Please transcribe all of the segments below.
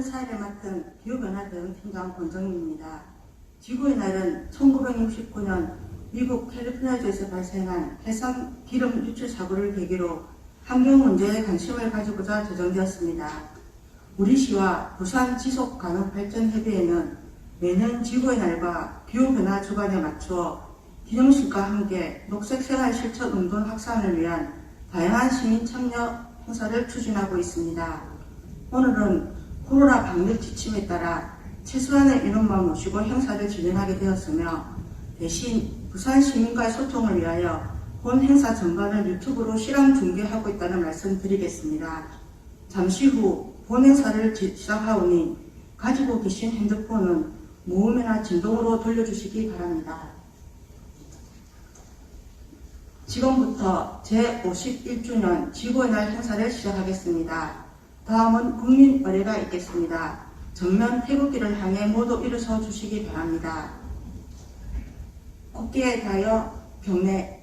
사회를 맡은 기후변화 대응 팀장 권정희입니다. 지구의 날은 1969년 미국 캘리포니아주에서 발생한 해상 기름 유출 사고를 계기로 환경 문제에 관심을 가지고자 제정되었습니다. 우리 시와 부산 지속가능발전협의회는 매년 지구의 날과 기후변화 주간에 맞추어 기념식과 함께 녹색생활실천 운동 확산을 위한 다양한 시민 참여 행사를 추진하고 있습니다. 오늘은 코로나 방역 지침에 따라 최소한의 인원만 모시고 행사를 진행하게 되었으며 대신 부산 시민과의 소통을 위하여 본 행사 전반을 유튜브로 실황 중계하고 있다는 말씀 드리겠습니다. 잠시 후 본 행사를 시작하오니 가지고 계신 핸드폰은 무음이나 진동으로 돌려주시기 바랍니다. 지금부터 제51주년 지구의 날 행사를 시작하겠습니다. 다음은 국민의례가 있겠습니다. 정면 태극기를 향해 모두 일어서 주시기 바랍니다. 국기에 대하여 경례.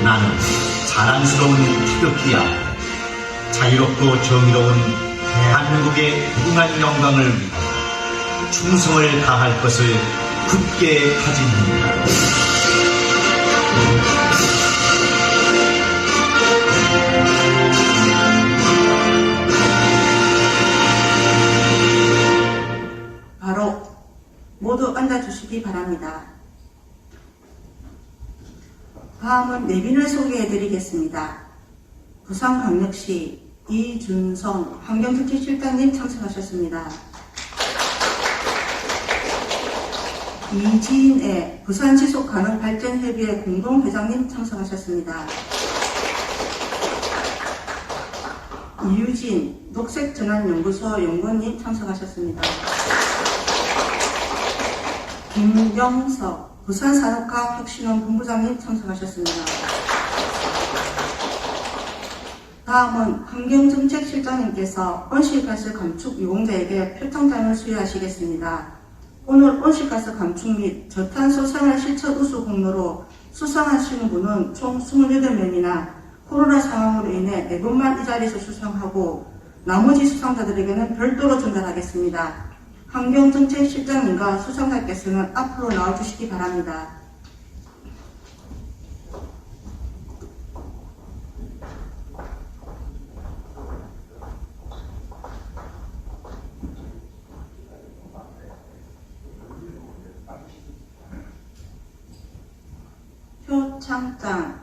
나는 자랑스러운 태극기 앞에 자유롭고 정의로운 대한민국의 무궁한 영광을 위하여 충성을 다할 것을 굳게 다짐합니다. 바로 모두 앉아주시기 바랍니다. 다음은 내빈을 소개해드리겠습니다. 부산광역시 이준성 환경정책실장님 참석하셨습니다. 이지인의 부산지속가능발전협의회 공동회장님 참석하셨습니다. 이유진 녹색전환연구소 연구원님 참석하셨습니다. 김영석 부산산업과학혁신원 본부장님 참석하셨습니다. 다음은 환경정책실장님께서 온실가스 감축 유공자에게 표창장을 수여하시겠습니다. 오늘 온실가스 감축 및 저탄소 생활 실천 우수 공로로 수상하시는 분은 총 28명이나 코로나 상황으로 인해 4분만 이 자리에서 수상하고 나머지 수상자들에게는 별도로 전달하겠습니다. 환경정책실장님과 수상자께서는 앞으로 나와주시기 바랍니다. 표창장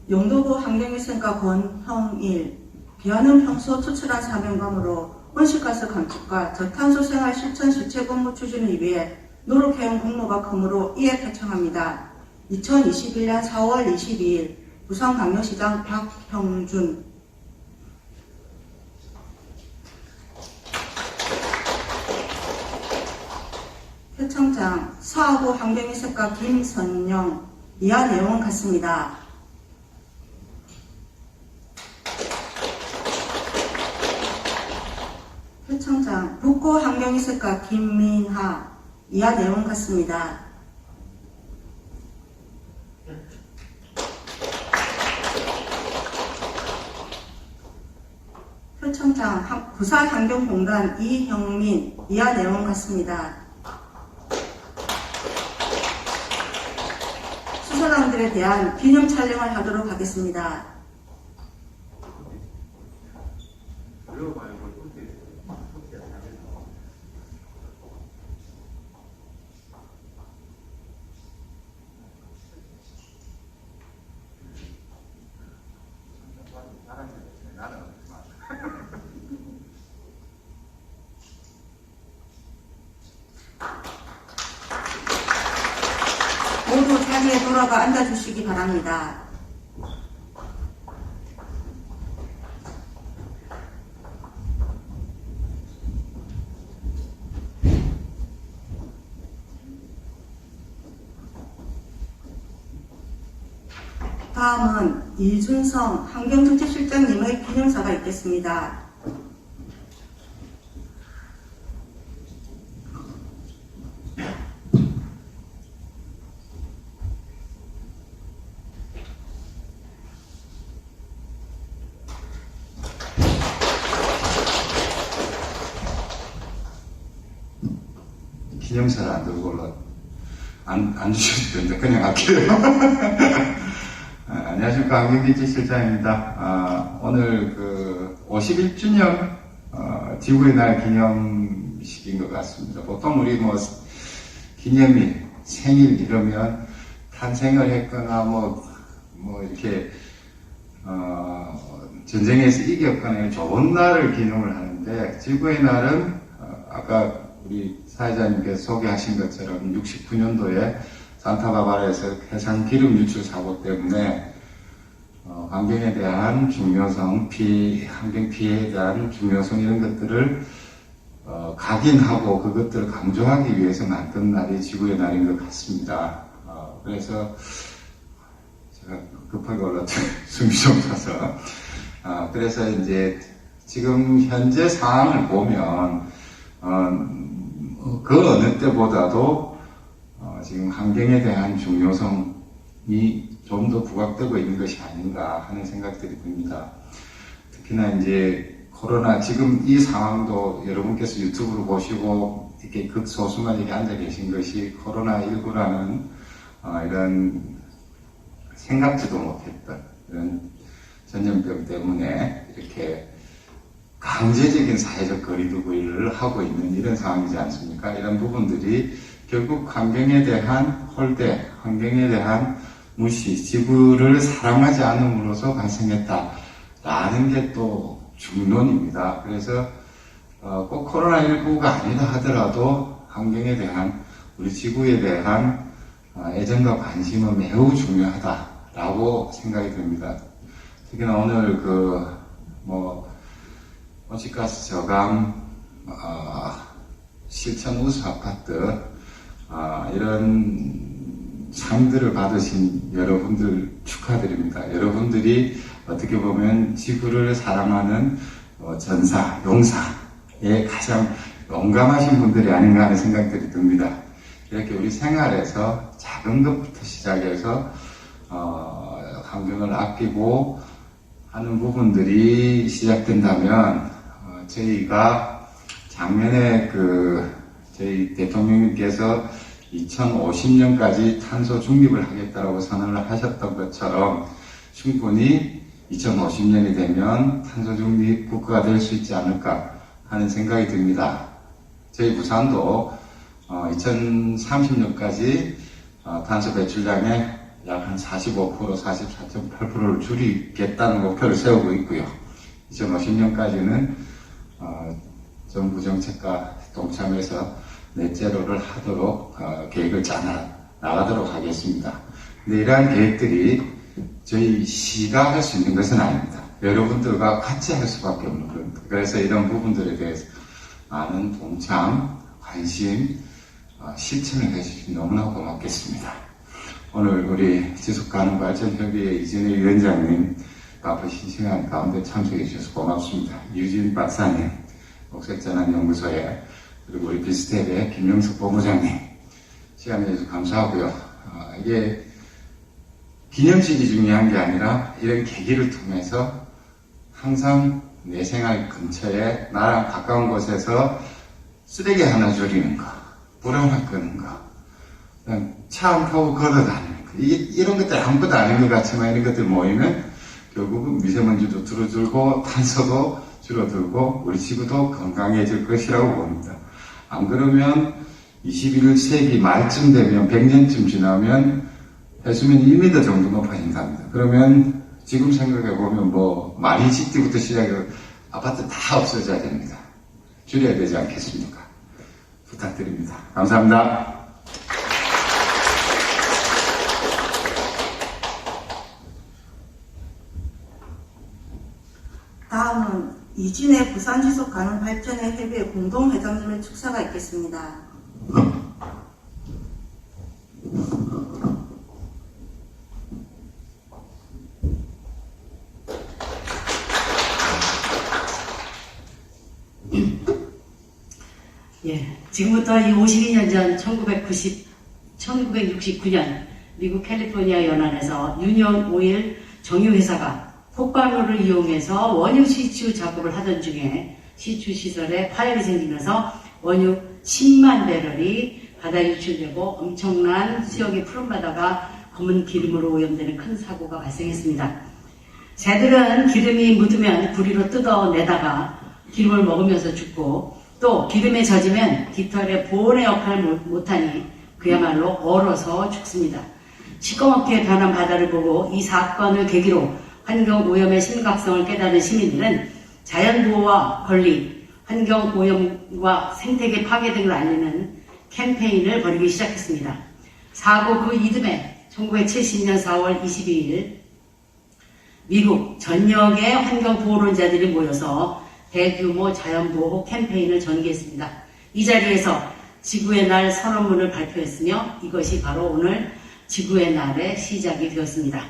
영도구 환경위생과 권형일 비와는 평소 투철한 사명감으로 온실가스 감축과 저탄소 생활 실천 실체 공모 추진을 위해 노력해온 공로가 크므로 이에 표창합니다. 2021년 4월 22일 부산광역시장 박형준. 표창장 사하구 환경위생과 김선영. 이하 내용은 같습니다. 표창장 북구 환경위생과 김민하. 이하 내용은 같습니다. 표창장 부산환경공단 이형민. 이하 내용은 같습니다. 수상자들에 대한 기념 촬영을 하도록 하겠습니다. 모두 자리에 돌아가 앉아주시기 바랍니다. 다음은 이준성 환경정책실장님의 기념사가 있겠습니다. 기념사를 안 들고 안 주셔도 됩니다. 그냥 할게요. 안녕하십니까. 환경기지실장입니다. 오늘 51주년 지구의 날 기념식인 것 같습니다. 보통 우리 기념일, 생일 이러면 탄생을 했거나 이렇게 전쟁에서 이겼거나 좋은 날을 기념을 하는데, 지구의 날은 아까 우리 사회자님께서 소개하신 것처럼 69년도에 산타바바라에서 해상 기름 유출 사고 때문에 환경에 대한 중요성, 환경 피해에 대한 중요성 이런 것들을 각인하고 그것들을 강조하기 위해서 만든 날이 지구의 날인 것 같습니다. 그래서 제가 급하게 숨이 좀 차서 그래서 이제 지금 현재 상황을 보면 그 어느 때보다도 지금 환경에 대한 중요성이 좀 더 부각되고 있는 것이 아닌가 하는 생각들이 듭니다. 특히나 이제 코로나 지금 이 상황도 여러분께서 유튜브로 보시고 이렇게 극소수만 이렇게 앉아 계신 것이 코로나19라는 이런 생각지도 못했던 이런 전염병 때문에 이렇게 강제적인 사회적 거리두기를 하고 있는 이런 상황이지 않습니까? 이런 부분들이 결국 환경에 대한 홀대, 환경에 대한 무시, 지구를 사랑하지 않음으로써 발생했다라는 게 또 중론입니다. 그래서 꼭 코로나19가 아니다 하더라도 환경에 대한, 우리 지구에 대한 애정과 관심은 매우 중요하다라고 생각이 듭니다. 특히나 오늘 온실가스 저감, 실천 우수 아파트, 이런 상들을 받으신 여러분들 축하드립니다. 여러분들이 어떻게 보면 지구를 사랑하는 전사, 용사의 가장 용감하신 분들이 아닌가 하는 생각들이 듭니다. 이렇게 우리 생활에서 작은 것부터 시작해서 환경을 아끼고 하는 부분들이 시작된다면 저희가 작년에 저희 대통령님께서 2050년까지 탄소 중립을 하겠다라고 선언을 하셨던 것처럼 충분히 2050년이 되면 탄소 중립 국가가 될 수 있지 않을까 하는 생각이 듭니다. 저희 부산도 2030년까지 탄소 배출량의 약 한 45%, 44.8%를 줄이겠다는 목표를 세우고 있고요. 2050년까지는 정부 정책과 동참해서 넷제로를 하도록 계획을 나가도록 하겠습니다. 근데 이러한 계획들이 저희 시가 할 수 있는 것은 아닙니다. 여러분들과 같이 할 수밖에 없는 겁니다. 그래서 이런 부분들에 대해서 많은 동참, 관심, 실천을 해주시면 너무나 고맙겠습니다. 오늘 우리 지속가능발전협의회 이진희 위원장님 바쁘신 시간 가운데 참석해 주셔서 고맙습니다. 유진 박사님, 녹색전환연구소에, 그리고 우리 비스텝의 김영석 본부장님 시간 내주셔서 감사하고요. 이게 기념식이 중요한 게 아니라 이런 계기를 통해서 항상 내 생활 근처에 나랑 가까운 곳에서 쓰레기 하나 줄이는 거, 불 하나 끄는 거, 차 안 타고 걸어다니는 거, 이런 것들 아무것도 아닌 것 같지만 이런 것들 모이면 결국은 미세먼지도 줄어들고 탄소도 줄어들고 우리 지구도 건강해질 것이라고 봅니다. 안 그러면 21세기 말쯤 되면 100년쯤 지나면 해수면이 1m 정도 높아진답니다. 그러면 지금 생각해보면 마리시티부터 시작해서 아파트 다 없어져야 됩니다. 줄여야 되지 않겠습니까? 부탁드립니다. 감사합니다. 다음은 이진의 부산지속가능발전의 협의회 공동회장님의 축사가 있겠습니다. 지금부터 이 52년 전 1969년 미국 캘리포니아 연안에서 유니온 오일 정유회사가 폭발물을 이용해서 원유 시추 작업을 하던 중에 시추 시설에 파열이 생기면서 원유 10만 배럴이 바다에 유출되고 엄청난 수역의 푸른 바다가 검은 기름으로 오염되는 큰 사고가 발생했습니다. 새들은 기름이 묻으면 부리로 뜯어내다가 기름을 먹으면서 죽고 또 기름에 젖으면 깃털의 보온의 역할을 못하니 그야말로 얼어서 죽습니다. 시꺼멓게 변한 바다를 보고 이 사건을 계기로 환경오염의 심각성을 깨달은 시민들은 자연보호와 권리, 환경오염과 생태계 파괴 등을 알리는 캠페인을 벌이기 시작했습니다. 사고 그 이듬해 1970년 4월 22일 미국 전역의 환경보호론자들이 모여서 대규모 자연보호 캠페인을 전개했습니다. 이 자리에서 지구의 날 선언문을 발표했으며 이것이 바로 오늘 지구의 날의 시작이 되었습니다.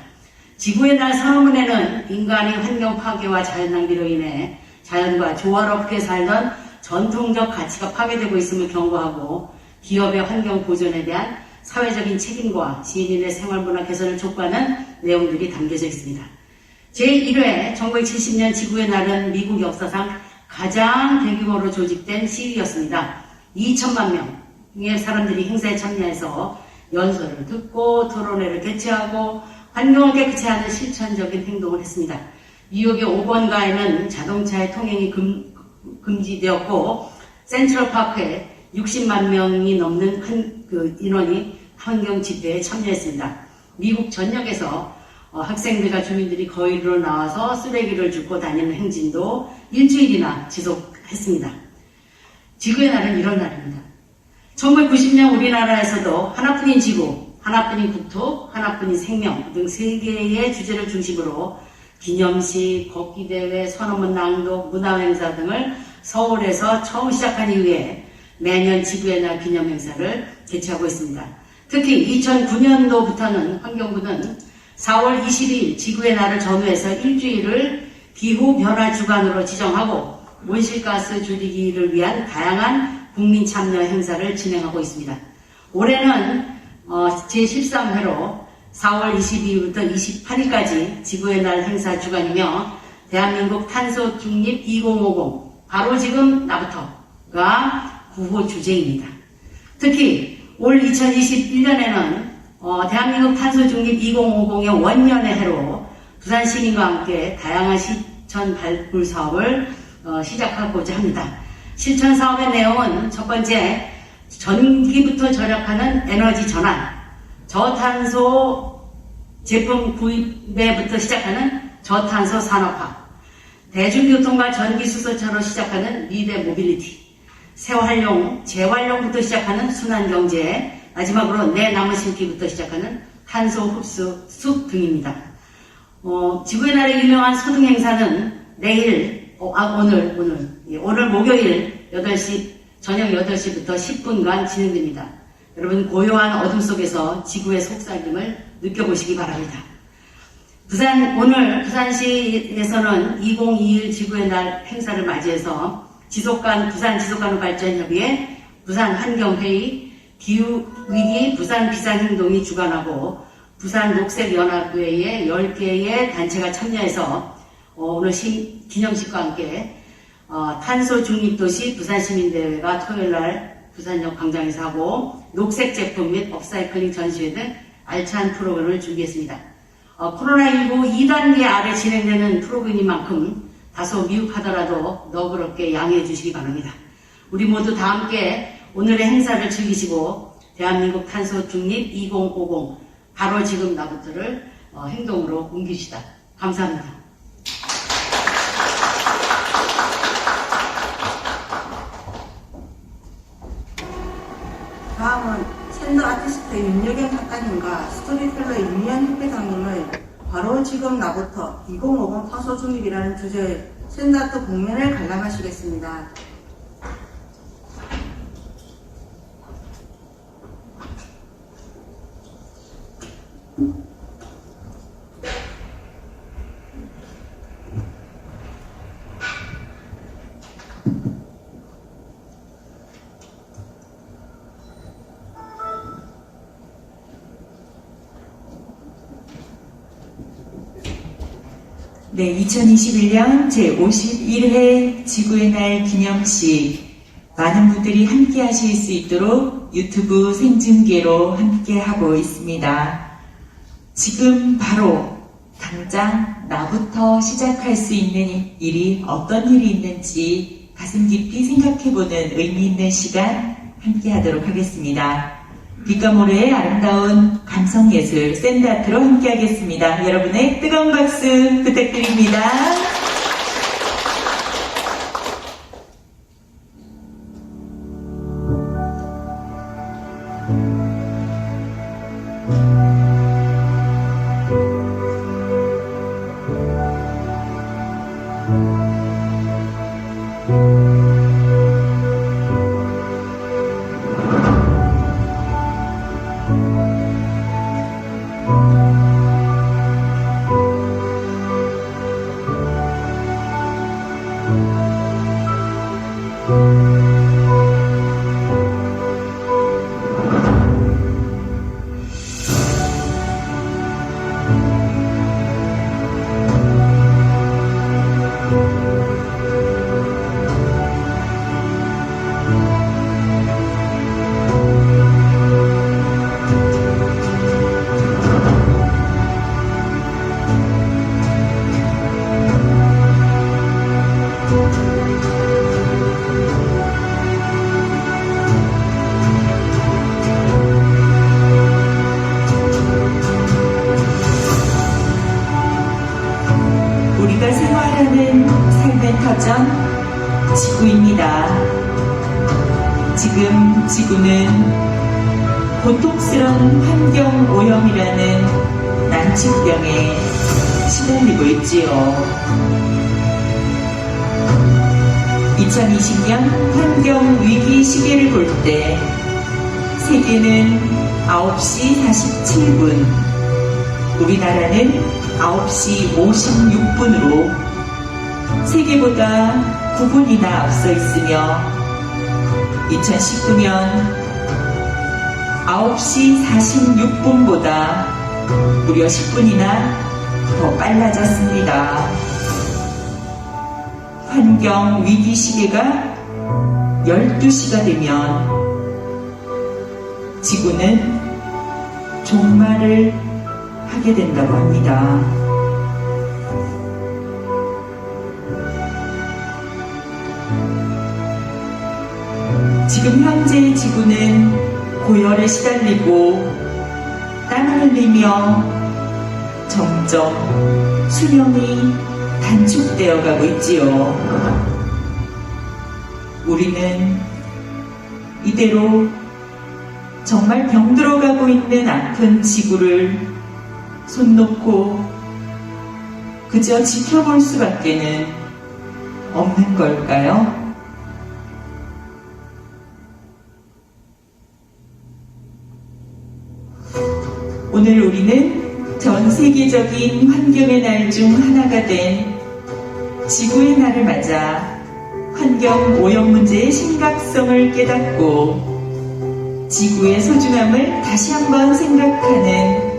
지구의 날 선언문에는 인간이 환경 파괴와 자연 낭비로 인해 자연과 조화롭게 살던 전통적 가치가 파괴되고 있음을 경고하고 기업의 환경 보존에 대한 사회적인 책임과 시민의 생활문화 개선을 촉구하는 내용들이 담겨져 있습니다. 제1회 1970년 지구의 날은 미국 역사상 가장 대규모로 조직된 시위였습니다. 2천만 명의 사람들이 행사에 참여해서 연설을 듣고 토론회를 개최하고 환경을 깨끗이 하는 실천적인 행동을 했습니다. 뉴욕의 5번가에는 자동차의 통행이 금지되었고 센트럴파크에 60만 명이 넘는 인원이 환경 집회에 참여했습니다. 미국 전역에서 학생들과 주민들이 거리로 나와서 쓰레기를 줍고 다니는 행진도 일주일이나 지속했습니다. 지구의 날은 이런 날입니다. 1990년 우리나라에서도 하나뿐인 지구, 하나뿐인 국토, 하나뿐인 생명 등 3개의 주제를 중심으로 기념식, 걷기대회, 선언문 낭독, 문화행사 등을 서울에서 처음 시작한 이후에 매년 지구의 날 기념행사를 개최하고 있습니다. 특히 2009년도부터는 환경부는 4월 22일 지구의 날을 전후해서 일주일을 기후변화 주간으로 지정하고 온실가스 줄이기를 위한 다양한 국민 참여 행사를 진행하고 있습니다. 올해는 제13회로 4월 22일부터 28일까지 지구의 날 행사 주간이며 대한민국 탄소 중립 2050 바로 지금 나부터가 구호 주제입니다. 특히 올 2021년에는 대한민국 탄소 중립 2050의 원년의 해로 부산 시민과 함께 다양한 실천 발굴 사업을 시작하고자 합니다. 실천 사업의 내용은 첫 번째, 전기부터 절약하는 에너지 전환, 저탄소 제품 구입에부터 시작하는 저탄소 산업화, 대중교통과 전기수소차로 시작하는 미래 모빌리티, 재활용부터 시작하는 순환경제, 마지막으로 내 나무 심기부터 시작하는 탄소 흡수 숲 등입니다. 지구의 날의 유명한 소등 행사는 오늘 목요일 8시, 저녁 8시부터 10분간 진행됩니다. 여러분 고요한 어둠 속에서 지구의 속삭임을 느껴보시기 바랍니다. 오늘 부산시에서는 2021 지구의 날 행사를 맞이해서 부산 지속가능발전협의회, 부산환경회의, 기후위기 부산 비상행동이 주관하고 부산 녹색연합회의 10개의 단체가 참여해서 오늘 기념식과 함께 탄소 중립도시 부산시민대회가 토요일날 부산역 광장에서 하고 녹색 제품 및 업사이클링 전시회 등 알찬 프로그램을 준비했습니다. 코로나19 2단계 아래 진행되는 프로그램인 만큼 다소 미흡하더라도 너그럽게 양해해 주시기 바랍니다. 우리 모두 다 함께 오늘의 행사를 즐기시고 대한민국 탄소 중립 2050 바로 지금 나부터를 행동으로 옮기시다. 감사합니다. 다음은 샌더 아티스트 윤여경 작가님과 스토리텔러 윤희연 협회장님을 바로 지금 나부터 2050 탄소 중립이라는 주제의 샌드아트 공연을 관람하시겠습니다. 네, 2021년 제51회 지구의 날 기념식 많은 분들이 함께 하실 수 있도록 유튜브 생중계로 함께 하고 있습니다. 지금 바로 당장 나부터 시작할 수 있는 일이 어떤 일이 있는지 가슴 깊이 생각해보는 의미 있는 시간 함께 하도록 하겠습니다. 빛과 모래의 아름다운 감성예술 샌드아트로 함께 하겠습니다. 여러분의 뜨거운 박수 부탁드립니다. 우리가 생활하는 삶의 터전, 지구입니다. 지금 지구는 고통스러운 환경 오염이라는 난치병에 시달리고 있지요. 2020년 환경 위기 시계를 볼 때 세계는 9시 47분, 우리나라는 9시 56분으로 세계보다 9분이나 앞서 있으며 2019년 9시 46분보다 무려 10분이나 더 빨라졌습니다. 환경 위기 시계가 12시가 되면 지구는 종말을 하게 된다고 합니다. 지금 현재 지구는 고열에 시달리고 땀을 흘리며 점점 수명이 단축되어 가고 있지요. 우리는 이대로 정말 병들어가고 있는 아픈 지구를 손 놓고 그저 지켜볼 수밖에는 없는 걸까요? 오늘 우리는 전 세계적인 환경의 날 중 하나가 된 지구의 날을 맞아 환경 오염 문제의 심각성을 깨닫고 지구의 소중함을 다시 한번 생각하는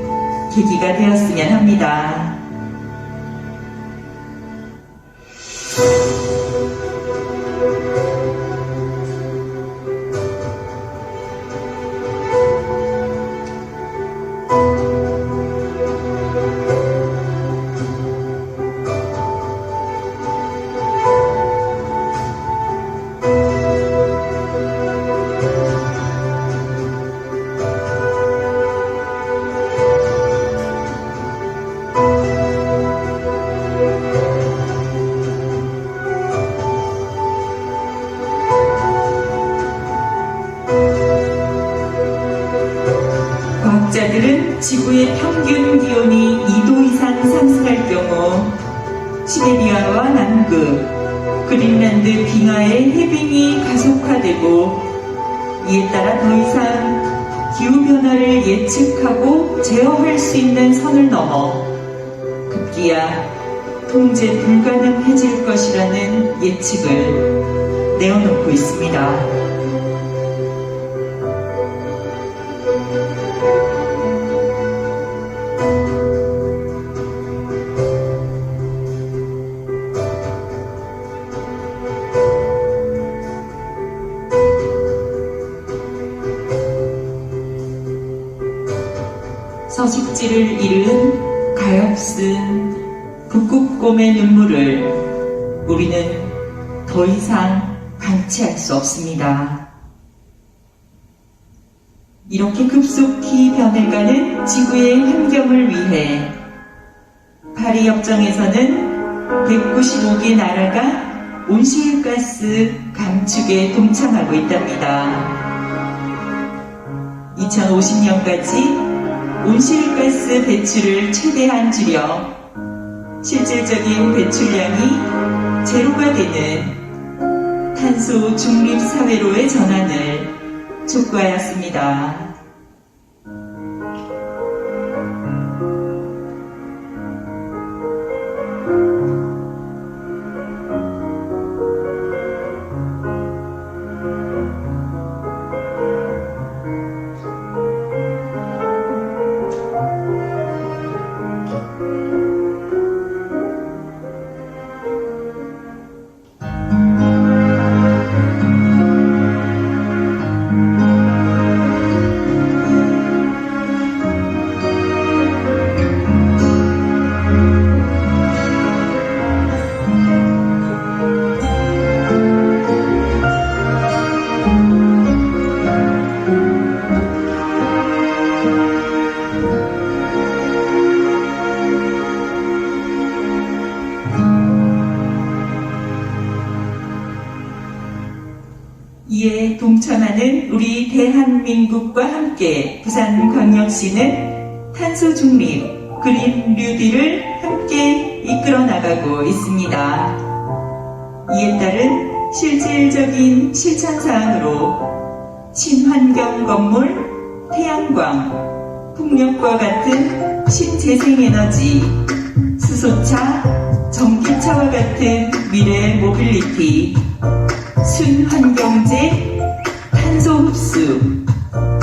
계기가 되었으면 합니다. 과학자들은 지구의 평균 기온이 2도 이상 상승할 경우 시베리아와 남극, 그린란드 빙하의 해빙이 가속화되고 이에 따라 더 이상 기후변화를 예측하고 제어할 수 있는 선을 넘어 급기야 통제 불가능해질 것이라는 예측을 내어놓고 있습니다. 서식지를 잃은 가엾은 북극곰의 눈물을 우리는 더 이상 방치할 수 없습니다. 이렇게 급속히 변해가는 지구의 환경을 위해 파리협정에서는 195개 나라가 온실가스 감축에 동참하고 있답니다. 2050년까지 온실가스 배출을 최대한 줄여 실질적인 배출량이 제로가 되는 탄소 중립 사회로의 전환을 촉구하였습니다. 이에 동참하는 우리 대한민국과 함께 부산광역시는 탄소 중립, 그린 뉴딜을 함께 이끌어 나가고 있습니다. 이에 따른 실질적인 실천사항으로 친환경 건물, 태양광, 풍력과 같은 신재생에너지, 수소차, 전기차와 같은 미래 모빌리티, 순환경제, 탄소 흡수,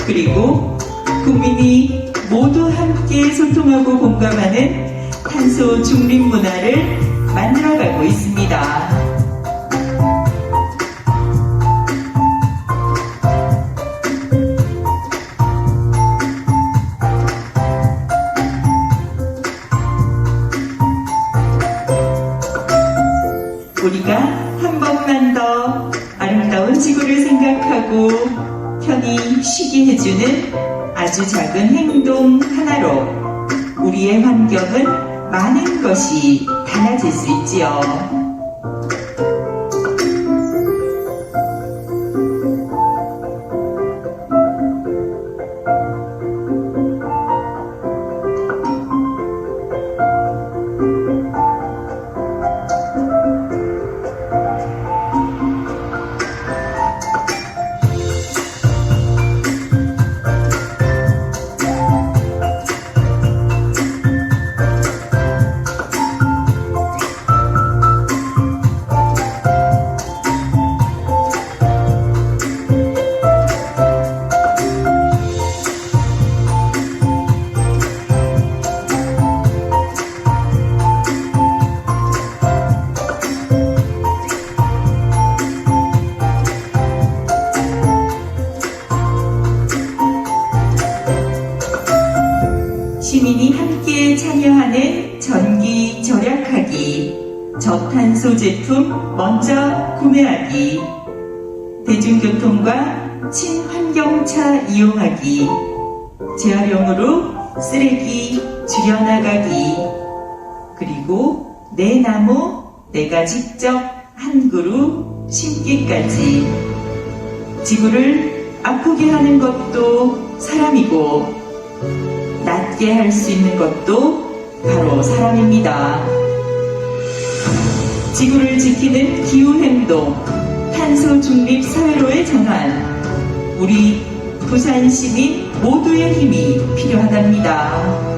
그리고 국민이 모두 함께 소통하고 공감하는 탄소 중립 문화를 만들어가고 있습니다. 우리가 한 번만 더 아름다운 지구를 생각하고 편히 쉬게 해주는 아주 작은 행동 하나로 우리의 환경은 많은 것이 달라질 수 있지요. 시민이 함께 참여하는 전기 절약하기, 저탄소 제품 먼저 구매하기, 대중교통과 친환경차 이용하기, 재활용으로 쓰레기 줄여나가기, 그리고 내 나무 내가 직접 한 그루 심기까지. 지구를 아프게 하는 것도 사람이고 낫게 할 수 있는 것도 바로 사람입니다. 지구를 지키는 기후행동, 탄소 중립 사회로의 전환, 우리 부산 시민 모두의 힘이 필요하답니다.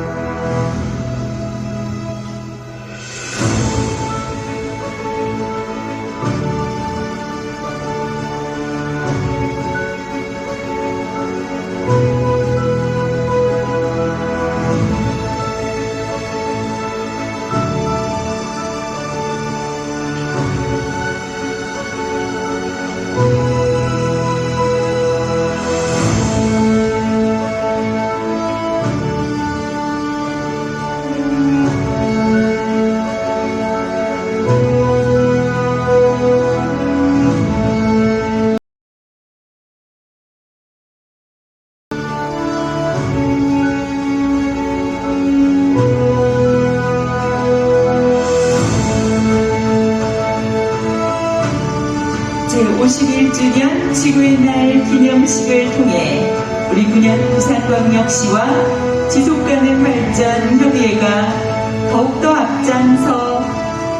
제51주년 지구의 날 기념식을 통해 우리 군현 부산광역시와 지속가능 발전 협의회가 더욱더 앞장서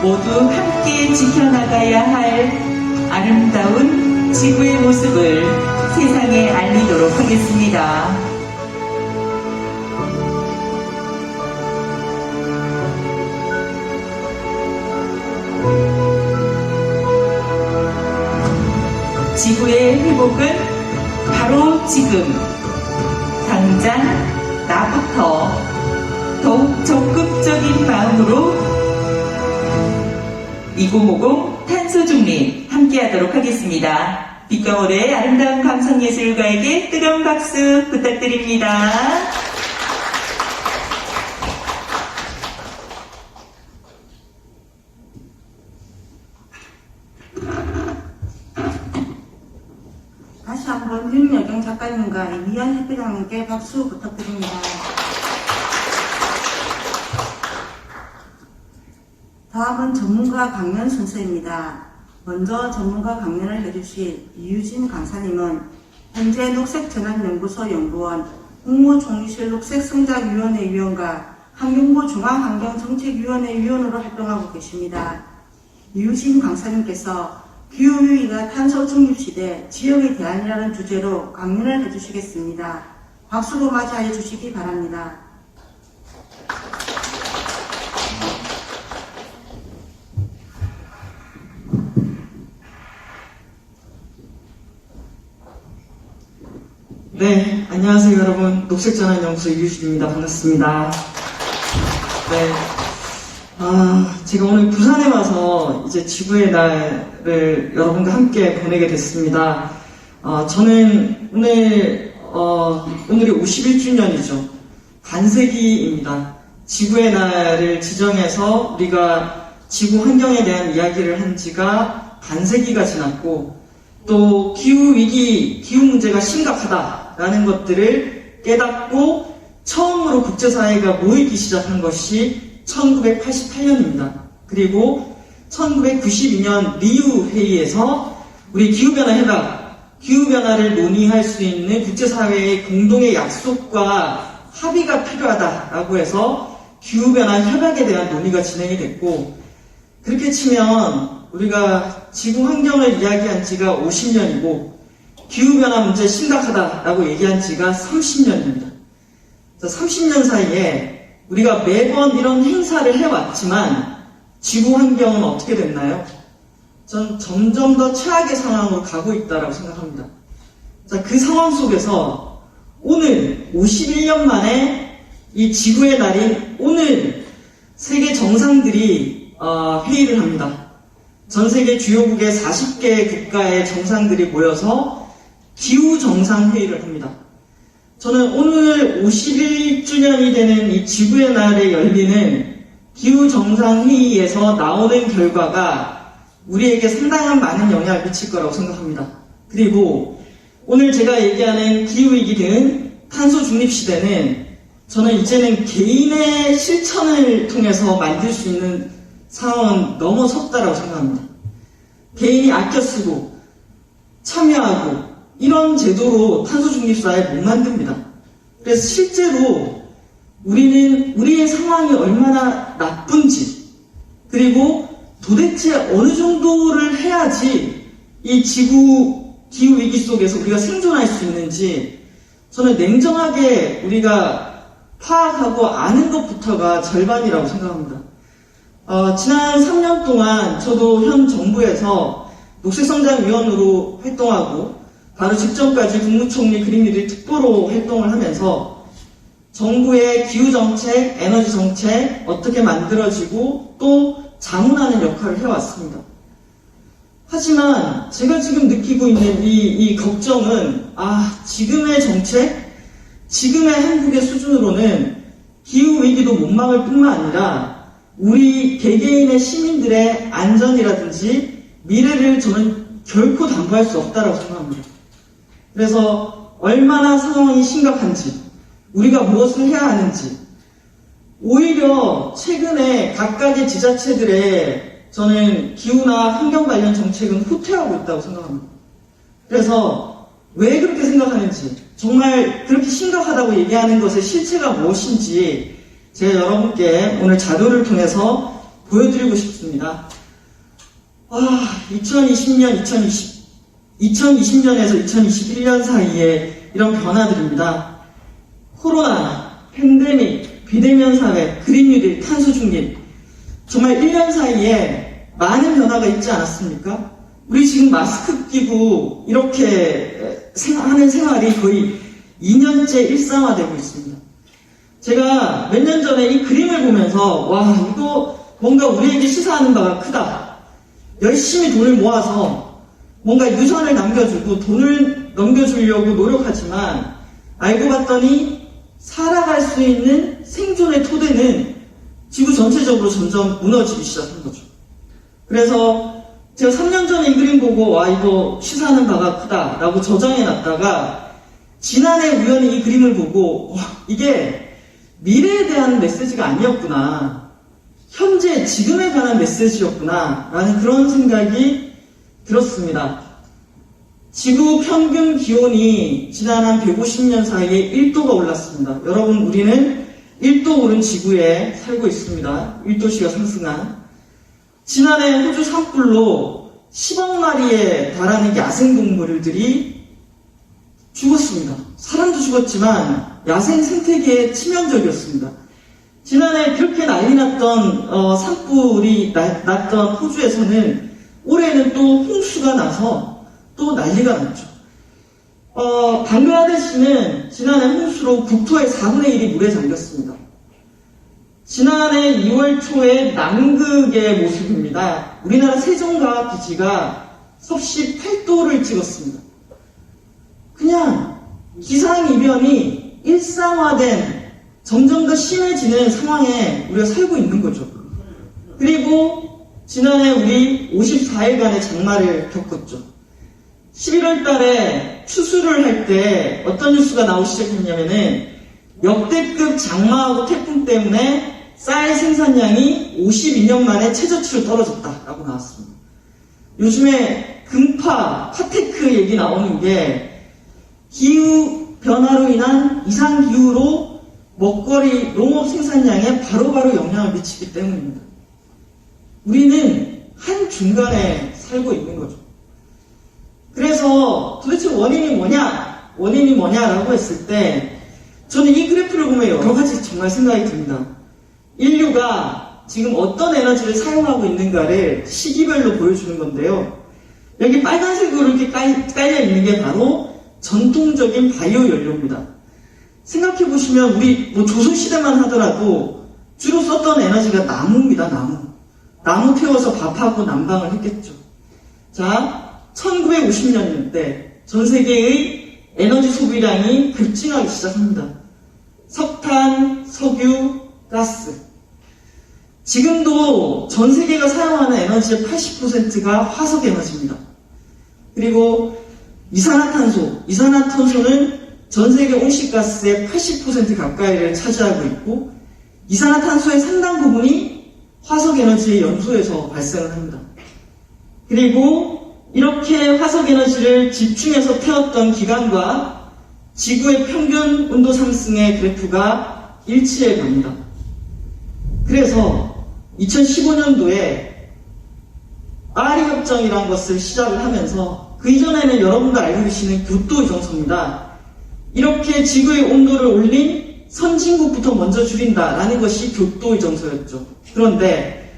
모두 함께 지켜나가야 할 아름다운 지구의 모습을 세상에 알리도록 하겠습니다. 지구의 회복은 바로 지금 당장 나부터 더욱 적극적인 마음으로 2050 탄소중립 함께하도록 하겠습니다. 빛과물의 아름다운 감성예술가에게 뜨거운 박수 부탁드립니다. 다시 한번 윤여경 작가님과 이미연 협회장님께 박수 부탁드립니다. 다음은 전문가 강연 순서입니다. 먼저 전문가 강연을 해주실 이유진 강사님은 현재 녹색전환연구소 연구원, 국무총리실 녹색성장위원회 위원과 환경부 중앙환경정책위원회 위원으로 활동하고 계십니다. 이유진 강사님께서 기후위기가 탄소 중립시대 지역의 대안이라는 주제로 강연을 해주시겠습니다. 박수로 맞이하여 주시기 바랍니다. 네, 안녕하세요 여러분. 녹색전환연구소 이유진입니다. 반갑습니다. 네, 제가 오늘 부산에 와서 이제 지구의 날을 여러분과 함께 보내게 됐습니다. 저는 오늘이 51주년이죠. 반세기입니다. 지구의 날을 지정해서 우리가 지구 환경에 대한 이야기를 한 지가 반세기가 지났고, 또 기후위기, 기후 문제가 심각하다라는 것들을 깨닫고 처음으로 국제사회가 모이기 시작한 것이 1988년입니다. 그리고 1992년 리우 회의에서 우리 기후변화 협약, 기후변화를 논의할 수 있는 국제사회의 공동의 약속과 합의가 필요하다라고 해서 기후변화 협약에 대한 논의가 진행이 됐고, 그렇게 치면 우리가 지구 환경을 이야기한 지가 50년이고 기후변화 문제 심각하다라고 얘기한 지가 30년입니다. 30년 사이에 우리가 매번 이런 행사를 해왔지만 지구 환경은 어떻게 됐나요? 전 점점 더 최악의 상황으로 가고 있다고 생각합니다. 그 상황 속에서 오늘 51년 만에 이 지구의 날인 오늘 세계 정상들이 회의를 합니다. 전 세계 주요국의 40개 국가의 정상들이 모여서 기후정상회의를 합니다. 저는 오늘 51주년이 되는 이 지구의 날에 열리는 기후정상회의에서 나오는 결과가 우리에게 상당한 많은 영향을 미칠 거라고 생각합니다. 그리고 오늘 제가 얘기하는 기후위기 등 탄소 중립시대는 저는 이제는 개인의 실천을 통해서 만들 수 있는 상황은 넘어섰다라고 생각합니다. 개인이 아껴 쓰고 참여하고 이런 제도로 탄소 중립사회 못 만듭니다. 그래서 실제로 우리는 우리의 상황이 얼마나 나쁜지, 그리고 도대체 어느 정도를 해야지 이 기후위기 속에서 우리가 생존할 수 있는지 저는 냉정하게 우리가 파악하고 아는 것부터가 절반이라고 생각합니다. 지난 3년 동안 저도 현 정부에서 녹색성장위원으로 활동하고 바로 직전까지 국무총리 그린뉴딜 특보로 활동을 하면서 정부의 기후정책, 에너지정책 어떻게 만들어지고 또 자문하는 역할을 해왔습니다. 하지만 제가 지금 느끼고 있는 이 걱정은 지금의 정책, 지금의 한국의 수준으로는 기후위기도 못 막을 뿐만 아니라 우리 개개인의 시민들의 안전이라든지 미래를 저는 결코 담보할 수 없다고 생각합니다. 그래서 얼마나 상황이 심각한지, 우리가 무엇을 해야 하는지, 오히려 최근에 각각의 지자체들의 저는 기후나 환경 관련 정책은 후퇴하고 있다고 생각합니다. 그래서 왜 그렇게 생각하는지, 정말 그렇게 심각하다고 얘기하는 것의 실체가 무엇인지 제가 여러분께 오늘 자료를 통해서 보여드리고 싶습니다. 2020년에서 2021년 사이에 이런 변화들입니다. 코로나, 팬데믹, 비대면 사회, 그린 뉴딜, 탄소 중립. 정말 1년 사이에 많은 변화가 있지 않았습니까? 우리 지금 마스크 끼고 이렇게 하는 생활이 거의 2년째 일상화되고 있습니다. 제가 몇 년 전에 이 그림을 보면서 이거 뭔가 우리에게 시사하는 바가 크다. 열심히 돈을 모아서 뭔가 유산을 남겨주고 돈을 넘겨주려고 노력하지만 알고 봤더니 살아갈 수 있는 생존의 토대는 지구 전체적으로 점점 무너지기 시작한 거죠. 그래서 제가 3년 전에 이 그림 보고 이거 시사하는 바가 크다라고 저장해놨다가 지난해 우연히 이 그림을 보고 이게 미래에 대한 메시지가 아니었구나, 현재 지금에 관한 메시지였구나 라는 그런 생각이 들었습니다. 지구 평균 기온이 지난 한 150년 사이에 1도가 올랐습니다. 여러분, 우리는 1도 오른 지구에 살고 있습니다. 1도씨가 상승한. 지난해 호주 산불로 10억 마리에 달하는 야생동물들이 죽었습니다. 사람도 죽었지만 야생 생태계에 치명적이었습니다. 지난해 그렇게 난리 났던 산불이 났던 호주에서는 올해는 또 홍수가 나서 또 난리가 났죠. 방글라데시는 지난해 홍수로 국토의 4분의 1이 물에 잠겼습니다. 지난해 2월 초에 남극의 모습입니다. 우리나라 세종과학기지가 섭씨 8도를 찍었습니다. 그냥 기상이변이 일상화된, 점점 더 심해지는 상황에 우리가 살고 있는 거죠. 그리고 지난해 우리 54일간의 장마를 겪었죠. 11월 달에 추수를 할 때 어떤 뉴스가 나오기 시작했냐면은 역대급 장마하고 태풍 때문에 쌀 생산량이 52년 만에 최저치로 떨어졌다라고 나왔습니다. 요즘에 금파, 파테크 얘기 나오는 게 기후 변화로 인한 이상 기후로 먹거리, 농업 생산량에 바로바로 영향을 미치기 때문입니다. 우리는 한 중간에 살고 있는 거죠. 그래서 도대체 원인이 뭐냐라고 했을 때 저는 이 그래프를 보면 여러 가지 정말 생각이 듭니다. 인류가 지금 어떤 에너지를 사용하고 있는가를 시기별로 보여주는 건데요. 여기 빨간색으로 이렇게 깔려 있는 게 바로 전통적인 바이오 연료입니다. 생각해 보시면 우리 조선시대만 하더라도 주로 썼던 에너지가 나무입니다. 나무 태워서 밥하고 난방을 했겠죠. 자, 1950년대 전 세계의 에너지 소비량이 급증하기 시작합니다. 석탄, 석유, 가스. 지금도 전 세계가 사용하는 에너지의 80%가 화석 에너지입니다. 그리고 이산화탄소는 전 세계 온실가스의 80% 가까이를 차지하고 있고, 이산화탄소의 상당 부분이 화석 에너지의 연소에서 발생을 합니다. 그리고 이렇게 화석 에너지를 집중해서 태웠던 기간과 지구의 평균 온도 상승의 그래프가 일치해 갑니다. 그래서 2015년도에 파리 협정이라는 것을 시작을 하면서 그 이전에는 여러분도 알고 계시는 교토 이정서입니다. 이렇게 지구의 온도를 올린 선진국부터 먼저 줄인다라는 것이 교토 이정서였죠. 그런데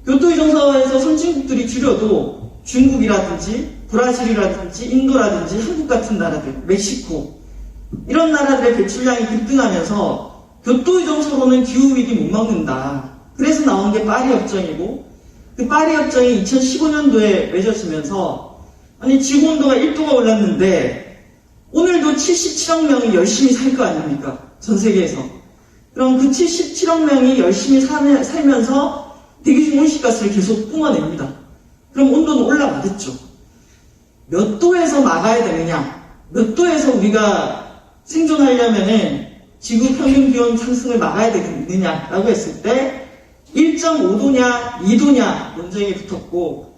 교토 이정서에서 선진국들이 줄여도 중국이라든지 브라질이라든지 인도라든지 한국 같은 나라들, 멕시코 이런 나라들의 배출량이 급등하면서 교토 이정서로는 기후위기 못 막는다. 그래서 나온 게 파리 협정이고, 그 파리 협정이 2015년도에 맺어지면서 지구온도가 1도가 올랐는데 오늘도 77억 명이 열심히 살 거 아닙니까? 전 세계에서. 그럼 그 77억 명이 열심히 살면서 대기중 온실가스를 계속 뿜어냅니다. 그럼 온도는 올라가겠죠. 몇 도에서 막아야 되느냐? 몇 도에서 우리가 생존하려면은 지구 평균 기온 상승을 막아야 되느냐라고 했을 때 1.5도냐 2도냐 논쟁이 붙었고,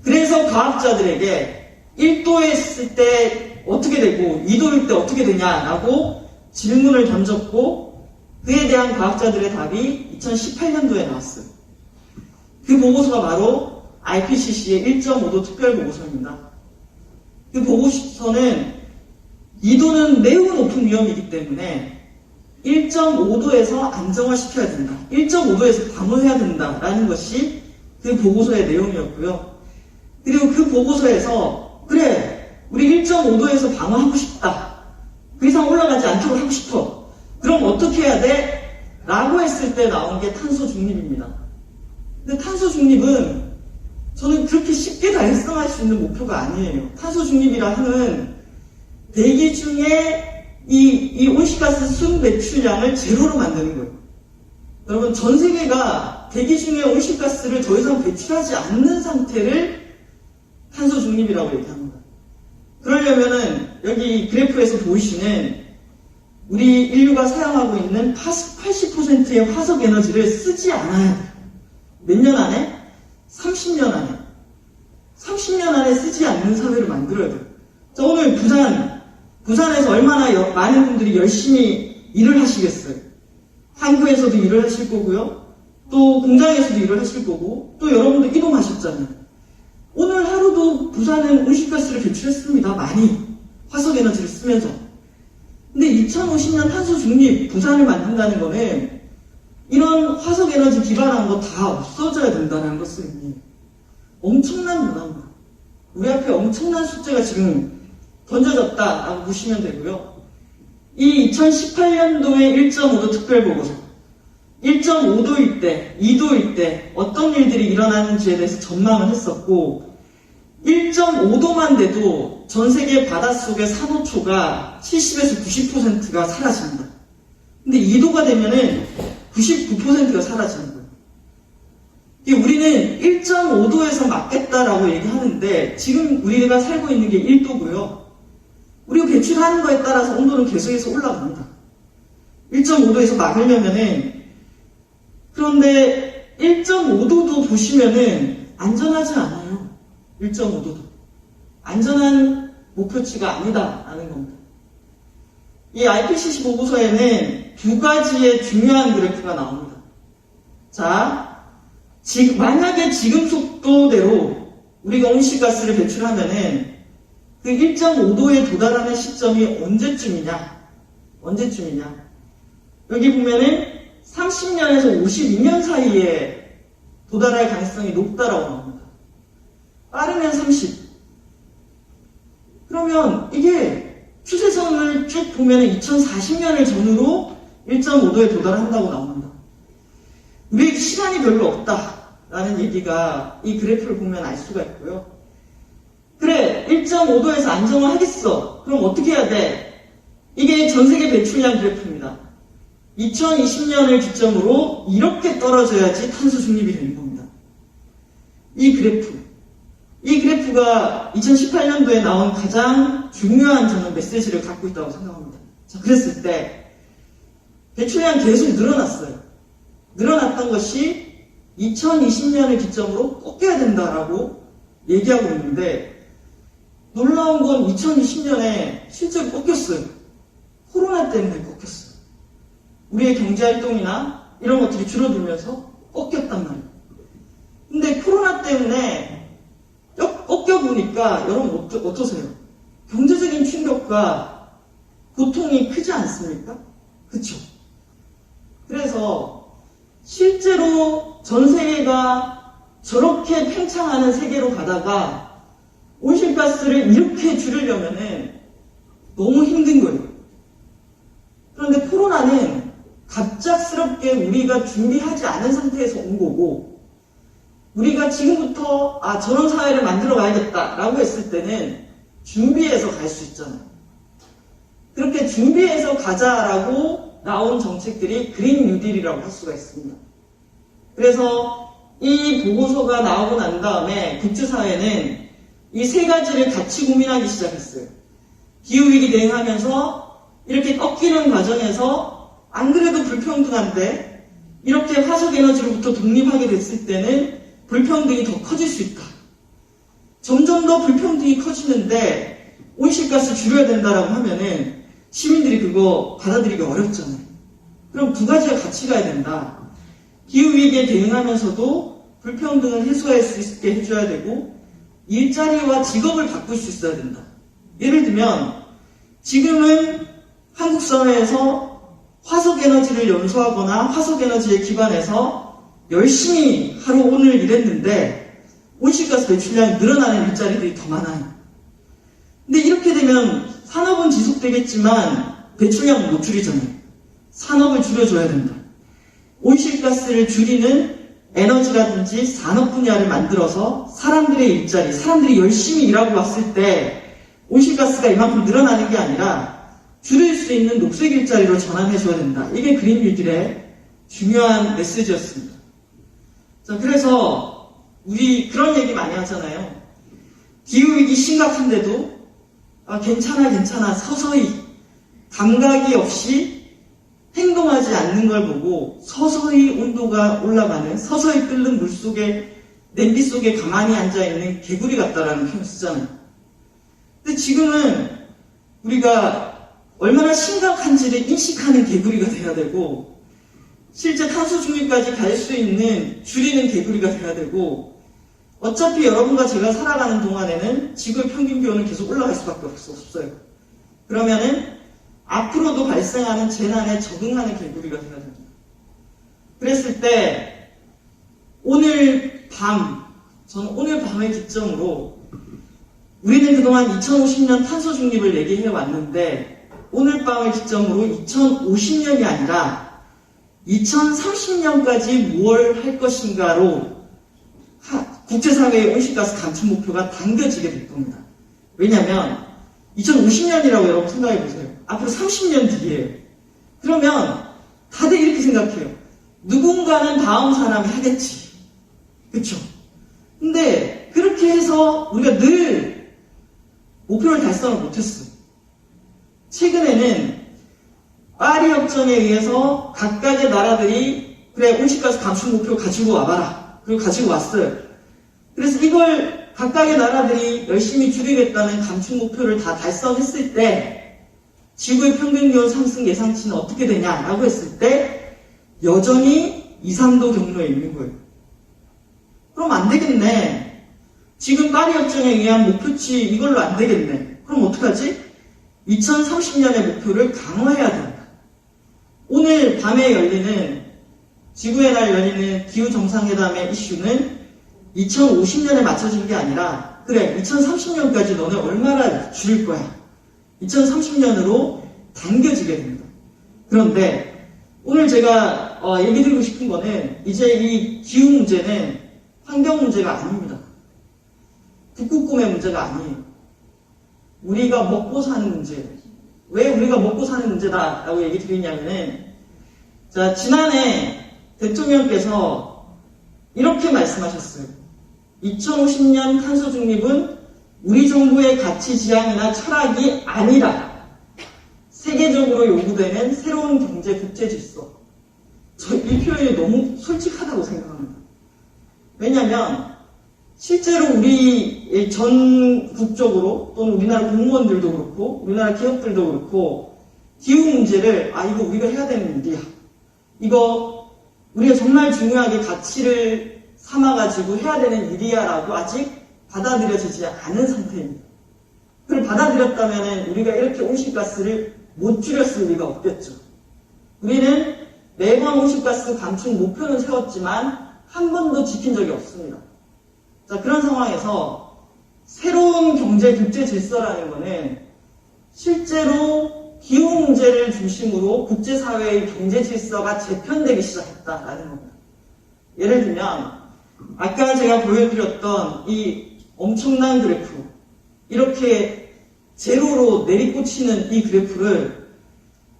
그래서 과학자들에게 1도에 있을 때 어떻게 되고 2도일 때 어떻게 되냐라고 질문을 던졌고, 그에 대한 과학자들의 답이 2018년도에 나왔어요. 그 보고서가 바로 IPCC의 1.5도 특별보고서입니다. 그 보고서는 2도는 매우 높은 위험이기 때문에 1.5도에서 안정화시켜야 된다, 1.5도에서 방어해야 된다라는 것이 그 보고서의 내용이었고요. 그리고 그 보고서에서 그래, 우리 1.5도에서 방어하고 싶다, 그 이상 올라가지 않도록 하고 싶어, 그럼 어떻게 해야 돼? 라고 했을 때 나온 게 탄소 중립입니다. 근데 탄소 중립은 저는 그렇게 쉽게 달성할 수 있는 목표가 아니에요. 탄소 중립이라 하는 대기 중에 이 온실가스 순 배출량을 제로로 만드는 거예요. 여러분, 전 세계가 대기 중에 온실가스를 더 이상 배출하지 않는 상태를 탄소 중립이라고 얘기합니다. 그러려면은 여기 그래프에서 보이시는 우리 인류가 사용하고 있는 80%의 화석 에너지를 쓰지 않아야 돼요. 몇 년 안에? 30년 안에. 30년 안에 쓰지 않는 사회를 만들어야 돼요. 자, 오늘 부산에서 얼마나 많은 분들이 열심히 일을 하시겠어요. 항구에서도 일을 하실 거고요. 또 공장에서도 일을 하실 거고, 또 여러분도 이동하셨잖아요. 오늘 하루도 부산은 온실가스를 배출했습니다. 많이. 화석 에너지를 쓰면서. 근데 2050년 탄소 중립 부산을 만든다는 거는 이런 화석 에너지 기반한 거 다 없어져야 된다는 것을 의미해요. 엄청난 문화입니다. 우리 앞에 엄청난 숙제가 지금 던져졌다라고 보시면 되고요. 이 2018년도의 1.5도 특별보고서, 1.5도일 때, 2도일 때 어떤 일들이 일어나는지에 대해서 전망을 했었고, 1.5도만 돼도 전 세계 바닷속의 산호초가 70에서 90%가 사라집니다. 근데 2도가 되면은 99%가 사라지는 거예요. 우리는 1.5도에서 막겠다라고 얘기하는데 지금 우리가 살고 있는 게 1도고요. 우리가 배출하는 거에 따라서 온도는 계속해서 올라갑니다. 1.5도에서 막으려면은, 그런데 1.5도도 보시면은 안전하지 않아요. 1.5도도. 안전한 목표치가 아니다라는 겁니다. 이 IPCC 보고서에는 두 가지의 중요한 그래프가 나옵니다. 자, 만약에 지금 속도대로 우리가 온실가스를 배출하면은 그 1.5도에 도달하는 시점이 언제쯤이냐? 여기 보면은 30년에서 52년 사이에 도달할 가능성이 높다라고 나옵니다. 빠르면 30. 그러면 이게 추세선을 쭉 보면은 2040년을 전후로 1.5도에 도달한다고 나옵니다. 우리에게 시간이 별로 없다라는 얘기가 이 그래프를 보면 알 수가 있고요. 그래, 1.5도에서 안정화하겠어. 그럼 어떻게 해야 돼? 이게 전세계 배출량 그래프입니다. 2020년을 기점으로 이렇게 떨어져야지 탄소 중립이 되는 겁니다. 이 그래프가 2018년도에 나온 가장 중요한 저는 메시지를 갖고 있다고 생각합니다. 자, 그랬을 때 배출량 계속 늘어났어요. 늘어났던 것이 2020년을 기점으로 꺾여야 된다라고 얘기하고 있는데, 놀라운 건 2020년에 실제로 꺾였어요. 코로나 때문에 꺾였어요. 우리의 경제활동이나 이런 것들이 줄어들면서 꺾였단 말이에요. 근데 코로나 때문에 꺾여보니까 여러분 어떠세요? 경제적인 충격과 고통이 크지 않습니까? 그쵸? 그래서 실제로 전 세계가 저렇게 팽창하는 세계로 가다가 온실가스를 이렇게 줄이려면은 너무 힘든 거예요. 그런데 코로나는 갑작스럽게 우리가 준비하지 않은 상태에서 온 거고, 우리가 지금부터 저런 사회를 만들어 가야겠다라고 했을 때는 준비해서 갈 수 있잖아요. 그렇게 준비해서 가자라고 나온 정책들이 그린 뉴딜이라고 할 수가 있습니다. 그래서 이 보고서가 나오고 난 다음에 국제사회는 이 세 가지를 같이 고민하기 시작했어요. 기후위기 대응하면서 이렇게 꺾이는 과정에서 안 그래도 불평등한데 이렇게 화석 에너지로부터 독립하게 됐을 때는 불평등이 더 커질 수 있다. 점점 더 불평등이 커지는데 온실가스 줄여야 된다라고 하면은 시민들이 그거 받아들이기 어렵잖아요. 그럼 두 가지가 같이 가야 된다. 기후위기에 대응하면서도 불평등을 해소할 수 있게 해줘야 되고 일자리와 직업을 바꿀 수 있어야 된다. 예를 들면 지금은 한국 사회에서 화석에너지를 연소하거나 화석에너지에 기반해서 열심히 하루 오늘 일했는데 온실가스 배출량이 늘어나는 일자리들이 더 많아요. 근데 이렇게 되면 산업은 지속되겠지만 배출량은 못 줄이잖아요. 산업을 줄여줘야 된다. 온실가스를 줄이는 에너지라든지 산업 분야를 만들어서 사람들의 일자리, 사람들이 열심히 일하고 왔을 때 온실가스가 이만큼 늘어나는 게 아니라 줄일 수 있는 녹색 일자리로 전환해줘야 된다. 이게 그린 뉴딜의 중요한 메시지였습니다. 자, 그래서 우리 그런 얘기 많이 하잖아요. 기후위기 심각한데도 괜찮아 서서히 감각이 없이 행동하지 않는 걸 보고 서서히 온도가 올라가는 서서히 끓는 물 속에 냄비 속에 가만히 앉아있는 개구리 같다라는 표현을 쓰잖아요. 근데 지금은 우리가 얼마나 심각한지를 인식하는 개구리가 돼야 되고 실제 탄소 중립까지 갈 수 있는 줄이는 개구리가 돼야 되고 어차피 여러분과 제가 살아가는 동안에는 지구의 평균 기온은 계속 올라갈 수밖에 없어요. 그러면은 앞으로도 발생하는 재난에 적응하는 개구리가 돼야 됩니다. 그랬을 때 저는 오늘 밤의 기점으로 우리는 그동안 2050년 탄소 중립을 얘기해 왔는데 오늘 밤을 기점으로 2050년이 아니라 2030년까지 무엇을 할 것인가로 국제사회의 온실가스 감축 목표가 당겨지게 될 겁니다. 왜냐하면 2050년이라고 여러분 생각해 보세요. 앞으로 30년 뒤에 그러면 다들 이렇게 생각해요. 누군가는 다음 사람이 하겠지. 그쵸? 근데 그렇게 해서 우리가 늘 목표를 달성을 못했어요. 최근에는 파리 협정에 의해서 각각의 나라들이 그래 온실가스 감축 목표 가지고 와봐라. 그리고 가지고 왔어요. 그래서 이걸 각각의 나라들이 열심히 줄이겠다는 감축 목표를 다 달성했을 때 지구의 평균 기온 상승 예상치는 어떻게 되냐라고 했을 때 여전히 2, 3도 경로에 있는 거예요. 그럼 안 되겠네. 지금 파리 협정에 의한 목표치 이걸로 안 되겠네. 그럼 어떡하지? 2030년의 목표를 강화해야 된다. 오늘 밤에 열리는 지구의 날 열리는 기후정상회담의 이슈는 2050년에 맞춰진 게 아니라 그래 2030년까지 너네 얼마나 줄일 거야. 2030년으로 당겨지게 됩니다. 그런데 오늘 제가 얘기 드리고 싶은 거는 이제 이 기후 문제는 환경 문제가 아닙니다. 북극곰의 문제가 아니에요. 우리가 먹고 사는 문제예요. 왜 우리가 먹고 사는 문제다라고 얘기 드리냐면은 자 지난해 대통령께서 이렇게 말씀하셨어요. 2050년 탄소 중립은 우리 정부의 가치 지향이나 철학이 아니라 세계적으로 요구되는 새로운 경제 국제 질서. 저 이 표현이 너무 솔직하다고 생각합니다. 왜냐하면 실제로 우리 전국적으로 또는 우리나라 공무원들도 그렇고 우리나라 기업들도 그렇고 기후 문제를 이거 우리가 해야 되는 일이야. 이거 우리가 정말 중요하게 가치를 삼아가지고 해야 되는 일이야라고 아직 받아들여지지 않은 상태입니다. 그걸 받아들였다면 우리가 이렇게 온실가스를 못 줄였을 리가 없겠죠. 우리는 매번 온실가스 감축 목표는 세웠지만 한 번도 지킨 적이 없습니다. 자, 그런 상황에서 새로운 경제 국제 질서라는 것은 실제로 기후 문제를 중심으로 국제사회의 경제 질서가 재편되기 시작했다라는 겁니다. 예를 들면 아까 제가 보여드렸던 이 엄청난 그래프, 이렇게 제로로 내리꽂히는 이 그래프를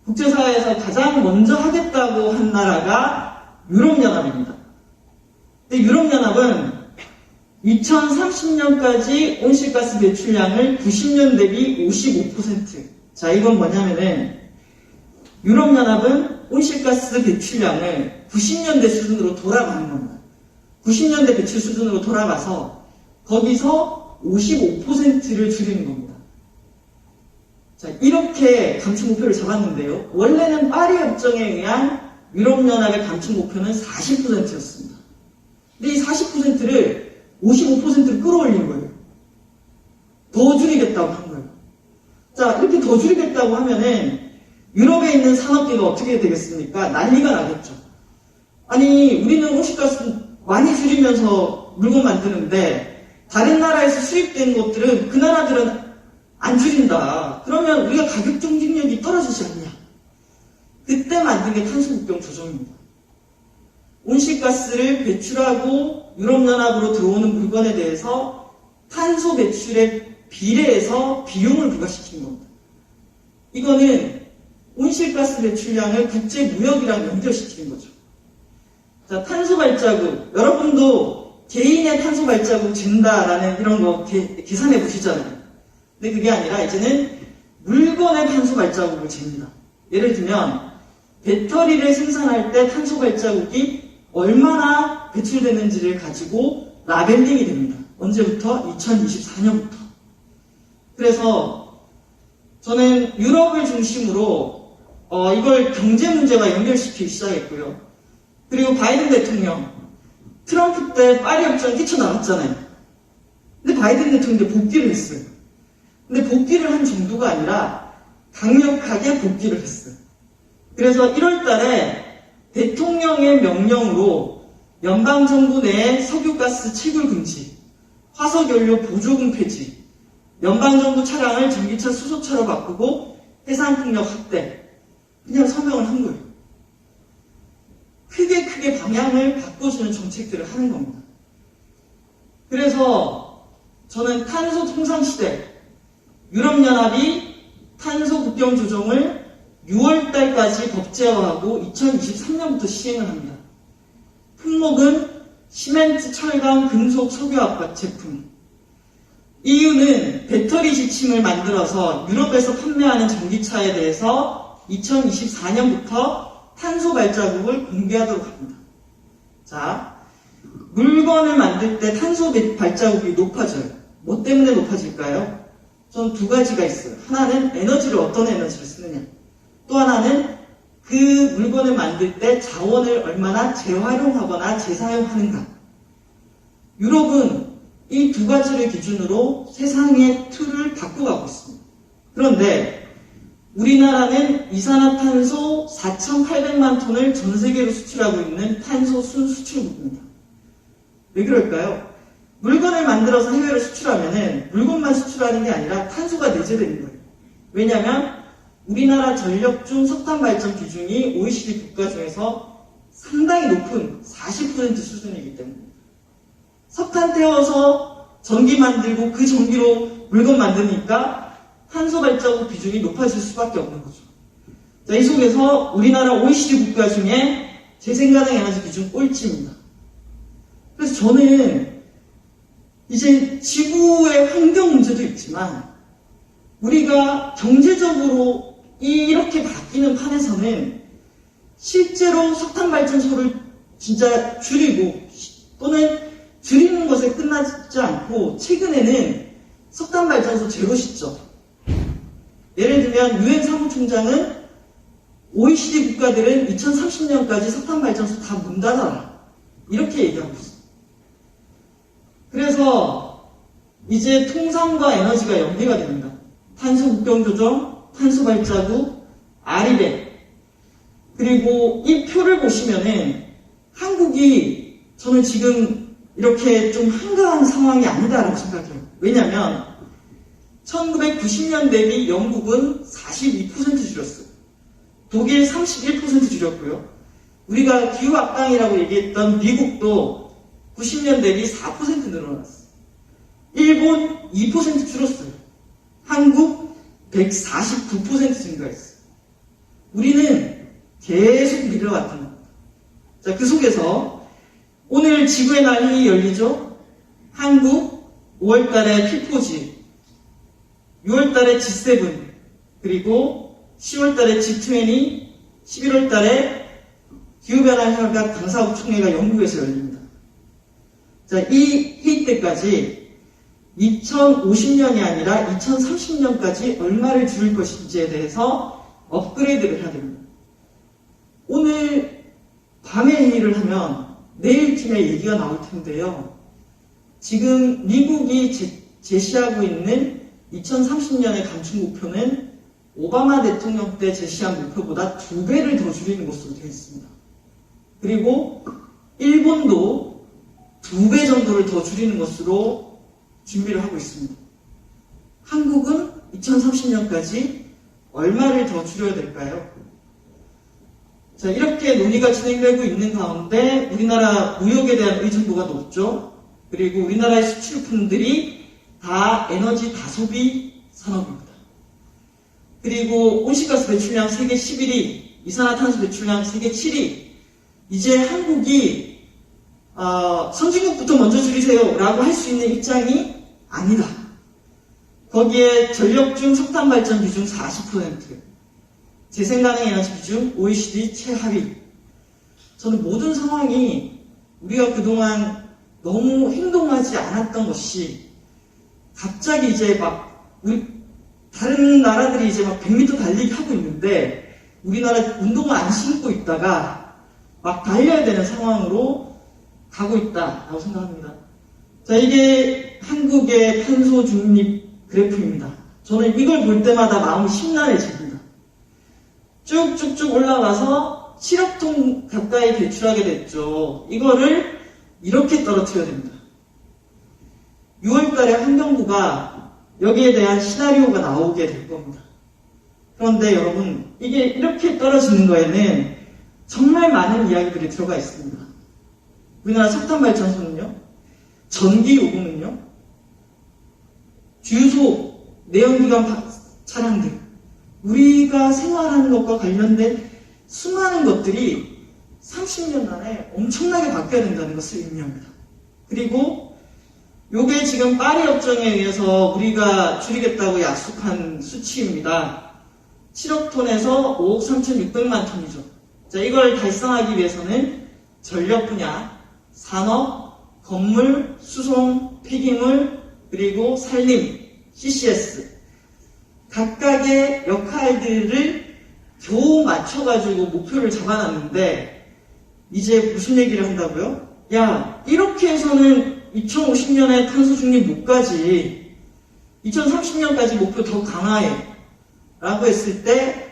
국제사회에서 가장 먼저 하겠다고 한 나라가 유럽연합입니다. 근데 유럽연합은 2030년까지 온실가스 배출량을 90년 대비 55%. 자, 이건 뭐냐면은 유럽연합은 온실가스 배출량을 90년대 수준으로 돌아가는 겁니다. 90년대 배출 수준으로 돌아가서 거기서 55%를 줄이는 겁니다. 자, 이렇게 감축 목표를 잡았는데요. 원래는 파리 협정에 의한 유럽연합의 감축 목표는 40%였습니다. 근데 이 40%를 55%로 끌어올린 거예요. 더 줄이겠다고 한 거예요. 자, 이렇게 더 줄이겠다고 하면은 유럽에 있는 산업계가 어떻게 되겠습니까? 난리가 나겠죠. 아니, 우리는 온실가스 많이 줄이면서 물건 만드는데 다른 나라에서 수입된 것들은 그 나라들은 안 줄인다. 그러면 우리가 가격 경쟁력이 떨어지지 않냐? 그때 만든 게 탄소국경 조정입니다. 온실가스를 배출하고 유럽연합으로 들어오는 물건에 대해서 탄소 배출에 비례해서 비용을 부과시키는 겁니다. 이거는 온실가스 배출량을 국제무역이랑 연결시키는 거죠. 자, 탄소 발자국. 여러분도 개인의 탄소 발자국 잰다라는 이런 거 계산해 보시잖아요. 근데 그게 아니라 이제는 물건의 탄소 발자국을 잽니다. 예를 들면 배터리를 생산할 때 탄소 발자국이 얼마나 배출되는지를 가지고 라벨링이 됩니다. 언제부터? 2024년부터. 그래서 저는 유럽을 중심으로 이걸 경제 문제와 연결시키기 시작했고요. 그리고 바이든 대통령, 트럼프 때 파리 협정 뛰쳐나갔잖아요. 근데 바이든 대통령이 복귀를 했어요. 근데 복귀를 한 정도가 아니라 강력하게 복귀를 했어요. 그래서 1월 달에 대통령의 명령으로 연방정부 내에 석유가스 채굴 금지, 화석연료 보조금 폐지, 연방정부 차량을 전기차 수소차로 바꾸고 해상풍력 확대, 그냥 서명을 한 거예요. 크게 방향을 바꿔주는 정책들을 하는 겁니다. 그래서 저는 탄소 통상시대, 유럽연합이 탄소 국경 조정을 6월달까지 법제화하고 2023년부터 시행을 합니다. 품목은 시멘트, 철강, 금속, 석유압박 제품. EU는 배터리 지침을 만들어서 유럽에서 판매하는 전기차에 대해서 2024년부터 탄소 발자국을 공개하도록 합니다. 자, 물건을 만들 때 탄소 발자국이 높아져요. 뭐 때문에 높아질까요? 전 두 가지가 있어요. 하나는 어떤 에너지를 쓰느냐. 또 하나는 그 물건을 만들 때 자원을 얼마나 재활용하거나 재사용하는가. 유럽은 이 두 가지를 기준으로 세상의 틀을 바꿔가고 있습니다. 그런데 우리나라는 이산화탄소 4,800만 톤을 전 세계로 수출하고 있는 탄소 순수출국입니다. 왜 그럴까요? 물건을 만들어서 해외로 수출하면은 물건만 수출하는 게 아니라 탄소가 내재되는 거예요. 왜냐하면 우리나라 전력 중 석탄 발전 비중이 OECD 국가 중에서 상당히 높은 40% 수준이기 때문입니다. 석탄 태워서 전기 만들고 그 전기로 물건 만드니까 탄소 발자국 비중이 높아질 수밖에 없는 거죠. 자, 이 속에서 우리나라 OECD 국가 중에 재생가능 에너지 비중 꼴찌입니다. 그래서 저는 이제 지구의 환경 문제도 있지만 우리가 경제적으로 이렇게 바뀌는 판에서는 실제로 석탄 발전소를 진짜 줄이고 또는 줄이는 것에 끝나지 않고 최근에는 석탄 발전소 제로 시점. 예를 들면 유엔 사무총장은 OECD 국가들은 2030년까지 석탄 발전소 다 문 닫아라. 이렇게 얘기하고 있어요. 그래서 이제 통상과 에너지가 연계가 됩니다. 탄소 국경 조정, 탄소 발자국, 아리백. 그리고 이 표를 보시면은 한국이 저는 지금 이렇게 좀 한가한 상황이 아니다라고 생각해요. 왜냐면 1990년 대비 영국은 42% 줄였어요. 독일 31% 줄였고요. 우리가 기후 악당이라고 얘기했던 미국도 90년 대비 4% 늘어났어요. 일본 2% 줄었어요. 한국 149% 증가했어요. 우리는 계속 밀려왔던 겁니다. 자, 그 속에서 오늘 지구의 날이 열리죠. 한국 5월달에 P4G, 6월달에 G7, 그리고 10월달에 G20, 11월 달에 기후변화협약 당사국 총회가 영국에서 열립니다. 자, 이 회의 때까지 2050년이 아니라 2030년까지 얼마를 줄일 것인지에 대해서 업그레이드를 해야 됩니다. 오늘 밤에 회의를 하면 내일쯤에 얘기가 나올 텐데요. 지금 미국이 제시하고 있는 2030년의 감축 목표는 오바마 대통령 때 제시한 목표보다 2배를 더 줄이는 것으로 되어 있습니다. 그리고 일본도 2배 정도를 더 줄이는 것으로 준비를 하고 있습니다. 한국은 2030년까지 얼마를 더 줄여야 될까요? 자, 이렇게 논의가 진행되고 있는 가운데 우리나라 무역에 대한 의존도가 높죠. 그리고 우리나라의 수출품들이 다 에너지 다소비 산업입니다. 그리고 온실가스 배출량 세계 11위, 이산화탄소 배출량 세계 7위. 이제 한국이 선진국부터 먼저 줄이세요 라고 할 수 있는 입장이 아니다. 거기에 전력 중 석탄 발전 비중 40%, 재생가능 에너지 비중 OECD 최하위. 저는 모든 상황이 우리가 그동안 너무 행동하지 않았던 것이 갑자기 이제 막 우리 다른 나라들이 이제 막 100m 달리기 하고 있는데 우리나라 운동화 안 신고 있다가 막 달려야 되는 상황으로 가고 있다라고 생각합니다. 자, 이게 한국의 탄소 중립 그래프입니다. 저는 이걸 볼 때마다 마음이 심란해집니다. 쭉쭉쭉 올라가서 7억 톤 가까이 배출하게 됐죠. 이거를 이렇게 떨어뜨려야 됩니다. 6월 달에 환경부가 여기에 대한 시나리오가 나오게 될 겁니다. 그런데 여러분, 이게 이렇게 떨어지는 거에는 정말 많은 이야기들이 들어가 있습니다. 우리나라 석탄 발전소는요, 전기 요금은요, 주유소, 내연기관 차량들, 우리가 생활하는 것과 관련된 수많은 것들이 30년 안에 엄청나게 바뀌어야 된다는 것을 의미합니다. 그리고 요게 지금 파리 협정에 의해서 우리가 줄이겠다고 약속한 수치입니다. 7억 톤에서 5억 3,600만 톤이죠. 자, 이걸 달성하기 위해서는 전력 분야, 산업, 건물, 수송, 폐기물, 그리고 산림, CCS 각각의 역할들을 겨우 맞춰가지고 목표를 잡아놨는데 이제 무슨 얘기를 한다고요? 야, 이렇게 해서는 2050년에 탄소 중립 못 가지. 2030년까지 목표 더 강화해. 라고 했을 때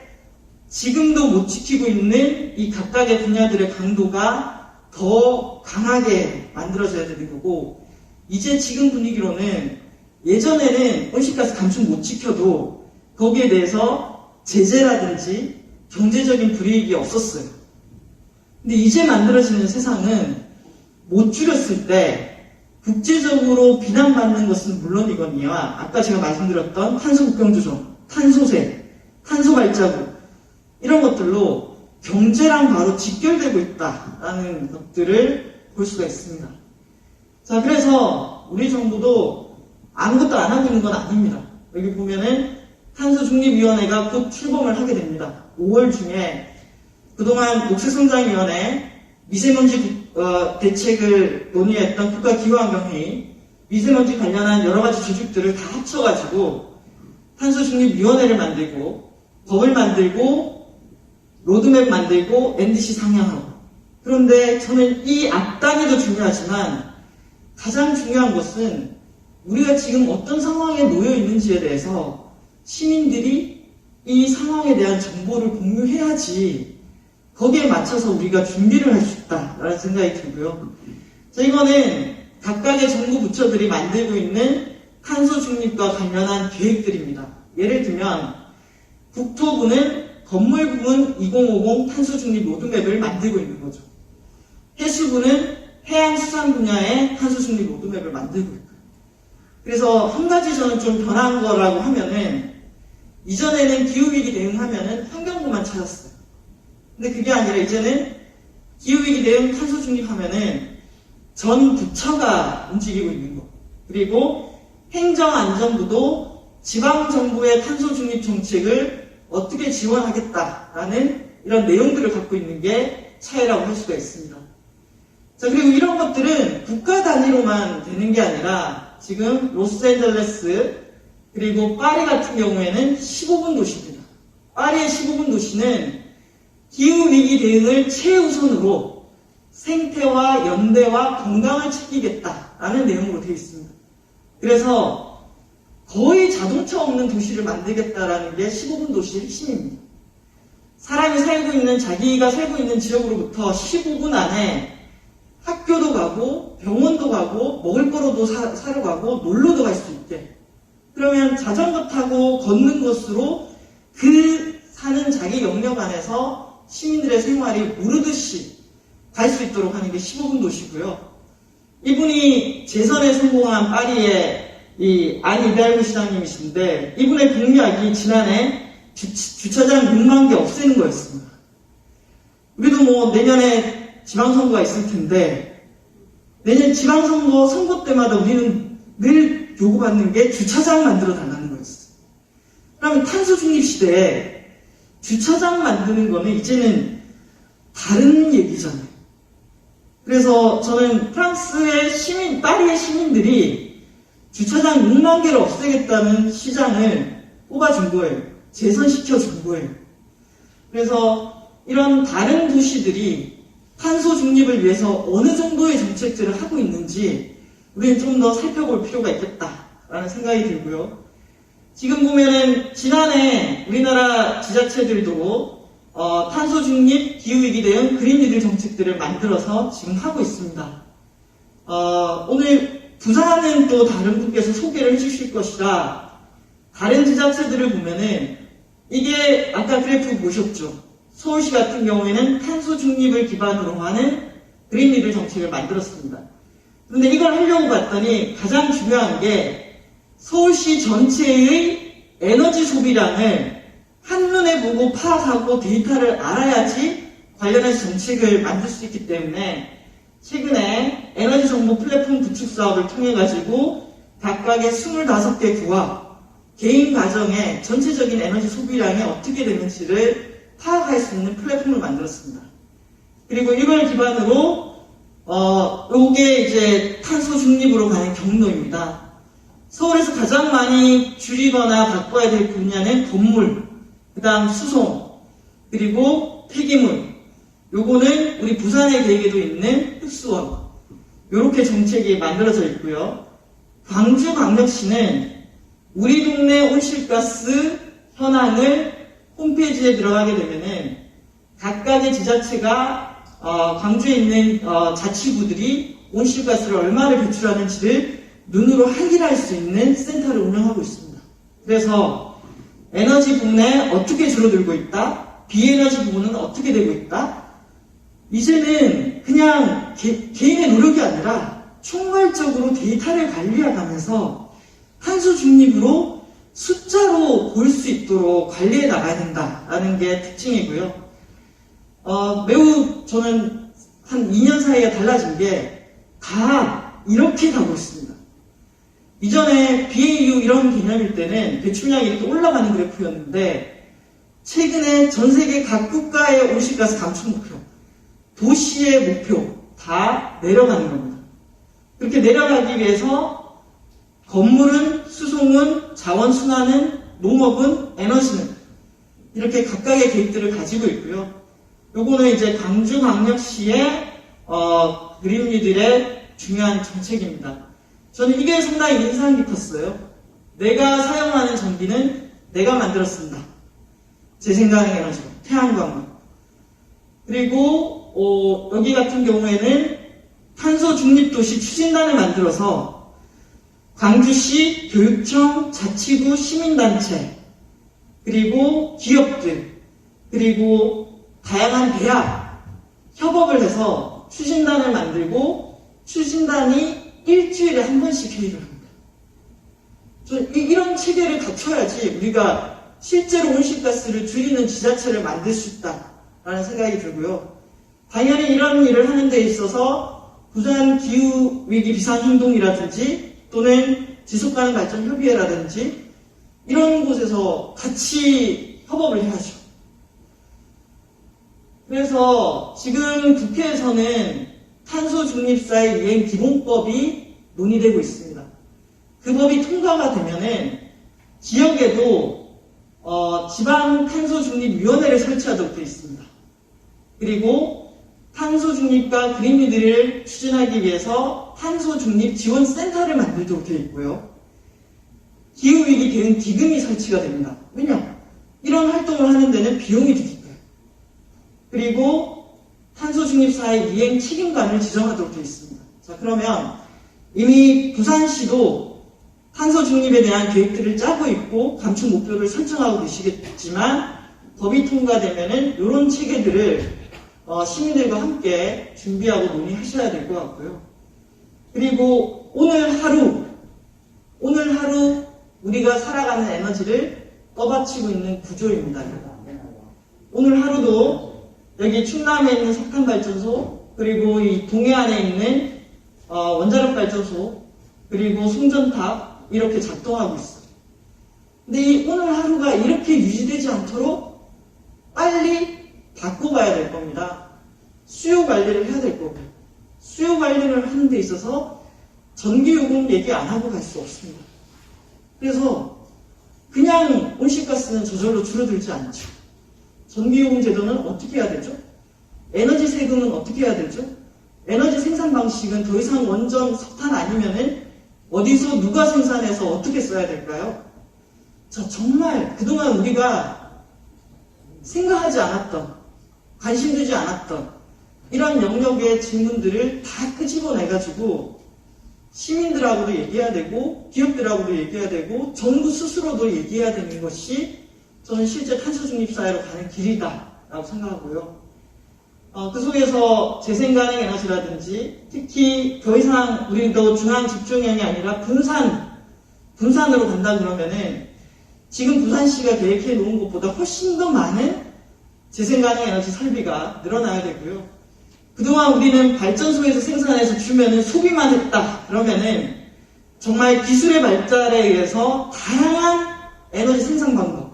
지금도 못 지키고 있는 이 각각의 분야들의 강도가 더 강하게 만들어져야 되는 거고, 이제 지금 분위기로는 예전에는 온실가스 감축 못 지켜도 거기에 대해서 제재라든지 경제적인 불이익이 없었어요. 근데 이제 만들어지는 세상은 못 줄였을 때 국제적으로 비난받는 것은 물론이거니와 아까 제가 말씀드렸던 탄소 국경 조정, 탄소세, 탄소 발자국 이런 것들로 경제랑 바로 직결되고 있다라는 것들을 볼 수가 있습니다. 자, 그래서 우리 정부도 아무것도 안 하고 있는 건 아닙니다. 여기 보면은 탄소중립위원회가 곧 출범을 하게 됩니다. 5월 중에 그동안 녹색성장위원회, 미세먼지 대책을 논의했던 국가기후환경회의, 미세먼지 관련한 여러 가지 조직들을 다 합쳐가지고 탄소중립위원회를 만들고 법을 만들고 로드맵 만들고 NDC 상향하고. 그런데 저는 이 앞단위도 중요하지만 가장 중요한 것은 우리가 지금 어떤 상황에 놓여 있는지에 대해서 시민들이 이 상황에 대한 정보를 공유해야지 거기에 맞춰서 우리가 준비를 할 수 있다라는 생각이 들고요. 자, 이거는 각각의 정부 부처들이 만들고 있는 탄소 중립과 관련한 계획들입니다. 예를 들면 국토부는 건물 부문 2050 탄소 중립 로드맵을 만들고 있는 거죠. 해수부는 해양수산 분야의 탄소 중립 로드맵을 만들고 있고요. 그래서 한 가지 저는 좀 변한 거라고 하면은 이전에는 기후위기 대응하면은 환경부만 찾았어요. 근데 그게 아니라 이제는 기후위기 대응 탄소 중립하면은 전 부처가 움직이고 있는 거. 그리고 행정안전부도 지방정부의 탄소 중립 정책을 어떻게 지원하겠다라는 이런 내용들을 갖고 있는 게 차이라고 할 수가 있습니다. 자, 그리고 이런 것들은 국가 단위로만 되는 게 아니라 지금 로스앤젤레스 그리고 파리 같은 경우에는 15분 도시입니다. 파리의 15분 도시는 기후위기 대응을 최우선으로 생태와 연대와 건강을 챙기겠다라는 내용으로 되어 있습니다. 그래서 거의 자동차 없는 도시를 만들겠다라는 게 15분 도시의 핵심입니다. 사람이 살고 있는, 자기가 살고 있는 지역으로부터 15분 안에 학교도 가고 병원도 가고 먹을 거로도 사러 가고 놀러도 갈 수 있게, 그러면 자전거 타고 걷는 것으로 그 사는 자기 영역 안에서 시민들의 생활이 오르듯이 갈 수 있도록 하는 게 15분 도시고요. 이분이 재선에 성공한 파리의 안 이달고 시장님이신데, 이분의 공약이 지난해 주차장 6만 개 없애는 거였습니다. 우리도 뭐 내년에 지방선거가 있을 텐데, 내년 지방선거 선거 때마다 우리는 늘 요구받는 게 주차장 만들어 달라는 거였어요. 그러면 탄소 중립 시대에 주차장 만드는 거는 이제는 다른 얘기잖아요. 그래서 저는 프랑스의 파리의 시민들이 주차장 6만 개를 없애겠다는 시장을 뽑아준 거예요. 재선시켜준 거예요. 그래서 이런 다른 도시들이 탄소 중립을 위해서 어느 정도의 정책들을 하고 있는지 우리는 좀 더 살펴볼 필요가 있겠다라는 생각이 들고요. 지금 보면은 지난해 우리나라 지자체들도 탄소 중립, 기후위기 대응, 그린니들 정책들을 만들어서 지금 하고 있습니다. 오늘 부산은 또 다른 분께서 소개를 해주실 것이라 다른 지자체들을 보면은 이게 아까 그래프 보셨죠? 서울시 같은 경우에는 탄소 중립을 기반으로 하는 그린니들 정책을 만들었습니다. 그런데 이걸 하려고 봤더니 가장 중요한 게 서울시 전체의 에너지 소비량을 한눈에 보고 파악하고 데이터를 알아야지 관련해서 정책을 만들 수 있기 때문에 최근에 에너지 정보 플랫폼 구축 사업을 통해 가지고 각각의 25개 구와 개인 가정의 전체적인 에너지 소비량이 어떻게 되는지를 파악할 수 있는 플랫폼을 만들었습니다. 그리고 이걸 기반으로 요게 이제 탄소 중립으로 가는 경로입니다. 서울에서 가장 많이 줄이거나 바꿔야 될 분야는 건물, 그 다음 수송, 그리고 폐기물. 요거는 우리 부산의 계획에도 있는 흡수원. 요렇게 정책이 만들어져 있고요. 광주광역시는 우리 동네 온실가스 현황을 홈페이지에 들어가게 되면은 각각의 지자체가 광주에 있는 자치구들이 온실가스를 얼마를 배출하는지를 눈으로 확인할 수 있는 센터를 운영하고 있습니다. 그래서 에너지 부분에 어떻게 줄어들고 있다, 비에너지 부분은 어떻게 되고 있다, 이제는 그냥 개인의 노력이 아니라 총괄적으로 데이터를 관리해가면서 탄소 중립으로 숫자로 볼 수 있도록 관리해 나가야 된다라는 게 특징이고요. 매우 저는 한 2년 사이에 달라진 게 다 이렇게 가고 있습니다. 이전에 BAU 이런 개념일 때는 배출량이 이렇게 올라가는 그래프였는데 최근에 전 세계 각 국가의 온실가스 감축 목표, 도시의 목표 다 내려가는 겁니다. 그렇게 내려가기 위해서 건물은, 수송은, 자원순환은, 농업은, 에너지는 이렇게 각각의 계획들을 가지고 있고요. 요거는 이제 광주광역시의 그린니들의 중요한 정책입니다. 저는 이게 상당히 인상 깊었어요. 내가 사용하는 전기는 내가 만들었습니다. 재생가능 에너지로, 태양광으로. 그리고 여기 같은 경우에는 탄소 중립도시 추진단을 만들어서 광주시, 교육청, 자치구, 시민단체, 그리고 기업들, 그리고 다양한 대학, 협업을 해서 추진단을 만들고 추진단이 일주일에 한 번씩 회의를 합니다. 이런 체계를 갖춰야지 우리가 실제로 온실가스를 줄이는 지자체를 만들 수 있다라는 생각이 들고요. 당연히 이런 일을 하는 데 있어서 부산 기후위기 비상행동이라든지 또는 지속가능 발전 협의회라든지 이런 곳에서 같이 협업을 해야죠. 그래서 지금 국회에서는 탄소 중립사의 이행 기본법이 논의되고 있습니다. 그 법이 통과가 되면은 지역에도 지방 탄소 중립 위원회를 설치하도록 되어 있습니다. 그리고 탄소 중립과 그린 뉴딜을 추진하기 위해서 탄소 중립 지원 센터를 만들도록 되어 있고요. 기후 위기 대응 기금이 설치가 됩니다. 왜냐? 이런 활동을 하는 데는 비용이 드니까요. 그리고 탄소 중립 사의 이행 책임관을 지정하도록 되어 있습니다. 자, 그러면 이미 부산시도 탄소 중립에 대한 계획들을 짜고 있고 감축 목표를 설정하고 계시겠지만 법이 통과되면은 이런 체계들을 시민들과 함께 준비하고 논의하셔야 될 것 같고요. 그리고 오늘 하루 우리가 살아가는 에너지를 떠받치고 있는 구조입니다. 오늘 하루도 여기 충남에 있는 석탄발전소, 그리고 이 동해안에 있는 원자력 발전소, 그리고 송전탑 이렇게 작동하고 있어요. 근데 이 오늘 하루가 이렇게 유지되지 않도록 빨리 바꿔가야 될 겁니다. 수요 관리를 해야 될 거고요. 수요 관리를 하는 데 있어서 전기요금 얘기 안 하고 갈 수 없습니다. 그래서 그냥 온실가스는 저절로 줄어들지 않죠. 전기요금 제도는 어떻게 해야 되죠? 에너지 세금은 어떻게 해야 되죠? 에너지 생산 방식은 더 이상 원전 석탄 아니면은 어디서 누가 생산해서 어떻게 써야 될까요? 자, 정말 그동안 우리가 생각하지 않았던, 관심 두지 않았던 이런 영역의 질문들을 다 끄집어내가지고 시민들하고도 얘기해야 되고 기업들하고도 얘기해야 되고 정부 스스로도 얘기해야 되는 것이 저는 실제 탄소 중립 사회로 가는 길이다라고 생각하고요. 그 속에서 재생가능 에너지라든지 특히 더 이상 우리도 중앙 집중형이 아니라 분산으로 간다 그러면은 지금 부산시가 계획해 놓은 것보다 훨씬 더 많은 재생가능 에너지 설비가 늘어나야 되고요. 그동안 우리는 발전소에서 생산해서 주면은 소비만 했다 그러면은 정말 기술의 발달에 의해서 다양한 에너지 생산 방법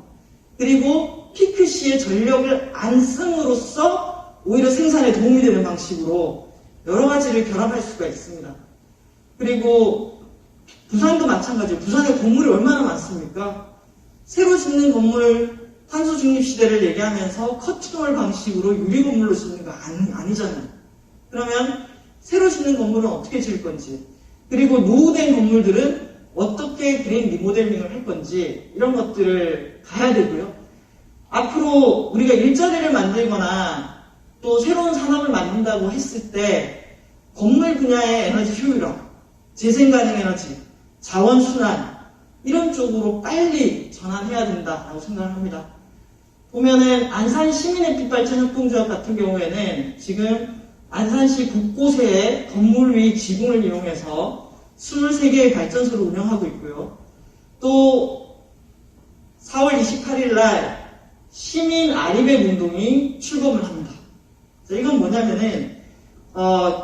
그리고 피크 시에 전력을 안 씀으로써 오히려 생산에 도움이 되는 방식으로 여러 가지를 결합할 수가 있습니다. 그리고 부산도 마찬가지예요. 부산에 건물이 얼마나 많습니까? 새로 짓는 건물 탄소 중립 시대를 얘기하면서 커튼홀 방식으로 유리 건물로 짓는 거 아니잖아요. 그러면 새로 짓는 건물은 어떻게 지을 건지, 그리고 노후된 건물들은 어떻게 그린 리모델링을 할 건지 이런 것들을 봐야 되고요. 앞으로 우리가 일자리를 만들거나 또 새로운 산업을 만든다고 했을 때 건물 분야의 에너지 효율화, 재생가능 에너지, 자원순환 이런 쪽으로 빨리 전환해야 된다고 생각을 합니다. 보면은 안산 시민햇빛발전협동조합 같은 경우에는 지금 안산시 곳곳에 건물 위 지붕을 이용해서 23개의 발전소를 운영하고 있고요. 또 4월 28일 날 시민 아리백 운동이 출범을 합니다. 자, 이건 뭐냐면은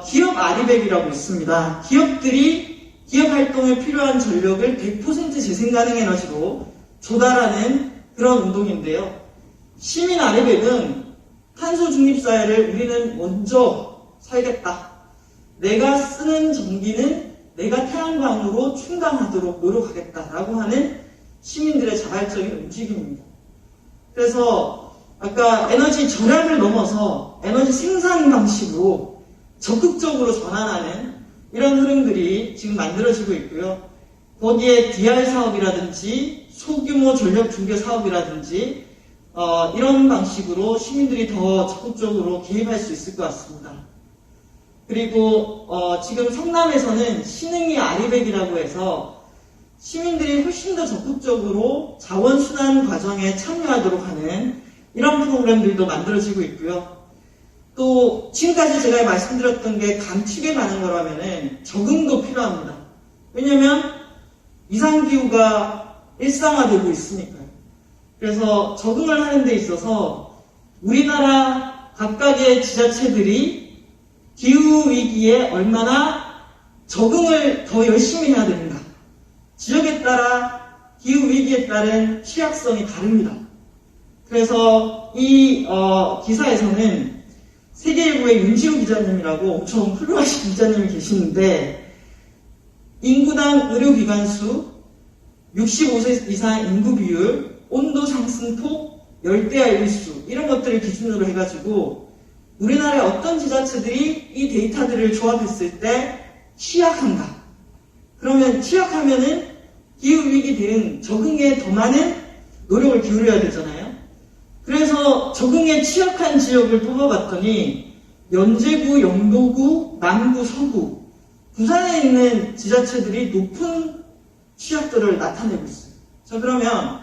기업 아리백이라고 있습니다. 기업들이 기업 활동에 필요한 전력을 100% 재생가능 에너지로 조달하는 그런 운동인데요. 시민 아리백은 탄소 중립 사회를 우리는 먼저 살겠다. 내가 쓰는 전기는 내가 태양광으로 충당하도록 노력하겠다라고 하는 시민들의 자발적인 움직임입니다. 그래서 아까 에너지 절약을 넘어서 에너지 생산 방식으로 적극적으로 전환하는 이런 흐름들이 지금 만들어지고 있고요. 거기에 DR 사업이라든지 소규모 전력 중개 사업이라든지 이런 방식으로 시민들이 더 적극적으로 개입할 수 있을 것 같습니다. 그리고 지금 성남에서는 신흥이 아리백이라고 해서 시민들이 훨씬 더 적극적으로 자원순환 과정에 참여하도록 하는 이런 프로그램들도 만들어지고 있고요. 또 지금까지 제가 말씀드렸던 게 감축에 가는 거라면은 적응도 필요합니다. 왜냐면 이상기후가 일상화되고 있으니까요. 그래서 적응을 하는 데 있어서 우리나라 각각의 지자체들이 기후위기에 얼마나 적응을 더 열심히 해야 됩니다. 지역에 따라 기후위기에 따른 취약성이 다릅니다. 그래서 이 기사에서는 세계일보의 윤지호 기자님이라고 엄청 훌륭하신 기자님이 계시는데 인구당 의료기관 수, 65세 이상 인구 비율, 온도 상승폭, 열대야 일수 이런 것들을 기준으로 해가지고 우리나라의 어떤 지자체들이 이 데이터들을 조합했을 때 취약한가? 그러면 취약하면은 기후위기 대응, 적응에 더 많은 노력을 기울여야 되잖아요. 그래서 적응에 취약한 지역을 뽑아봤더니 연제구, 영도구, 남구, 서구, 부산에 있는 지자체들이 높은 취약도를 나타내고 있어요. 자, 그러면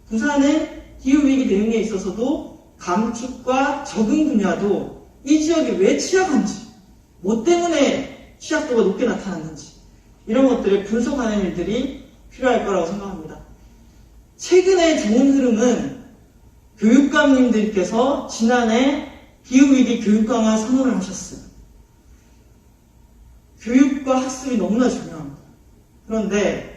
부산은 기후위기 대응에 있어서도 감축과 적응 분야도 이 지역이 왜 취약한지, 뭐 때문에 취약도가 높게 나타났는지 이런 것들을 분석하는 일들이 필요할 거라고 생각합니다. 최근에 좋은 흐름은 교육감님들께서 지난해 기후위기 교육 강화 선언을 하셨어요. 교육과 학습이 너무나 중요합니다. 그런데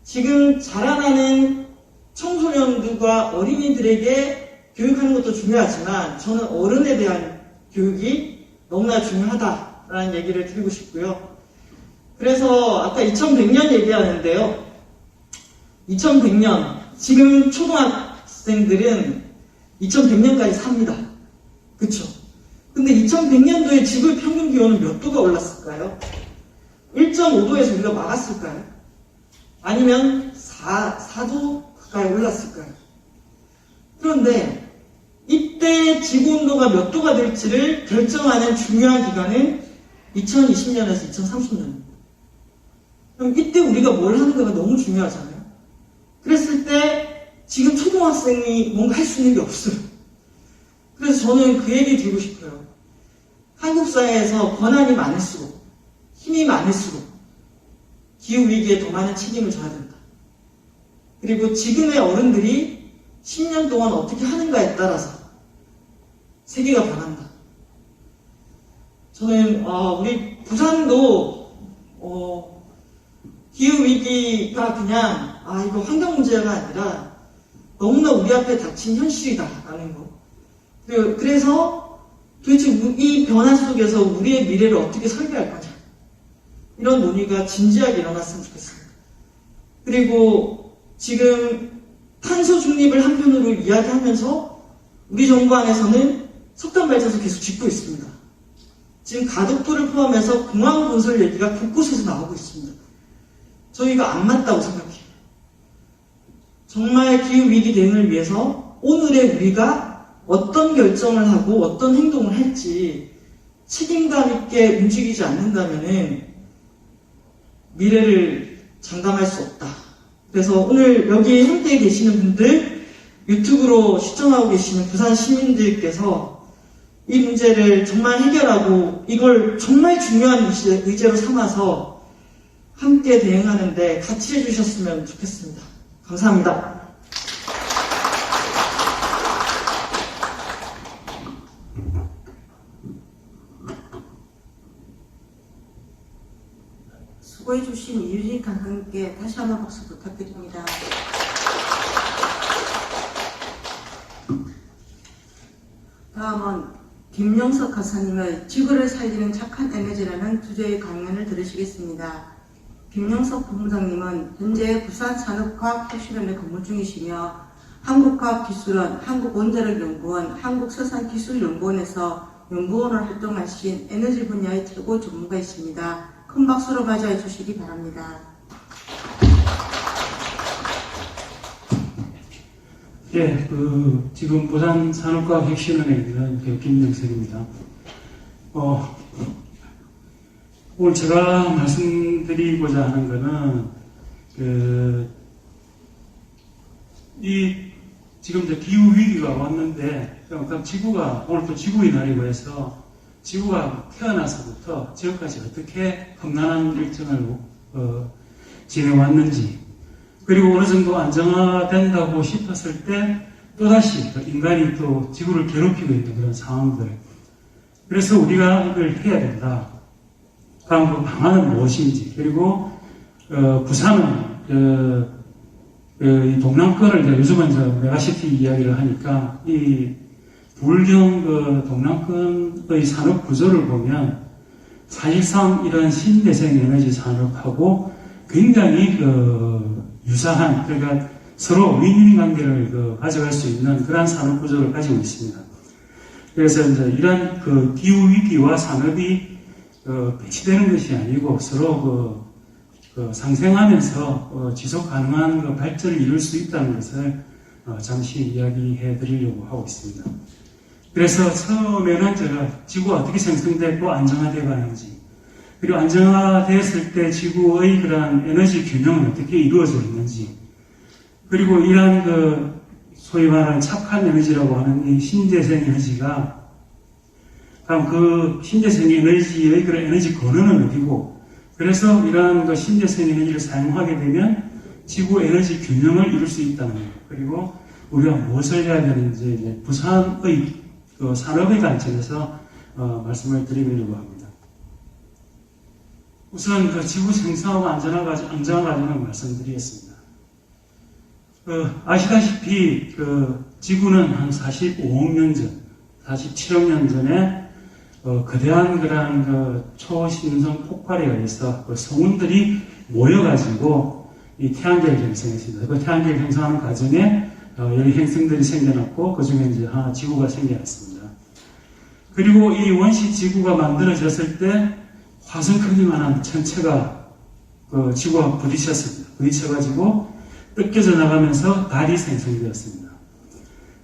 지금 자라나는 청소년들과 어린이들에게 교육하는 것도 중요하지만 저는 어른에 대한 교육이 너무나 중요하다라는 얘기를 드리고 싶고요. 그래서 아까 2100년 얘기하는데요. 2100년, 지금 초등학생들은 2100년까지 삽니다. 그쵸? 근데 2100년도에 지구의 평균 기온은 몇 도가 올랐을까요? 1.5도에서 우리가 막았을까요? 아니면 4도 가까이 올랐을까요? 그런데 이때 지구온도가 몇 도가 될지를 결정하는 중요한 기간은 2020년에서 2030년입니다. 그럼 이때 우리가 뭘 하는가가 너무 중요하잖아요. 그랬을 때 지금 초등학생이 뭔가 할 수 있는 게 없어요. 그래서 저는 그 얘기 드리고 싶어요. 한국 사회에서 권한이 많을수록, 힘이 많을수록 기후위기에 더 많은 책임을 져야 된다. 그리고 지금의 어른들이 10년 동안 어떻게 하는가에 따라서 세계가 변한다. 저는 우리 부산도 기후위기가 그냥 이거 환경 문제가 아니라 너무나 우리 앞에 닥친 현실이다라는 거. 그래서 도대체 이 변화 속에서 우리의 미래를 어떻게 설계할 거냐. 이런 논의가 진지하게 일어났으면 좋겠습니다. 그리고 지금 탄소 중립을 한편으로 이야기하면서 우리 정부 안에서는 석탄 발전소 계속 짓고 있습니다. 지금 가덕도를 포함해서 공항 건설 얘기가 곳곳에서 나오고 있습니다. 저희가 안 맞다고 생각해요. 정말 기후위기 대응을 위해서 오늘의 우리가 어떤 결정을 하고 어떤 행동을 할지 책임감 있게 움직이지 않는다면 미래를 장담할 수 없다. 그래서 오늘 여기 함께 계시는 분들, 유튜브로 시청하고 계시는 부산 시민들께서 이 문제를 정말 해결하고 이걸 정말 중요한 의제로 삼아서 함께 대응하는데 같이 해주셨으면 좋겠습니다. 감사합니다. 수고해주신 이유진 강사님께 다시 한번 박수 부탁드립니다. 다음은 김영석 강사님의 지구를 살리는 착한 에너지라는 주제의 강연을 들으시겠습니다. 김영석 본부장님은 현재 부산산업과학혁신원에 근무 중이시며 한국과학기술원, 한국원자력연구원, 한국서산기술연구원에서 연구원으로 활동하신 에너지 분야의 최고 전문가이십니다. 큰 박수로 맞이해 주시기 바랍니다. 예, 지금 부산산업과학혁신원에 있는 김영석입니다. 오늘 제가 말씀드리고자 하는 거는, 지금 이제 기후위기가 왔는데, 그럼 지구가, 오늘 또 지구의 날이고 해서, 지구가 태어나서부터 지금까지 어떻게 험난한 일정을 지내왔는지, 그리고 어느 정도 안정화된다고 싶었을 때 또다시 인간이 또 지구를 괴롭히고 있는 그런 상황들. 그래서 우리가 이걸 해야 된다. 다음 그 방안은 무엇인지. 그리고 부산은 이 동남권을 요즘은 메가시티 이야기를 하니까 이 불경 그 동남권의 산업 구조를 보면 사실상 이런 신재생 에너지 산업하고 굉장히 유사한, 그러니까 서로 윈윈 관계를 가져갈 수 있는 그러한 산업 구조를 가지고 있습니다. 그래서 이제 이런 기후 위기와 산업이 배치되는 것이 아니고 서로 상생하면서 지속 가능한 발전을 이룰 수 있다는 것을 잠시 이야기해 드리려고 하고 있습니다. 그래서 처음에는 제가 지구가 어떻게 생성되고 안정화되어 가는지, 그리고 안정화되었을 때 지구의 그러한 에너지 균형은 어떻게 이루어져 있는지, 그리고 이러한 소위 말하는 착한 에너지라고 하는 이 신재생 에너지가, 다음 그 신재생 에너지의 그런 에너지 근원은 어디고, 그래서 이러한 신재생 에너지를 사용하게 되면 지구 에너지 균형을 이룰 수 있다는 것, 그리고 우리가 무엇을 해야 되는지 이제 부산의 산업의 관점에서 말씀을 드리려고 합니다. 우선 지구 생성하고 안전화 과정을 말씀드리겠습니다. 아시다시피 지구는 한 45억 년 전, 47억 년 전에 거대한 그러한 초신성 폭발에 의해서 성운들이 모여가지고 이 태양계를 형성했습니다. 그 태양계를 형성하는 과정에 여러 행성들이 생겨났고 그 중에 이제 지구가 생겨났습니다. 그리고 이 원시 지구가 만들어졌을 때 화성 크기만한 천체가 지구와 부딪혔습니다. 부딪혀가지고 뜯겨져 나가면서 달이 생성되었습니다.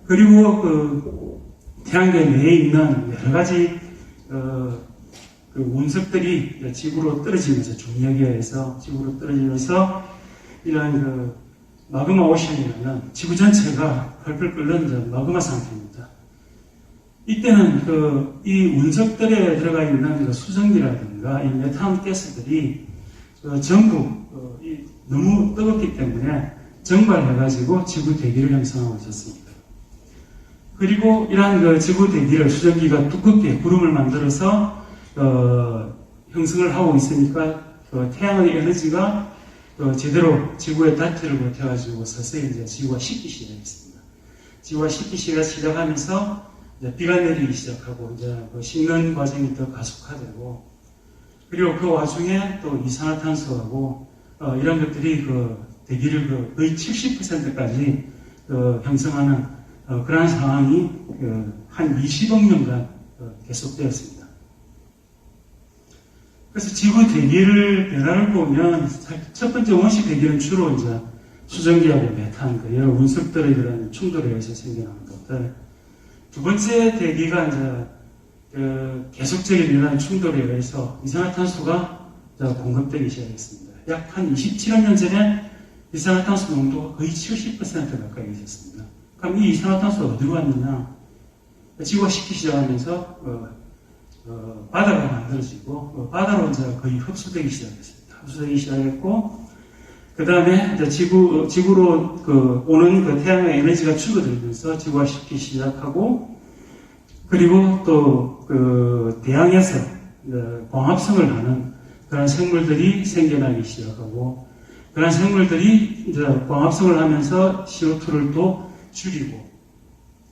그리고 태양계 내에 있는 여러 가지 운석들이 지구로 떨어지면서 중력에 의해서 지구로 떨어지면서 이러한 마그마 오션이라는 지구 전체가 펄펄 끓는 마그마 상태입니다. 이때는 이 운석들에 들어가 있는 수증기라든가 이 메탄 가스들이 전부 너무 뜨겁기 때문에 증발해가지고 지구 대기를 형성하고 있었습니다. 그리고 이러한 지구 대기를 수증기가 두껍게 구름을 만들어서 형성을 하고 있으니까 태양의 에너지가 제대로 지구에 닿지를 못해가지고 서서히 이제 지구가 식기 시작했습니다. 지구가 식기 시작하면서 이제 비가 내리기 시작하고 이제 식는 과정이 더 가속화되고, 그리고 그 와중에 또 이산화탄소하고 이런 것들이 대기를 거의 70%까지 형성하는 그러한 상황이 한 20억 년간 계속되었습니다. 그래서 지구 대기를 변화를 보면 첫 번째 원시 대기는 주로 이제 수증기하고 메탄, 여러 운석들의 그런 충돌에 의해서 생겨나는 것들. 두 번째 대기가 이제 계속적인 이러한 충돌에 의해서 이산화탄소가 공급되기 시작했습니다. 약 한 27억 년 전에 이산화탄소 농도가 거의 70% 가까이 있었습니다. 그럼 이 이산화탄소가 어디로 왔느냐? 지구가 식기 시작하면서 바다가 만들어지고 바다로 이제 거의 흡수되기 시작했습니다. 흡수되기 시작했고, 그 다음에 이제 지구로 오는 태양의 에너지가 줄어들면서 지구가 식기 시작하고, 그리고 또 대양에서 광합성을 하는 그런 생물들이 생겨나기 시작하고, 그런 생물들이 이제 광합성을 하면서 CO2를 또 줄이고,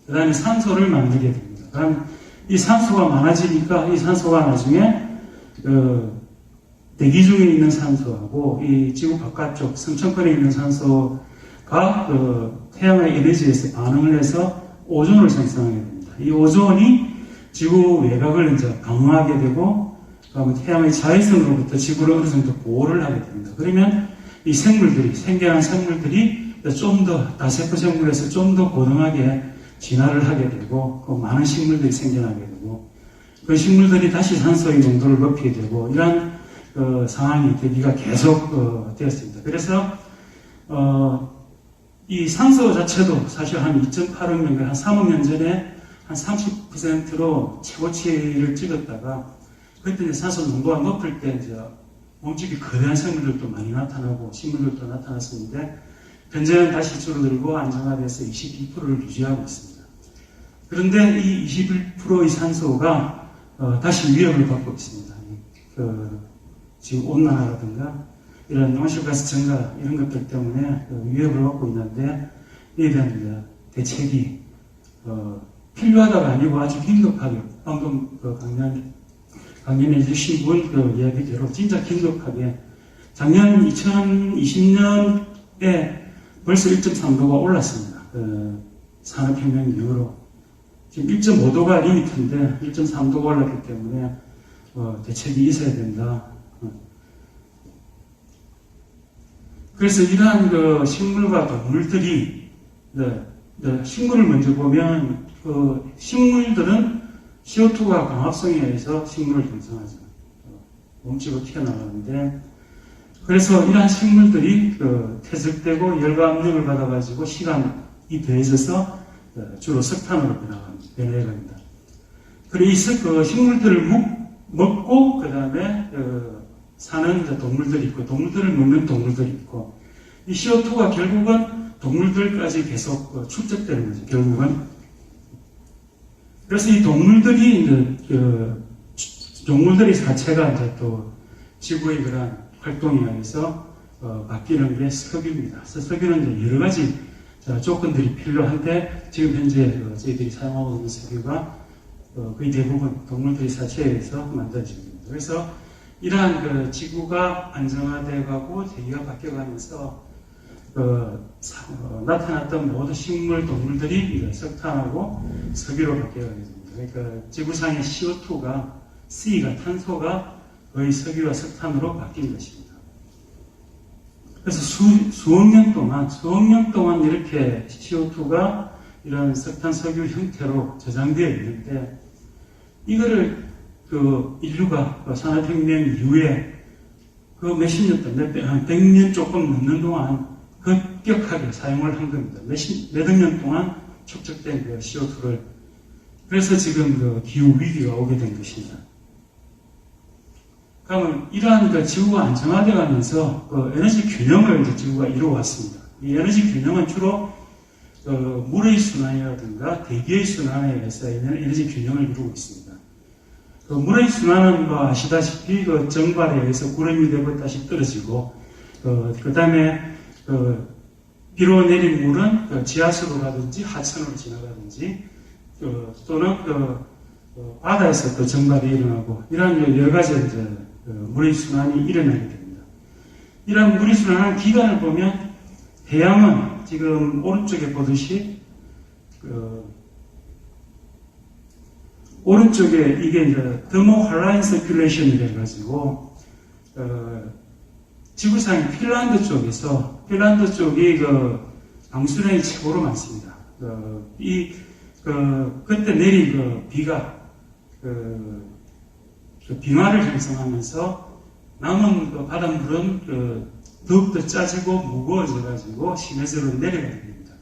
그 다음에 산소를 만들게 됩니다. 그럼 이 산소가 많아지니까 이 산소가 나중에 대기 중에 있는 산소하고 이 지구 바깥쪽 성층권에 있는 산소가 태양의 에너지에서 반응을 해서 오존을 생성하게 됩니다. 이 오존이 지구 외곽을 이제 강화하게 되고, 그다음에 태양의 자외선으로부터 지구를 어느 정도 보호를 하게 됩니다. 그러면 이 생겨난 생물들이 좀 더 다세포 생물에서 좀 더 고등하게 진화를 하게 되고, 많은 식물들이 생겨나게 되고, 그 식물들이 다시 산소의 농도를 높이게 되고, 이런 상황이 대기가 계속 되었습니다. 그래서 이 산소 자체도 사실 한 2.8억 년, 한 3억 년 전에 한 30%로 최고치를 찍었다가, 그때 산소 농도가 높을 때 이제 몸집이 거대한 생물들도 많이 나타나고 식물들도 나타났었는데, 현재는 다시 줄어들고 안정화돼서 22%를 유지하고 있습니다. 그런데 이 21%의 산소가 다시 위협을 받고 있습니다. 지금 온난화라든가 이런 온실가스 증가 이런 것들 때문에 위협을 받고 있는데, 이에 대한 대책이 필요하다가 아니고 아주 긴급하게 방금 강연해 주신 분 이야기대로 진짜 긴급하게 작년 2020년에 벌써 1.3도가 올랐습니다. 산업혁명 이후로 지금 1.5도가 리미트인데 1.3도가 올랐기 때문에 대책이 있어야 된다. 그래서 이러한 식물과 동물들이 식물을 먼저 보면 식물들은 CO2가 광합성에 의해서 식물을 형성하죠. 몸집으로 튀어나가는데 그래서 이러한 식물들이 퇴적되고 열과 압력을 받아가지고 시간이 더해져서 주로 석탄으로 변해갑니다. 그리고 이 식물들을 먹고 그 다음에 사는 동물들이 있고 동물들을 먹는 동물들이 있고 이 CO2가 결국은 동물들까지 계속 축적되는 거죠. 결국은 그래서 이 동물들이 동물들의 자체가 이제 또 지구의 그런 활동에 의해서 바뀌는 게 석유입니다. 석유는 이제 여러 가지 조건들이 필요한데 지금 현재 저희들이 사용하고 있는 석유가 거의 대부분 동물들의 자체에 의해서 만들어집니다. 그래서 이러한 지구가 안정화되어가고 대기가 바뀌어가면서 나타났던 모든 식물, 동물들이 석탄하고 석유로 바뀌어가게 됩니다. 그러니까 지구상의 CO2가, C가, 탄소가 거의 석유와 석탄으로 바뀐 것입니다. 그래서 수억 년 동안 이렇게 CO2가 이런 석탄, 석유 형태로 저장되어 있는데 이거를 인류가 산업혁명 이후에 몇십 년 동안, 한 100년 조금 넘는 동안 급격하게 사용을 한 겁니다. 몇억 년 동안 축적된 CO2를. 그래서 지금 기후위기가 오게 된 것입니다. 그러면 이러한 지구가 안정화되어 가면서 에너지 균형을 이제 지구가 이루어왔습니다. 이 에너지 균형은 주로 물의 순환이라든가 대기의 순환에 의해서 에너지 균형을 이루고 있습니다. 물의 순환은 아시다시피 정발에 의해서 구름이 되고 다시 떨어지고 그 다음에 비로 내린 물은 지하수로라든지 하천으로 지나가든지 또는 바다에서 또 정발이 일어나고 이러한 여러 가지 물의 순환이 일어나게 됩니다. 이러한 물의 순환하는 기간을 보면 해양은 지금 오른쪽에 보듯이 오른쪽에 이게 이제 더모할라인 서큘레이션이라 해가지고 지구상의 핀란드 쪽이 강수량이 최고로 많습니다. 그때 내린 비가 빙하를 형성하면서 남은 바닷물은 더욱더 짜지고 무거워져가지고 심해서로 내려가게 됩니다.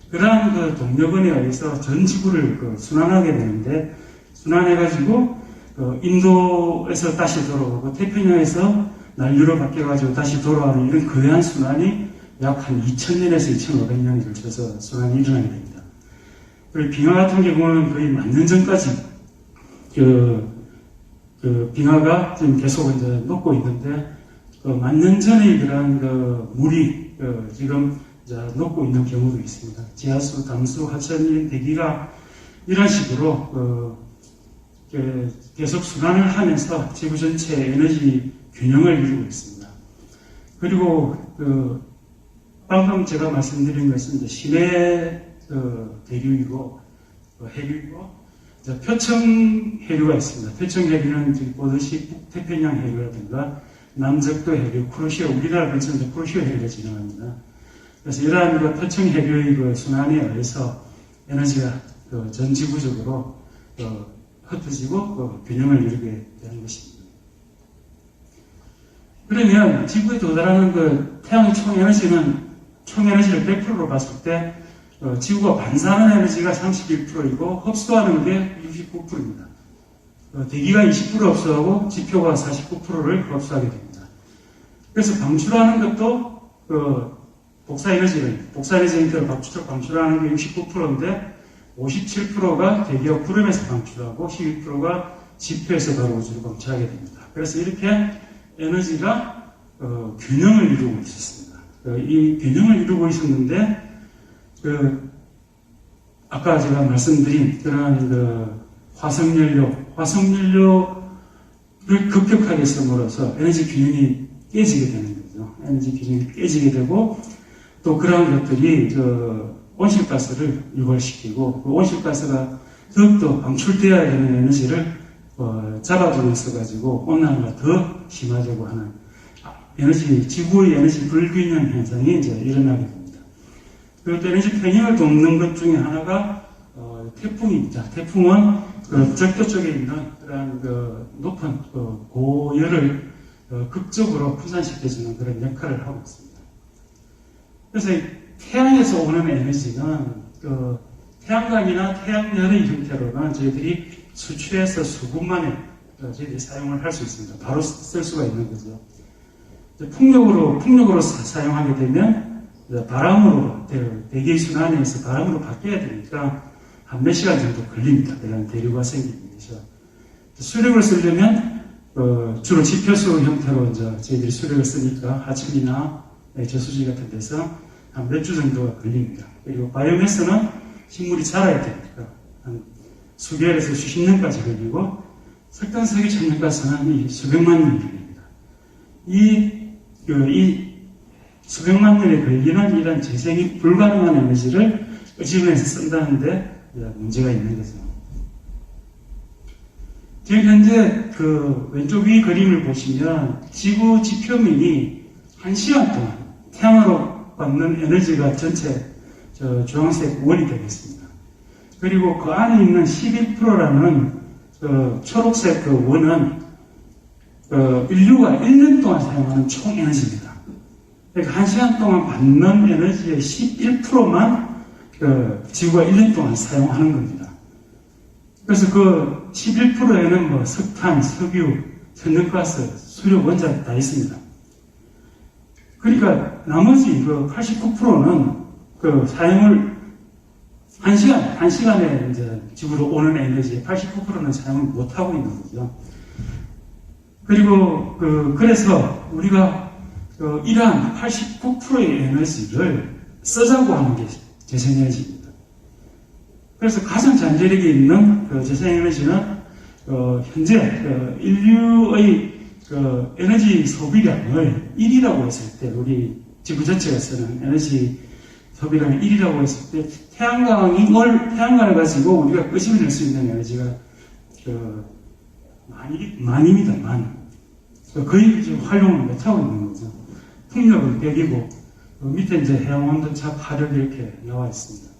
그러한 동력원에 의해서 전 지구를 순환하게 되는데 순환해가지고 인도에서 다시 돌아오고 태평양에서 난류로 바뀌어가지고 다시 돌아오는 이런 거대한 순환이 약 한 2000년에서 2500년에 걸쳐서 순환이 일어나게 됩니다. 그리고 빙하 같은 경우는 거의 10,000년 전까지 빙하가 지금 계속 이제 녹고 있는데 10,000년 전의 그런 물이 지금 이제 녹고 있는 경우도 있습니다. 지하수, 담수, 하천, 대기가 이런 식으로 계속 순환을 하면서 지구 전체의 에너지 균형을 이루고 있습니다. 그리고 방금 제가 말씀드린 것은 이제 심해 대류이고 해류이고 표층 해류가 있습니다. 표층 해류는 지금 보듯이 북태평양 해류라든가 남적도 해류, 쿠로시오, 우리나라 근처는 쿠로시오 해류가 진행합니다. 그래서 이러한 표층 해류의 순환에 의해서 에너지가 전 지구적으로 흩어지고 균형을 이루게 되는 것입니다. 그러면 지구에 도달하는 태양의 총에너지를 100%로 봤을 때 지구가 반사하는 에너지가 31%이고 흡수하는 게 69%입니다. 대기가 20% 흡수하고 지표가 49%를 흡수하게 됩니다. 그래서 방출하는 것도 복사에너지 형태로 방출하는 게 69%인데 57%가 대기와 구름에서 방출하고 12%가 지표에서 바로 우주로 방출하게 됩니다. 그래서 이렇게 에너지가 균형을 이루고 있었습니다. 이 균형을 이루고 있었는데 아까 제가 말씀드린 그러한 그 화석연료를 급격하게 씀으로써 에너지 균형이 깨지게 되는 거죠. 에너지 균형이 깨지게 되고 또 그러한 것들이 그 온실가스를 유발시키고 그 온실가스가 더욱더 방출되어야 되는 에너지를 잡아주고 있어가지고 온난화가 더 심화되고 하는 지구의 에너지 불균형 현상이 이제 일어나게 됩니다. 그리고 또 에너지 평형을 돕는 것 중에 하나가 태풍입니다. 태풍은 그 적도 쪽에 있는 그런 그 높은 그 고열을 극적으로 분산시켜주는 그런 역할을 하고 있습니다. 그래서 태양에서 오는 에너지는 그 태양광이나 태양열의 형태로는 저희들이 수출해서 수분 만에 저희들이 사용을 할 수 있습니다. 바로 쓸 수가 있는 거죠. 풍력으로 사용하게 되면 바람으로 대기 순환에서 바람으로 바뀌어야 되니까 한 몇 시간 정도 걸립니다. 그런 대류가 생기기 위해서. 수력을 쓰려면 주로 지표수 형태로 이제 저희들이 수력을 쓰니까 하천이나 저수지 같은 데서 한 몇 주 정도가 걸립니다. 그리고 바이오매스는 식물이 자라야 되니까 한 수개월에서 수십 년까지 걸리고 석탄, 석유, 천연가스는 이 수백만 년이 걸립니다. 이 수백만 년에 걸리는 이런 재생이 불가능한 에너지를 지구에서 쓴다는데 문제가 있는 거죠. 지금 현재 그 왼쪽 위 그림을 보시면 지구 지표면이 1시간 동안 태양으로 받는 에너지가 전체 주황색 원이 되겠습니다. 그리고 그 안에 있는 11%라는 그 초록색 그 원은 인류가 1년 동안 사용하는 총 에너지입니다. 그러니까 1시간 동안 받는 에너지의 11%만 지구가 1년 동안 사용하는 겁니다. 그래서 그 11%에는 뭐 석탄, 석유, 천연가스, 수력, 원자력 다 있습니다. 그러니까 나머지 그 89%는 그 사용을 1시간에 이제 지구로 오는 에너지의 89%는 사용을 못하고 있는 거죠. 그리고 그래서 우리가 이러한 89%의 에너지를 쓰자고 하는 게 재생에너지입니다. 그래서 가장 잠재력이 있는 재생에너지는 현재 인류의 에너지 소비량을 1이라고 했을 때, 우리 지구 전체가 쓰는 에너지 소비량을 1이라고 했을 때, 태양광을 가지고 우리가 끄집어낼 수 있는 에너지가 만입니다, 만. 거의 지금 활용을 못하고 있는 거죠. 풍력은 100이고, 밑에 이제 해양온도차 8력 이렇게 나와 있습니다.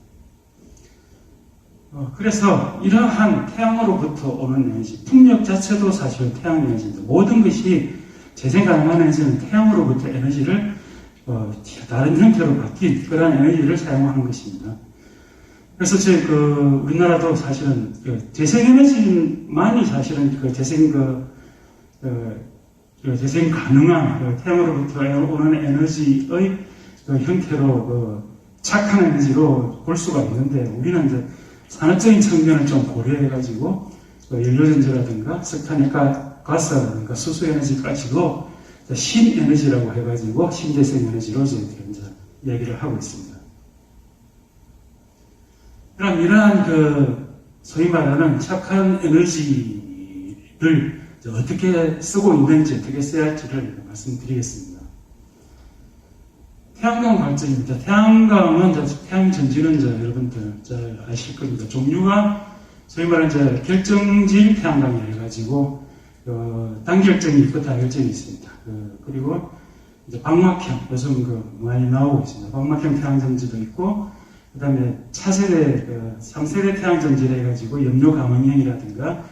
그래서 이러한 태양으로부터 오는 에너지, 풍력 자체도 사실 태양 에너지입니다. 모든 것이 재생 가능한 에너지는 태양으로부터 에너지를 다른 형태로 바뀐 그런 에너지를 사용하는 것입니다. 그래서 우리나라도 사실은 재생에너지만이 사실은 재생 가능한 태양으로부터 오는 에너지의 형태로 착한 에너지로 볼 수가 있는데, 우리는 이제 산업적인 측면을 좀 고려해가지고 연료전지라든가 석탄가스라든가 수소에너지까지도 신에너지라고 해가지고 신재생에너지로 저희들이 이제 얘기를 하고 있습니다. 그럼 이러한 소위 말하는 착한 에너지를 어떻게 쓰고 있는지, 어떻게 써야 할지를 말씀드리겠습니다. 태양광 발전입니다. 태양광은, 태양전지는 여러분들 잘 아실 겁니다. 종류가 소위 말하는 결정질 태양광이 해가지고, 단결정이 있고 다결정이 있습니다. 그리고 이제 방막형, 요즘 많이 나오고 있습니다. 방막형 태양전지도 있고, 그 다음에 차세대, 3세대 태양전지를 해가지고 염료 감응형이라든가,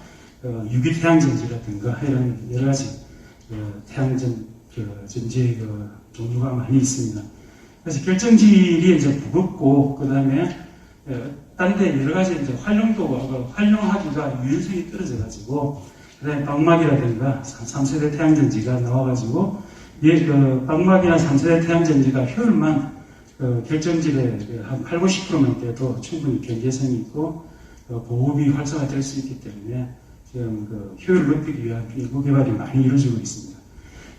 유기 태양전지라든가, 이런 여러 가지 태양전지의 종류가 많이 있습니다. 그래서 결정질이 이제 무겁고, 그 다음에 딴 데 여러 가지 이제 활용하기가 유연성이 떨어져가지고, 그 다음에 방막이라든가 3세대 태양전지가 나와가지고, 방막이나 3세대 태양전지가 효율만 결정질의 한 80~90%만 돼도 충분히 경제성이 있고, 보급이 활성화될 수 있기 때문에 지금 효율을 높이기 위한 연구 개발이 많이 이루어지고 있습니다.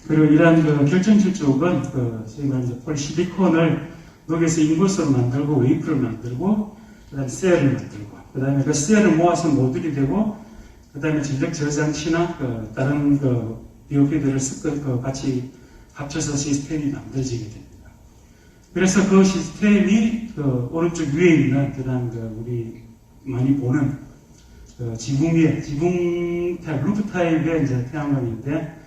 그리고 이러한 결정질 쪽은 소위 말하는 폴시리콘을 녹여서 인고스로 만들고 웨이프를 만들고 그 다음에 셀을 만들고, 그 다음에 그 셀을 모아서 모듈이 되고, 그 다음에 전력 저장치나 다른 BOP들을 같이 합쳐서 시스템이 만들어지게 됩니다. 그래서 그 시스템이 오른쪽 위에 있는 그다음 우리 많이 보는 지붕 위에 루프 타입의 이제 태양광인데,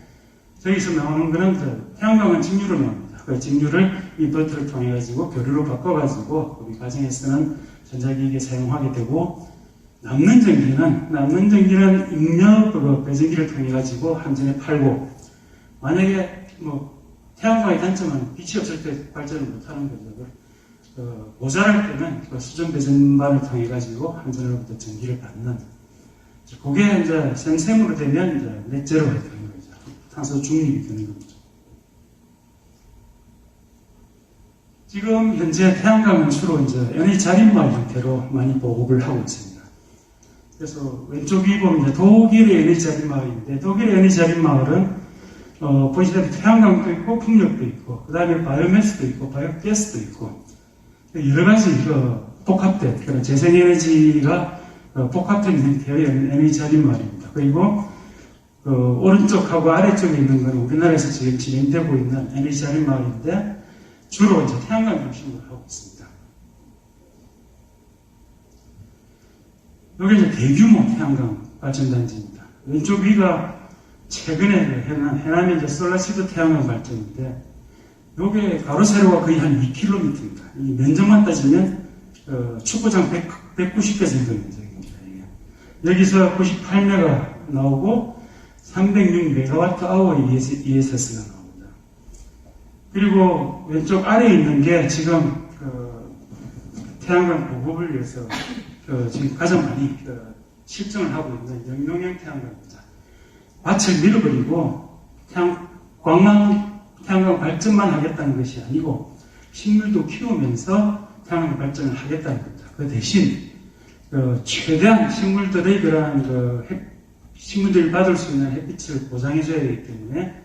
저기서 나오는 거는 태양광은 직류로 나옵니다. 그 직류를 인버터를 통해 가지고 교류로 바꿔가지고 우리 가정에서는 전자기기에 사용하게 되고, 남는 전기는 입력 배전기를 통해 가지고 한전에 팔고, 만약에 태양광의 단점은 빛이 없을 때 발전을 못하는 거죠. 모자랄 때는 수전 배전반을 통해 가지고 한전으로부터 전기를 받는. 그게 이제 샘으로 되면 이제 넷제로가 되는 거죠. 탄소 중립이 되는 겁니다. 지금 현재 태양광은 주로 이제 에너지 자립마을 형태로 많이 보급을 하고 있습니다. 그래서 왼쪽 위 보면 이제 독일의 에너지 자립마을인데, 독일의 에너지 자립마을은 보시다시피 태양광도 있고 풍력도 있고, 그 다음에 바이오매스도 있고 바이오가스도 있고, 여러 가지 복합된 그런 재생에너지가 복합된 되어 있는 에너지 자립마을입니다. 그리고 오른쪽하고 아래쪽에 있는 건 우리나라에서 지금 진행되고 있는 에너지 자립마을인데, 주로 이제 태양광 중심으로 하고 있습니다. 여기 이제 대규모 태양광 발전단지입니다. 왼쪽 위가 최근에 해남의 이제 솔라시드 태양광 발전인데, 요게 가로 세로가 거의 한 2km입니다. 이 면적만 따지면 축구장 190개 정도 면적입니다. 여기서 98메가 나오고 306메가와트/아워의 ESS가 나옵니다. 그리고 왼쪽 아래에 있는 게 지금 태양광 보급을 위해서 지금 가장 많이 실증을 하고 있는 영농형 태양광입니다. 밭을 밀어버리고 태양광 발전만 하겠다는 것이 아니고 식물도 키우면서 태양광 발전을 하겠다는 겁니다. 그 대신 최대한 식물들의 그러한 식물들이 받을 수 있는 햇빛을 보장해줘야 되기 때문에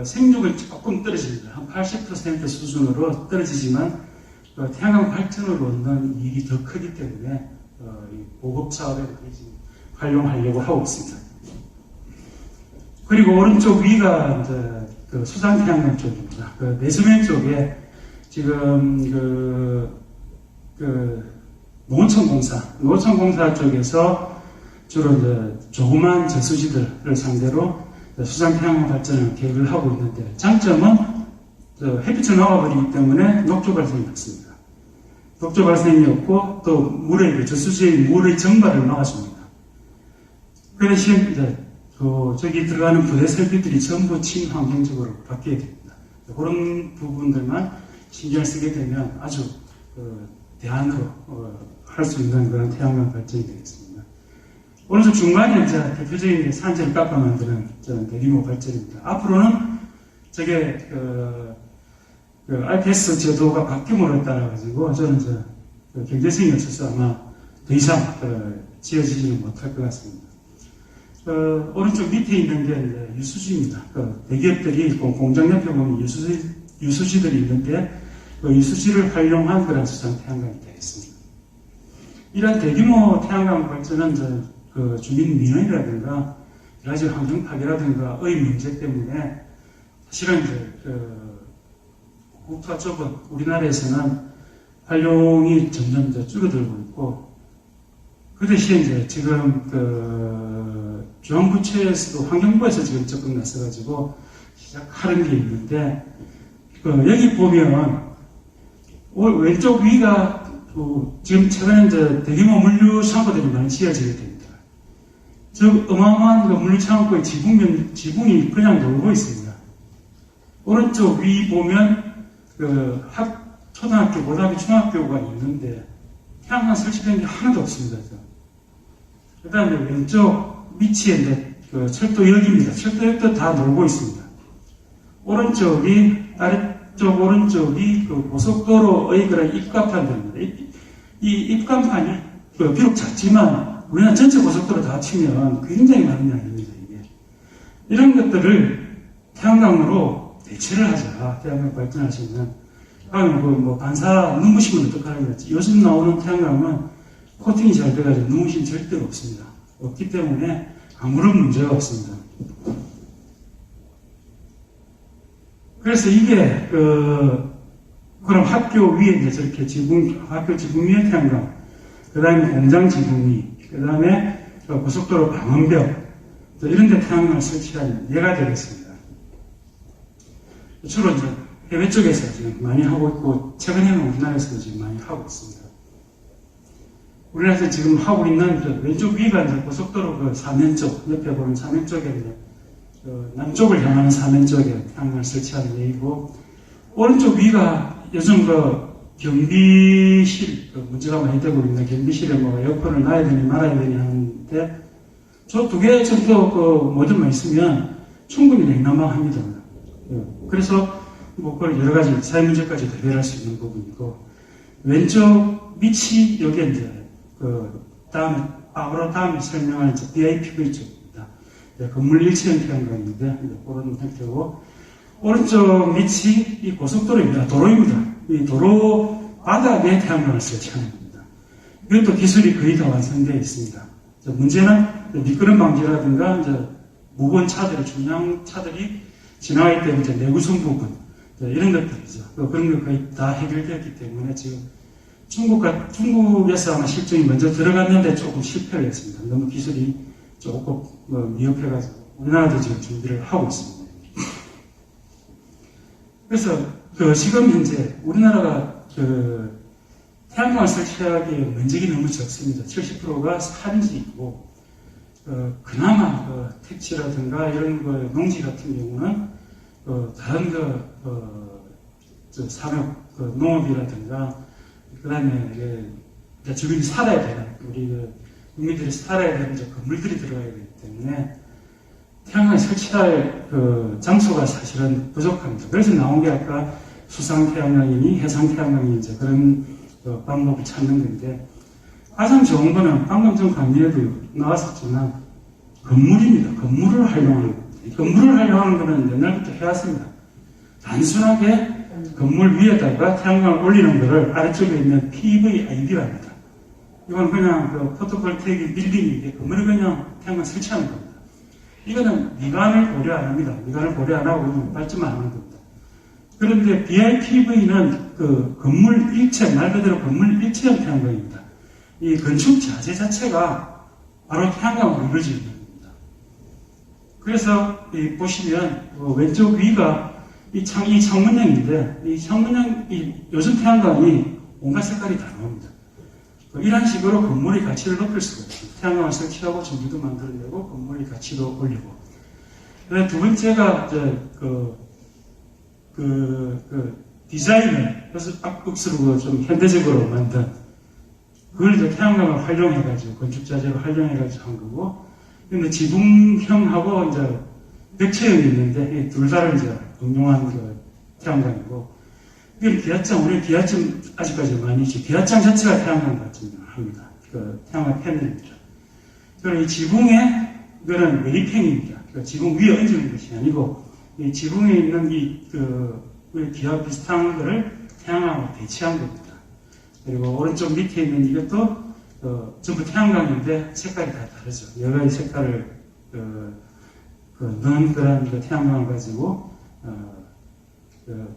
생육은 조금 떨어집니다. 한 80% 수준으로 떨어지지만 태양광 발전으로 얻는 이익이 더 크기 때문에 보급 사업에 활용하려고 하고 있습니다. 그리고 오른쪽 위가 이제 수상 태양광 쪽입니다. 내수면 쪽에 지금 농어촌공사 쪽에서 주로 이제 조그만 저수지들을 상대로 수상 태양광 발전을 계획을 하고 있는데, 장점은 햇빛을 막아버리기 때문에 녹조 발생이 없습니다. 녹조 발생이 없고, 또 저수지의 물의 증발을 막아줍니다. 그 대신 이제 저기 들어가는 부대 설비들이 전부 친환경적으로 바뀌게 됩니다. 그런 부분들만 신경을 쓰게 되면 아주 대안으로 할 수 있는 그런 태양광 발전이 되겠습니다. 오른쪽 중간에 이제 대표적인 산재를 깎아 만드는 대규모 발전입니다. 앞으로는 저게 RPS 제도가 바뀜으로 따라 가지고 저는 경제성이 없어서 아마 더 이상 지어지지는 못할 것 같습니다. 오른쪽 밑에 있는 게 유수지입니다. 대기업들이 공장 옆에 보면 유수지들이 있는데, 유수지를 활용한 그런 수상 태양광이 되겠습니다. 이런 대규모 태양광 발전은 주민 민원이라든가 여러 가지 환경 파괴라든가의 문제 때문에 사실은 국토가 좁은 우리나라에서는 활용이 점점 더 줄어들고 있고, 그 대신 지금 중앙부처에서도 환경부에서 지금 적극 나서가지고 시작하는 게 있는데, 여기 보면 왼쪽 위가 지금 최근에 대규모 물류 창고들이 많이 지어지게 됩니다. 어마어마한 물류 창고의 지붕이 그냥 놀고 있습니다. 오른쪽 위 보면 초등학교, 고등학교, 중학교가 있는데 태양광 설치된 게 하나도 없습니다. 그 다음에 왼쪽 위치에 철도역입니다. 철도역도 다 놀고 있습니다. 아래쪽 오른쪽이 고속도로의 그런 입간판입니다. 이 입간판이 비록 작지만 우리나라 전체 고속도로 다 합치면 굉장히 많은 양입니다. 이런 것들을 태양광으로 대체를 하자. 태양광 발전할 수 있는 뭐 반사 눈부시면 어떡하겠지. 요즘 나오는 태양광은 코팅이 잘 돼가지고 눈부심 절대로 없습니다. 없기 때문에 아무런 문제가 없습니다. 그래서 이게 그럼 학교 위에 이제 저렇게 학교 지붕 위에 태양광, 그 다음에 공장 지붕 위, 그 다음에 고속도로 방음벽, 또 이런 데 태양광을 설치한 예가 되겠습니다. 주로 이제 해외 쪽에서 지금 많이 하고 있고, 최근에는 우리나라에서도 지금 많이 하고 있습니다. 우리나라에서 지금 하고 있는 왼쪽 위가 이제 고속도로 그 사면 쪽, 옆에 보면 사면 쪽에 이제 남쪽을 향하는 사면 쪽에 태양광을 설치하는 예이고, 오른쪽 위가 요즘 경비실, 문제가 많이 되고 있는 경비실에 뭐 에어컨을 놔야 되니 말아야 되니 하는데, 저 두 개 정도 모듈만 있으면 충분히 냉난방합니다. 그래서 뭐 그걸 여러 가지 사회 문제까지 대비할 수 있는 부분이고, 왼쪽 밑이 여기 이제 다음에 설명할 이제 BIPV 쪽입니다. 건물 일체형 태양광인데 그런 형태고, 오른쪽 밑이 이 고속도로입니다. 도로입니다. 이 도로 바닥에 태양광을 설치하는 겁니다. 이것도 기술이 거의 다 완성되어 있습니다. 문제는 미끄럼 방지라든가 이제 무거운 차들이, 중량 차들이 지나갈 때 이제 내구성 부분, 이런 것들이죠. 그런 것 거의 다 해결되었기 때문에 지금 중국에서 아마 실증이 먼저 들어갔는데 조금 실패를 했습니다. 너무 기술이 조금 미흡해가지고 우리나라도 지금 준비를 하고 있습니다. 그래서 지금 현재 우리나라가 태양광을 설치하기에 면적이 너무 적습니다. 70%가 산지이고, 그나마 택지라든가 이런 농지 같은 경우는 다른 산업, 농업이라든가, 그 다음에 주민이 살아야 되는, 우리 국민들이 살아야 되는 건물들이 들어가야 되기 때문에 태양광을 설치할 장소가 사실은 부족합니다. 그래서 나온 게 아까 수상 태양광이니 해상 태양광이니 이제 그런 방법을 찾는 건데, 가장 좋은 거는 방금 전 강의에도 나왔었지만 건물입니다. 건물을 활용하는 겁니다. 이 건물을 활용하는 거는 옛날부터 해왔습니다. 단순하게 건물 위에다가 태양광을 올리는 거를 아래쪽에 있는 PVIB랍니다. 이건 그냥 포토볼테이크 빌딩인데 건물에 그냥 태양광 설치하는 겁니다. 이거는 미관을 고려 안 합니다. 미관을 고려 안 하고 그냥 발전만 하는 겁니다. 그런데 BIPV는 건물 일체, 말 그대로 건물 일체형 태양광입니다. 이 건축 자재 자체가 바로 태양광으로 이루어져 있는 겁니다. 그래서 보시면 왼쪽 위가 이 창문형인데, 이 창문형, 요즘 태양광이 온갖 색깔이 다 나옵니다. 이런 식으로 건물의 가치를 높일 수가 있습니다. 태양광을 설치하고 전기도 만들어내고 건물의 가치도 올리고. 두 번째가 디자인을 그래서 악극스로 좀 현대적으로 만든, 그걸 이제 태양광을 활용해가지고 건축자재로 활용해가지고 한 거고, 근데 지붕형하고 이제 벽체형이 있는데 이 둘 다를 이제 응용한 태양광이고, 이건 기압장, 우리 기압장 아직까지 많이 있죠. 기압장 자체가 태양광 발전을 합니다. 태양광 패널입니다. 그리고 이 지붕에, 이거는 매립형입니다. 지붕 위에 얹는 것이 아니고, 이 지붕에 있는 기압 비슷한 거를 태양광으로 대체한 겁니다. 그리고 오른쪽 밑에 있는 이것도 전부 태양광인데 색깔이 다 다르죠. 여러 가지 색깔을 넣은 그런 태양광을 가지고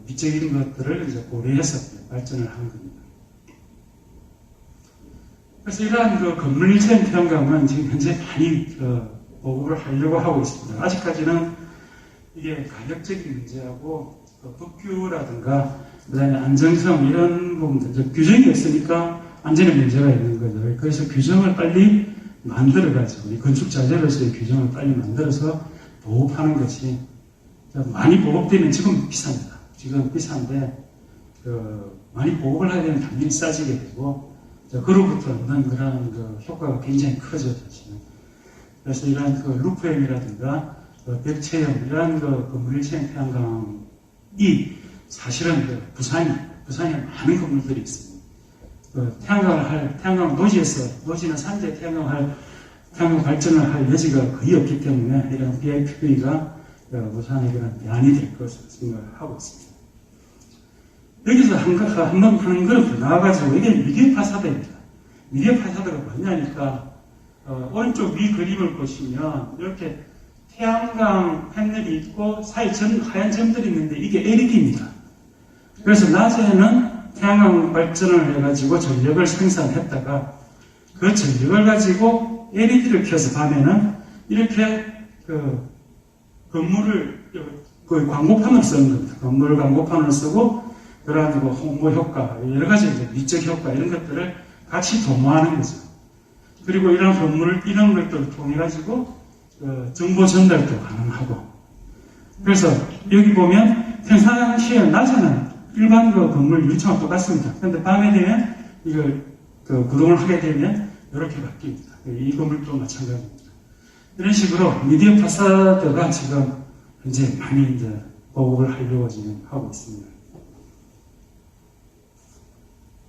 미적인 것들을 이제 고려해서 발전을 한 겁니다. 그래서 이러한 건물 일체형 태양광은 지금 현재 많이 보급을 하려고 하고 있습니다. 아직까지는 이게 가격적인 문제하고 법규라든가 그다음에 안정성 이런 부분들, 규정이 없으니까 안전에 문제가 있는 거죠. 그래서 규정을 빨리 만들어가지고, 이 건축 자재로서의 규정을 빨리 만들어서 보급하는 것이, 많이 보급되면 지금 비쌉니다. 지금 비싼데 많이 보급을 하게 되면 당연히 싸지게 되고, 그로부터 얻는 그런 효과가 굉장히 크죠, 사실은. 그래서 이러한 루프형이라든가 벽체형 이러한 건물 일체형 태양광이 사실은 부산에 많은 건물들이 있습니다. 태양광 노지나 산지에 태양광 발전을 할 여지가 거의 없기 때문에 이런 BIPV가 부산에 그런 대안이 될 것으로 생각을 하고 있습니다. 여기서 한번 하는 걸음 더 나와가지고 이게 미디어 파사드입니다. 미디어 파사드가 뭐냐니까 오른쪽 위 그림을 보시면 이렇게 태양광 패널이 있고 사이 하얀 점들이 있는데 이게 LED입니다. 그래서 낮에는 태양광 발전을 해가지고 전력을 생산했다가 그 전력을 가지고 LED를 켜서 밤에는 이렇게 그 건물을 그 광고판을 쓰는 겁니다. 건물 광고판을 쓰고 그래가지고 홍보 효과, 여러 가지 미적 효과 이런 것들을 같이 도모하는 거죠. 그리고 이런 건물 이런 것들을 통해 가지고 정보 전달도 가능하고. 그래서 여기 보면 평상시에 낮에는 일반 그 건물 유치와 똑같습니다. 그런데 밤에 되면 이걸 구동을 하게 되면 이렇게 바뀝니다. 이 건물도 마찬가지입니다. 이런 식으로 미디어 파사드가 지금 현재 많이 이제 보급을 하려고 지금 하고 있습니다.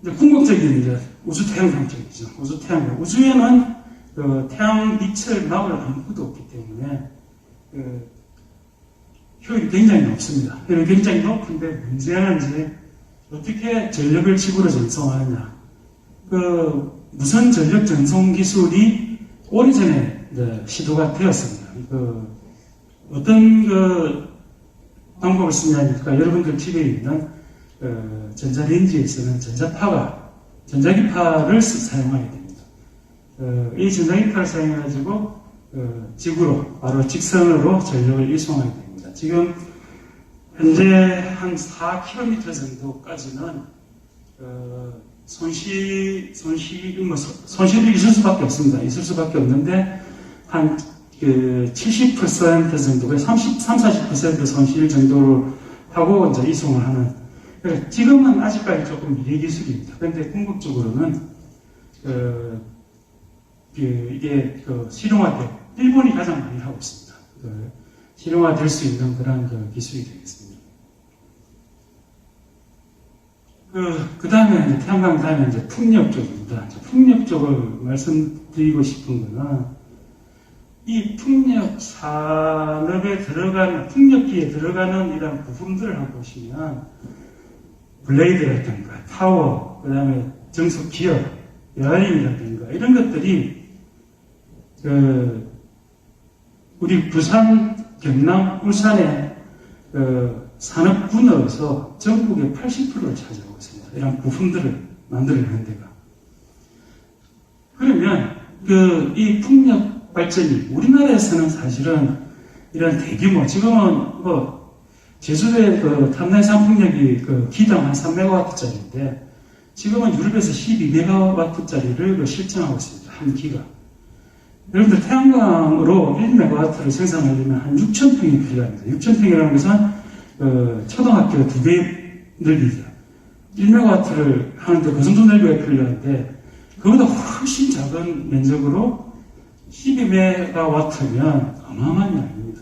이제 궁극적인 이제 우주 태양광 쪽이죠. 우주 태양광. 우주에는 태양 빛을 막을 아무것도 없기 때문에 효율이 굉장히 높습니다. 효율이 굉장히 높은데 문제는 이제 어떻게 전력을 지구로 전송하느냐. 무선 전력 전송 기술이 오래전에 이제 시도가 되었습니다. 어떤 방법을 쓰냐니까 여러분들 집에 있는 전자레인지에 있는 전자기파를 사용하게 됩니다. 이 전자기파를 사용해가지고 지구로 바로 직선으로 전력을 이송하게 됩니다. 지금 현재 한 4km 정도까지는 손실이 있을 수밖에 없습니다. 있을 수밖에 없는데 한 70% 정도, 40% 손실 정도를 하고 이제 이송을 하는. 지금은 아직까지 조금 미래 기술입니다. 그런데 궁극적으로는 이게 실용화돼 일본이 가장 많이 하고 있습니다. 실용화될 수 있는 그런 기술이 되겠습니다. 그 다음에 태양광 다음에 이제 풍력 쪽입니다. 풍력 쪽을 말씀드리고 싶은 거는 이 풍력 산업에 들어가는 풍력기에 들어가는 이런 부품들을 한번 보시면 블레이드라든가 타워, 그 다음에 정속 기업, 베어링이라든가 이런 것들이 우리 부산, 경남, 울산의 산업군으로서 전국의 80%를 차지하고 있습니다. 이런 부품들을 만들어내는 데가. 그러면 이 풍력 발전이 우리나라에서는 사실은 이런 대규모, 지금은 제주도의 탐내산 풍력이 기당 한 3메가와트짜리인데 지금은 유럽에서 12메가와트짜리를 실증하고 있습니다. 한 기가. 여러분들 태양광으로 1메가와트를 생산하려면 한 6,000평이 필요합니다. 6,000평이라는 것은 초등학교 2배 넓이죠. 1메가와트를 하는데 그 정도 넓이가 필요한데 그보다 훨씬 작은 면적으로 12메가와트면 어마어마한 양입니다.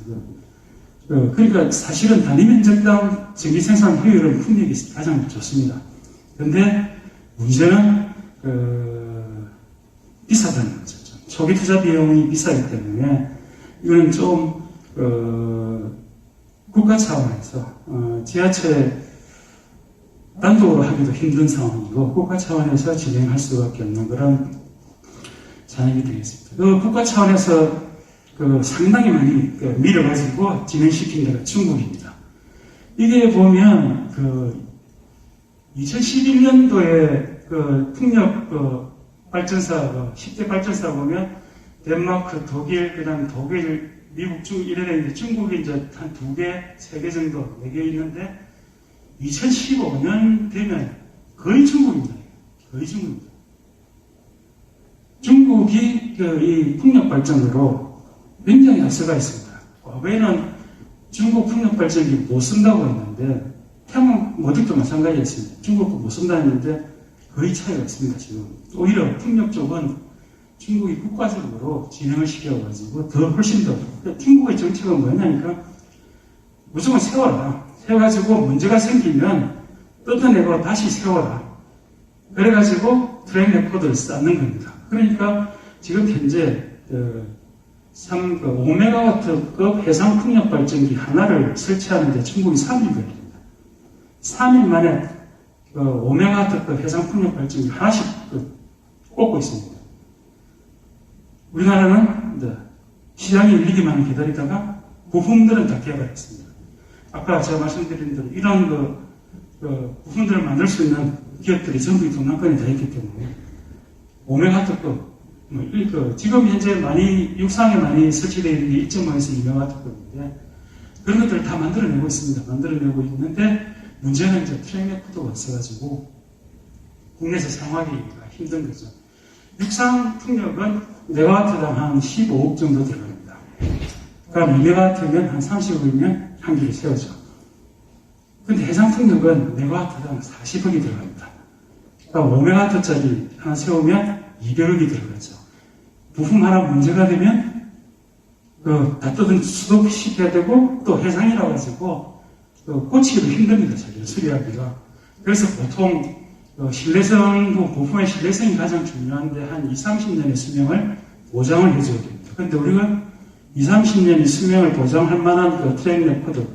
그러니까 사실은 단위 면적당 전기 생산 효율은 풍력이 가장 좋습니다. 그런데 문제는 비싸다는 거죠. 초기 투자 비용이 비싸기 때문에 이거는 좀 국가 차원에서 지하철 단독으로 하기도 힘든 상황이고 국가 차원에서 진행할 수밖에 없는 그런 잔액이 되겠습니다. 국가 차원에서 상당히 많이 밀어가지고 진행시킨 데가 중국입니다. 이게 보면 2011년도에 풍력 발전사 10대 발전사 보면 덴마크, 독일, 그다음 독일, 미국, 중국 이래 되는데 중국이 이제 한 2개, 3개 정도 4개 있는데 2015년 되면 거의 중국입니다. 거의 중국입니다. 중국이 이 풍력 발전으로 굉장히 앞서가 있습니다. 과거에는 중국 풍력 발전기 못 쓴다고 했는데 태양 모듈도 마찬가지였습니다. 중국도 못 쓴다 했는데 거의 차이가 없습니다. 지금 오히려 풍력 쪽은 중국이 국가적으로 진행을 시켜가지고 훨씬 더 중국의 정책은 뭐냐니까 무조건 세워라. 세워가지고 문제가 생기면 뜯어내고 다시 세워라. 그래가지고 트랙 레코드를 쌓는 겁니다. 그러니까 지금 현재 5메가와트급 해상 풍력 발전기 하나를 설치하는데 중국이 3일 걸립니다. 3일 만에 5메가와트 해상 풍력 발전기 하나씩 꽂고 있습니다. 우리나라는 이제 시장이 열리기만 기다리다가 부품들은 다 개발했습니다. 아까 제가 말씀드린 대로 이런 부품들을 만들 수 있는 기업들이 전부 동남권에 다 있기 때문에 5메가와트급 지금 현재 육상에 많이 설치되어 있는 게 1.5에서 2메가와트급인데 그런 것들을 다 만들어내고 있습니다. 만들어내고 있는데 문제는 이제 트랙네코드가 없어가지고 국내에서 사용하기가 힘든 거죠. 육상 풍력은 메가와트당 한 15억 정도 들어갑니다. 그럼 2메가와트면 한 30억이면 한 기를 세우죠. 근데 해상 풍력은 메가와트당 40억이 들어갑니다. 그러니까 5메가와트짜리 하나 세우면 200억이 들어가죠. 부품 하나 문제가 되면 다 수도시켜야 되고 또 해상이라 가지고 고치기도 힘듭니다. 자기를 수리하기가. 그래서 보통 부품의 신뢰성이 가장 중요한데 한 20-30년의 수명을 보장을 해줘야 됩니다. 그런데 우리가 20-30년의 수명을 보장할 만한 트랙 레코드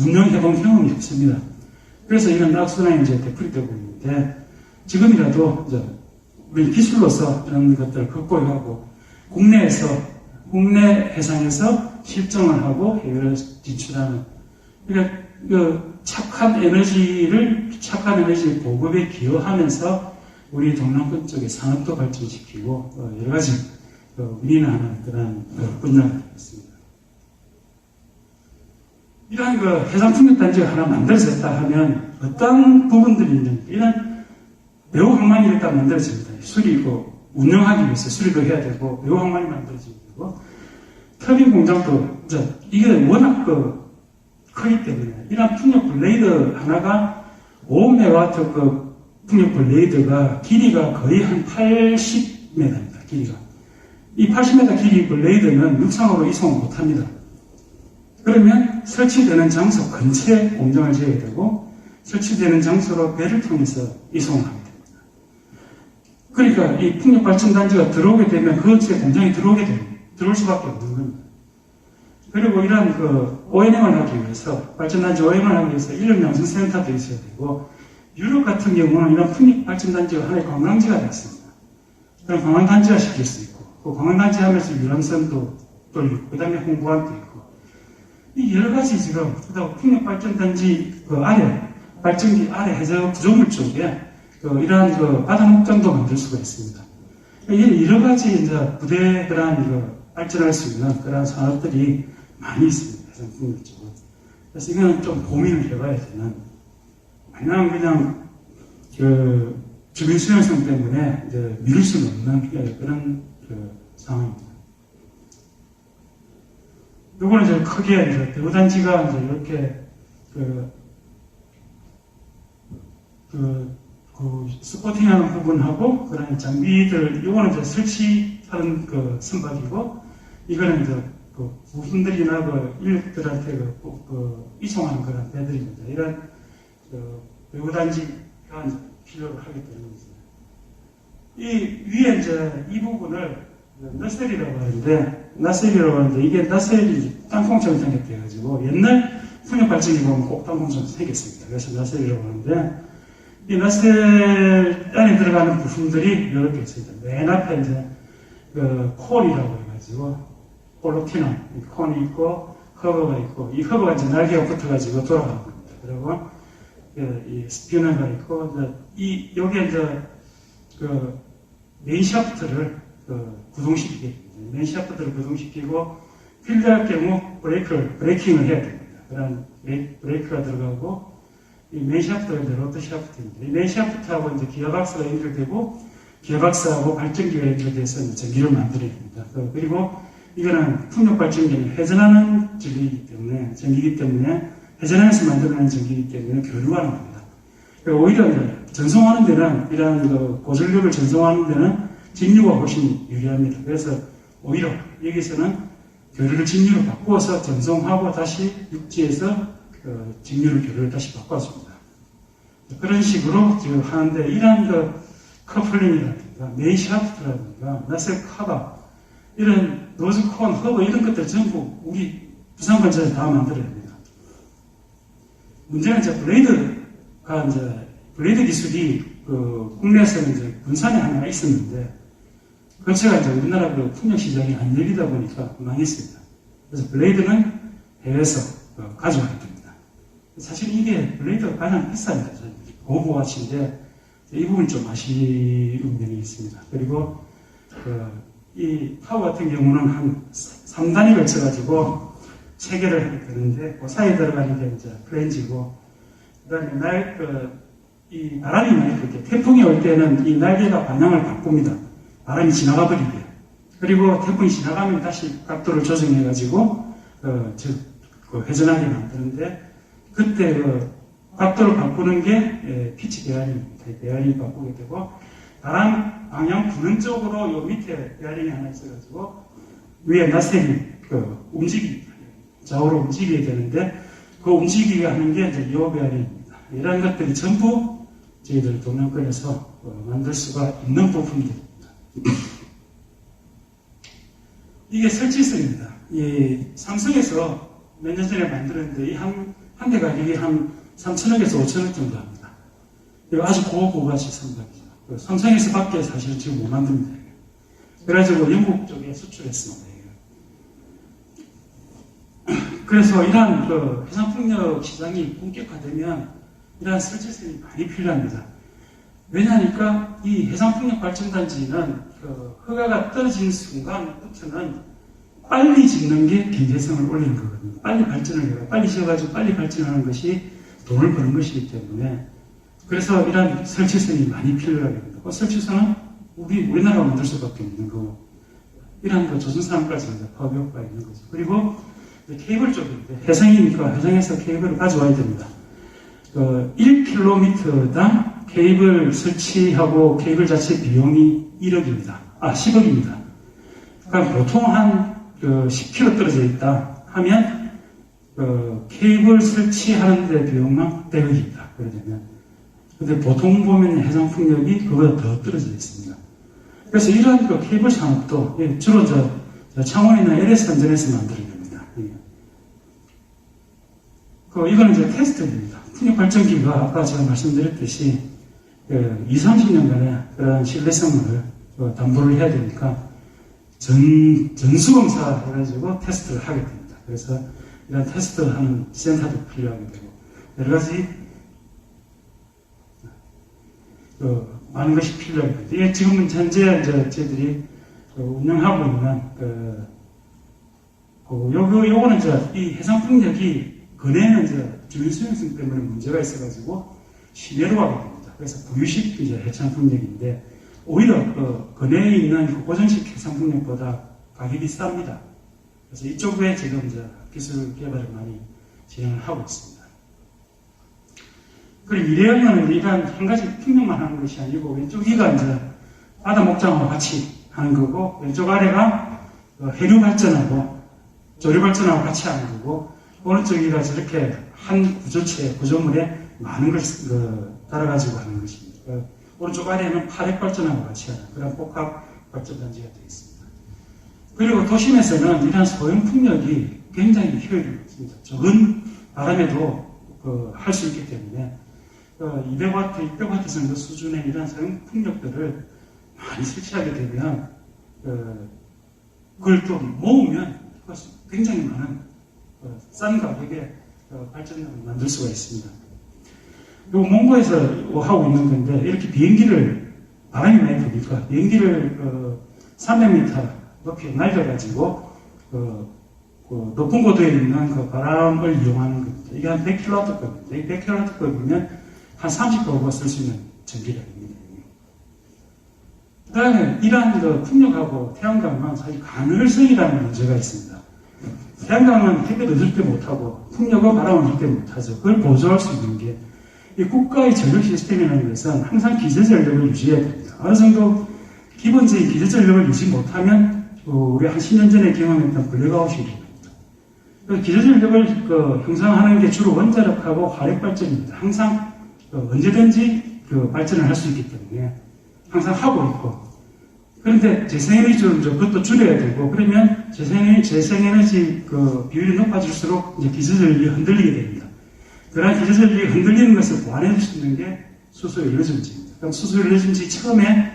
운영 해본 경험이 없습니다. 그래서 이런 악순환이 이제 되풀이되고 있는데 지금이라도 이제 우리 기술로서 이런 것들을 극복하고 국내 해상에서 실증을 하고 해외로 진출하는 그러니까 착한 에너지 보급에 기여하면서 우리 동남권 쪽의 산업도 발전시키고 여러 가지 우리나라는 그런 분야가 되겠습니다. 이러한 해상 풍력 단지가 하나 만들어졌다 하면 어떤 부분들이 있는지 이런 매우 항만이 일단 만들어집니다. 운영하기 위해서 수리도 해야 되고 매우 항만이 만들어지고 되고 터빈 공장도 이게 워낙 크기 때문에 이런 풍력 블레이드 하나가 5메가와트 풍력 블레이드가 길이가 거의 한 80m입니다. 길이가. 이 80m 길이 블레이드는 육상으로 이송을 못합니다. 그러면 설치되는 장소 근처에 공장을 지어야 되고 설치되는 장소로 배를 통해서 이송을 하게 됩니다. 그러니까 이 풍력발전단지가 들어오게 되면 그것에 공장이 들어올 수밖에 없는 겁니다. 그리고 이런 ONM을 하기 위해서, 발전단지 ONM을 하기 위해서 인력양성센터도 있어야 되고, 유럽 같은 경우는 이런 풍력발전단지가 하나의 관광지가 됐습니다. 그럼 관광단지화 시킬 수 있고, 그 관광단지 하면서 유람선도 돌리고, 그 다음에 홍보관도 있고, 이 여러 가지 지금, 그다음 풍력발전단지 발전기 아래 해저 구조물 쪽에 이러한 바다 목장도 만들 수가 있습니다. 이런 여러 가지 이제 부대 발전할 수 있는 그런 산업들이 많이 있습니다. 해상 풍력 쪽은. 그래서 이거는 좀 고민을 해봐야 되는, 왜냐하면 그냥 주민 수용성 때문에 이제 미룰 수는 없는 그런 상황입니다. 요거는 이제 크게 이제 대우단지가 이제 이렇게 스포팅하는 부분하고 그런 장비들, 요거는 이제 설치하는 선박이고, 이거는 이제 부품들이나 인력들한테 이송하는 그런 배들입니다. 이런 배우단지가 필요로 하기 때문이죠. 이 위에 이제 이 부분을 나셀이라고 하는데, 이게 나셀이 땅콩처럼 생겼대가지고, 옛날 풍력발전기 보면 꼭 땅콩처럼 생겼습니다. 그래서 나셀이라고 하는데, 이 나셀 안에 들어가는 부품들이 이렇게 있습니다. 맨 앞에 이제 콜이라고 해가지고, 폴로티나, 콘이 있고, 허버가 있고, 이 허버가 이제 날개가 붙어가지고 돌아가는 겁니다. 그리고 이 스피너가 있고, 여기에 이제 메인 샤프트를 구동시키게 됩니다. 메인 샤프트를 구동시키고, 필드할 경우 브레이킹을 해야 됩니다. 그런 브레이크가 들어가고, 이 메인 샤프트가 이제 로터 샤프트입니다. 이 메인 샤프트하고 이제 기어박스가 연결되고, 기어박스하고 발전기가 연결돼서 이제 전기를 만들어야 됩니다. 그리고 이거는 풍력발전기는 회전하는 전기이기 때문에, 회전하면서 만들어내는 전기이기 때문에 교류하는 겁니다. 오히려 전송하는 데는, 이런 고전력을 전송하는 데는 직류가 훨씬 유리합니다. 그래서 오히려 여기서는 교류를 직류로 바꾸어서 전송하고 다시 육지에서 직류를 다시 바꿔줍니다. 그런 식으로 지금 하는데, 이런 커플링이라든가, 메인 샤프트라든가, 나셀 카바, 이런 노즈콘, 허브, 이런 것들 전부 우리 부산건설에 다 만들어야 됩니다. 문제는 이제 블레이드 이제 블레이드 기술이 국내에서는 이제 군산에 하나 있었는데 그체가 이제 우리나라 풍력 시장이 안 열리다 보니까 망했습니다. 그래서 블레이드는 해외에서 가져와야 됩니다. 사실 이게 블레이드가 가장 비쌉니다. 고부가치인데 이 부분이 좀 아쉬운 면이 있습니다. 그리고 이 타워 같은 경우는 한 3단이 걸쳐가지고 3개를 하게 되는데 그 사이에 들어가는 게 이제 플랜지고 그다음에 이 바람이 많이 불 때, 태풍이 올 때는 이 날개가 방향을 바꿉니다. 바람이 지나가 버리게. 그리고 태풍이 지나가면 다시 각도를 조정해가지고 회전하게 만드는데 그때 각도를 바꾸는 게 피치 베어링입니다. 베어링 바꾸게 되고 바람 방향 부는 쪽으로 요 밑에 베어링이 하나 있어가지고 위에 나셀이 좌우로 움직이게 되는데 그 움직이게 하는 게 이제 요 베어링입니다. 이런 것들이 전부 저희들 동양권에서 만들 수가 있는 부품들입니다. 이게 설치선입니다. 이 삼성에서 몇 년 전에 만들었는데 이 한 대 가격이 한 3천억에서 5천억 정도 합니다. 이거 아주 고가치 선박이죠. 삼성에서 밖에 사실은 지금 못 만듭니다. 그래가지고 영국 쪽에 수출했습니다. 그래서 이러한 해상풍력 시장이 본격화되면 이러한 설치선이 많이 필요합니다. 왜냐하니까 이 해상풍력 발전단지는 허가가 떨어지는 순간부터는 빨리 짓는 게 경제성을 올리는 거거든요. 빨리 발전을 해요. 빨리 지어가지고 빨리 발전하는 것이 돈을 버는 것이기 때문에 그래서 이런 설치선이 많이 필요하게 됩니다. 그 설치선은 우리나라가 만들 수밖에 없는 거고 이런 조선산업까지 파업이 효과가 있는 거죠. 그리고 케이블 쪽인데 해상이니까 해상에서 케이블을 가져와야 됩니다. 1km당 케이블 설치하고 케이블 자체 비용이 1억입니다. 10억입니다. 그러니까 보통 한 10km 떨어져 있다 하면 케이블 설치하는데 비용만 100억입니다. 그러면 근데 보통 보면 해상풍력이 그보다 더 떨어져 있습니다. 그래서 이런 케이블 산업도 주로 창원이나 LS안전에서 만드는 겁니다. 이거는 이제 테스트입니다. 풍력 발전기가 아까 제가 말씀드렸듯이 20-30년간의 그런 신뢰성을 담보를 해야 되니까 전수검사 해가지고 테스트를 하게 됩니다. 그래서 이런 테스트를 하는 센터도 필요하게 되고 여러 가지 많은 것이 필요하게 됩니다. 이게 지금 현재 저희들이 운영하고 있는 요거는 이 해상풍력이 근해는 주민 수용성 때문에 문제가 있어가지고 시내로 가게 됩니다. 그래서 부유식 해상풍력인데 오히려 근해에 있는 고정식 해상풍력보다 가격이 쌉니다. 그래서 이쪽에 지금 기술 개발을 많이 진행을 하고 있습니다. 그리고 미래형은 이런 한 가지 풍력만 하는 것이 아니고 왼쪽이가 바다 목장하고 같이 하는 거고 왼쪽 아래가 해류 발전하고 조류 발전하고 같이 하는 거고 오른쪽이가 저렇게 한 구조물에 많은 걸 따라가지고 하는 것입니다. 오른쪽 아래에는 파력 발전하고 같이 하는 그런 복합 발전단지가 되어 있습니다. 그리고 도심에서는 이러한 소형 풍력이 굉장히 효율이 높습니다. 적은 바람에도 할 수 있기 때문에 200W, 600W 정도 수준의 이러한 소형 풍력들을 많이 설치하게 되면 그걸 또 모으면 굉장히 많은 싼 가격에 발전을 만들 수가 있습니다. 요 몽고에서 하고 있는 건데 이렇게 비행기를 바람이 많이 부니까 비행기를 300m 높이 날려가지고 높은 고도에 있는 그 바람을 이용하는 겁니다. 이게 한 100kW급입니다. 이 100kW급이면 한 30가구가 쓸 수 있는 전기량입니다. 그 다음에 이러한 풍력하고 태양광은 사실 가능성이라는 문제가 있습니다. 태양광은 햇빛 얻을 때 못하고 풍력은 바람을 얻을 때 못하죠. 그걸 보조할 수 있는 게 이 국가의 전력 시스템이라는 것은 항상 기저전력을 유지해야 됩니다. 어느 정도 기본적인 기저전력을 유지 못하면 우리 한 10년 전에 경험했던 블랙아웃이 됩니다. 기저전력을 형성하는 게 주로 원자력하고 화력발전입니다. 항상 언제든지 발전을 할 수 있기 때문에 항상 하고 있고 그런데 재생에너지는 그것도 줄여야 되고 그러면 재생에너지 비율이 높아질수록 이제 기저전력이 흔들리게 됩니다. 그러한 기저전력이 흔들리는 것을 보완해 줄 수 있는 게 수소연료전지입니다. 그럼 수소연료전지 처음에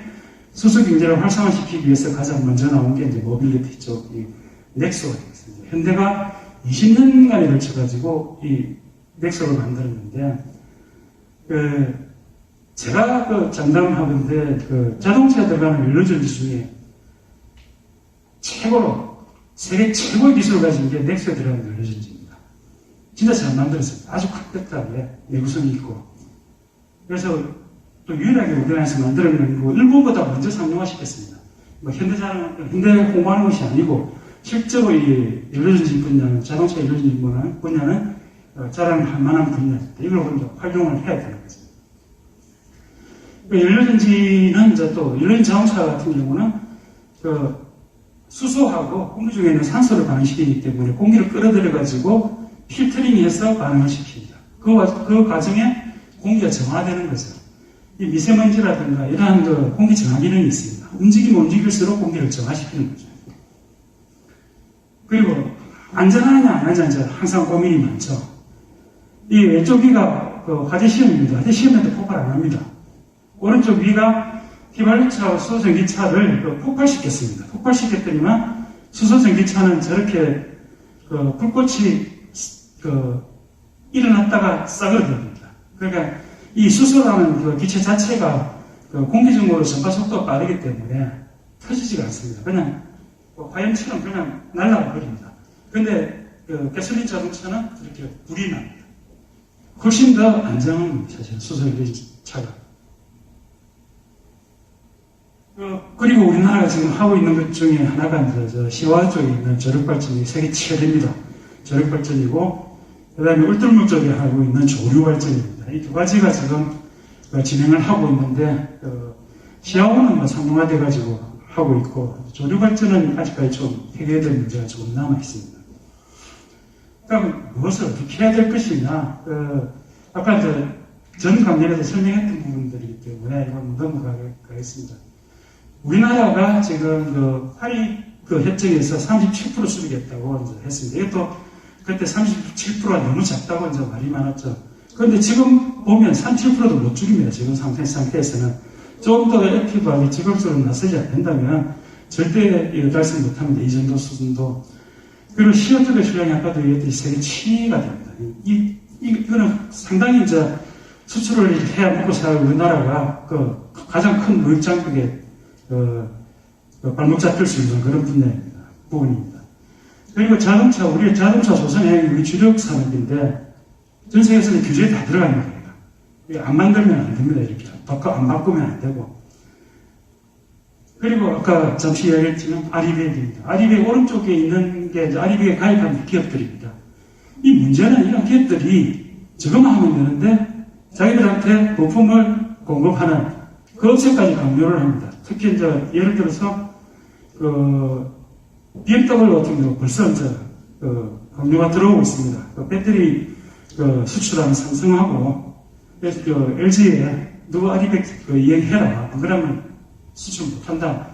수소 경제를 활성화시키기 위해서 가장 먼저 나온 게 이제 모빌리티 쪽, 이 넥소가 되겠습니다. 현대가 20년간에 걸쳐가지고 이 넥소를 만들었는데, 제가 장담하건대 자동차에 들어가는 연료전지 중에 최고로, 세계 최고의 기술을 가진 게 넥소에 들어가는 연료전지입니다. 진짜 잘 만들었어요. 아주 컴팩트하게 내구성이 있고. 그래서 또 유일하게 우리나라에서 만들어낸 거 일본보다 먼저 상용화시켰습니다. 뭐 현대 홍보하는 것이 아니고 실제로 이 연료전지 분야는, 자동차 연료전지 분야는 자랑할 만한 분야입니다. 이걸 먼저 활용을 해야 되는 거죠. 연료전지는 이제 또 연료전 자동차 같은 경우는 수소하고 공기 중에 있는 산소를 반응시키기 때문에 공기를 끌어들여가지고 필터링해서 반응을 시킵니다. 그 과정에 공기가 정화되는 거죠. 이 미세먼지라든가 이러한 공기 정화 기능이 있습니다. 움직이면 움직일수록 공기를 정화시키는 거죠. 그리고 안전하냐 안 하냐 항상 고민이 많죠. 이 왼쪽 위가 화재 시험입니다. 화재 시험에도 폭발 안 합니다. 오른쪽 위가 휘발유차와 수소전기차를 폭발시켰습니다. 폭발시켰더니만 수소전기차는 저렇게 불꽃이 일어났다가 싸그러듭니다. 그러니까 이 수소라는 기체 자체가 공기 중으로 전파 속도가 빠르기 때문에 터지지가 않습니다. 그냥 화염처럼 그냥 날아가 버립니다. 근데 가솔린 자동차는 이렇게 불이 납니다. 훨씬 더 안전합니다. 사실 수소전기차가. 그리고 우리나라가 지금 하고 있는 것 중에 하나가 이제 시와 쪽에 있는 저력발전이 세계 최대입니다. 저력발전이고, 그 다음에 울տր물 쪽에 하고 있는 조류발전입니다. 이 두 가지가 지금 진행을 하고 있는데, 시야호는 뭐 상용화돼가지고 하고 있고, 조류발전은 아직까지 좀 해결될 문제가 조금 남아있습니다. 그럼 무엇을 어떻게 해야 될 것이냐, 아까 이제 전 강연에서 설명했던 부분들이기 때문에 이건 넘어가겠습니다. 우리나라가 지금 파리 협정에서 37% 줄이겠다고 이제 했습니다. 이것도 그때 37%가 너무 작다고 이제 말이 많았죠. 그런데 지금 보면 37%도 못 줄입니다. 지금 상태에서는. 조금 더 액티브하게 적극적으로 나서지 않는다면 절대 달성 못합니다. 이 정도 수준도. 그리고 CO2의 수량이 아까도 얘기했듯이 세계 7위가 됩니다. 이거는 상당히 이제 수출을 해야 먹고 살 우리나라가 가장 큰 무역 장벽에 발목 잡힐 수 있는 그런 부분입니다. 그리고 우리 자동차 조선이 우리 주력 산업인데, 전 세계에서는 규제에 다 들어가 있는 겁니다. 안 만들면 안 됩니다. 이렇게. 안 바꾸면 안 되고. 그리고 아까 잠시 이야기했지만 아리백입니다. 아리백 오른쪽에 있는 게 아리백에 가입한 기업들입니다. 이 문제는 이런 기업들이 저거만 하면 되는데, 자기들한테 부품을 공급하는 그 업체까지 강요를 합니다. 특히 이제 예를 들어서 BMW 같은 경우 벌써 이제 강요가 들어오고 있습니다. 배터리 수출하는 삼성하고 LG에 누구 아리백 이행해라. 안 그러면 수출 못한다.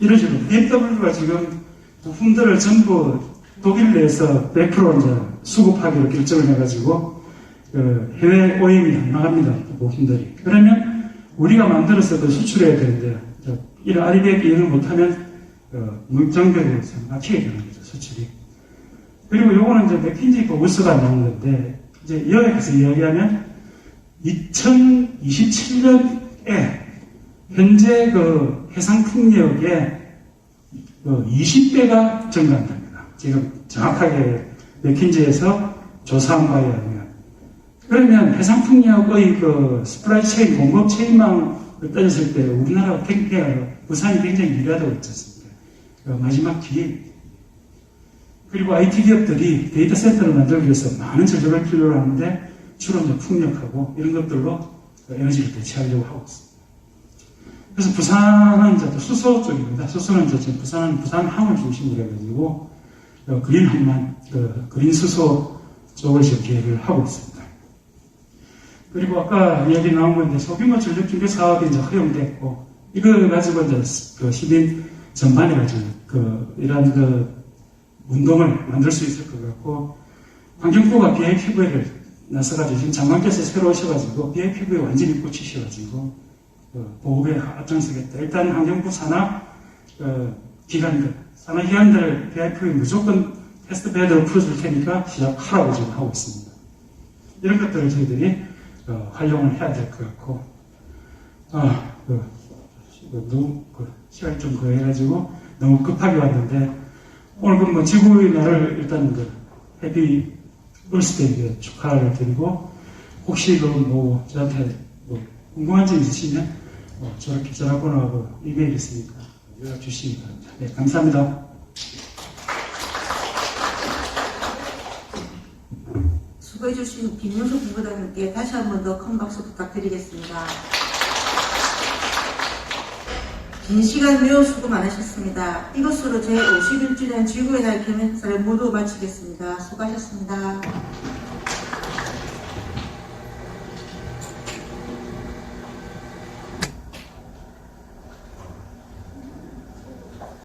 이런 식으로 BMW가 지금 부품들을 전부 독일 내에서 100% 이제 수급하기로 결정을 해가지고 해외 OEM이 안 나갑니다. 부품들이. 그러면 우리가 만들어서 수출해야 되는데 이런 아리백 이행을 못하면 무역장벽으로 막히게 되는 거죠. 수출이. 그리고 요거는 이제 맥킨지 보고서가 나온 건데 이제 여기서 이야기하면 2027년에 현재 해상 풍력의 20배가 증가한답니다. 지금 정확하게 맥킨지에서 조사한 바에 의하면. 그러면 해상 풍력의 스프라이 체인, 공급 체인망을 따졌을 때 우리나라 부산이 굉장히 미래하다고 했지 않습니까? 마지막 뒤에. 그리고 IT 기업들이 데이터 센터를 만들기 위해서 많은 전력을 필요로 하는데 주로 이제 풍력하고 이런 것들로 에너지를 대체하려고 하고 있습니다. 그래서 부산은 이제 수소 쪽입니다. 수소는 이제 지금 부산 항을 중심으로 해가지고 그린 항만, 그린 수소 쪽을 지금 계획을 하고 있습니다. 그리고 아까 이야기 나온 건데 소규모 전력 중개 사업이 이제 허용됐고 이걸 가지고 이제 시민 전반에 가지고 이러한 운동을 만들 수 있을 것 같고 환경부가 BIPV를 나서가지고 지금 장관께서 새로 오셔가지고 BIPV에 완전히 꽂히셔가지고 보호에 앞장서겠다. 일단 환경부 산하 기관들, 산하 기관들 BIPV 무조건 테스트 베드로 풀어줄 테니까 시작하라고 지금 하고 있습니다. 이런 것들을 저희들이 활용을 해야 될 것 같고, 시간이 좀 거해가지고 너무 급하게 왔는데, 오늘 뭐 지구의 날을 일단 해피 올스데이 축하를 드리고, 혹시 저한테 궁금한 점 있으시면 저렇게 전화번호하고 이메일 있으니까 연락 주시기 바랍니다. 네, 감사합니다. 수고해주신 김윤수 부부장님께 다시 한 번 더 큰 박수 부탁드리겠습니다. 긴 시간 매우 수고 많으셨습니다. 이것으로 제51주년 지구의 날 기념 행사를 모두 마치겠습니다. 수고하셨습니다.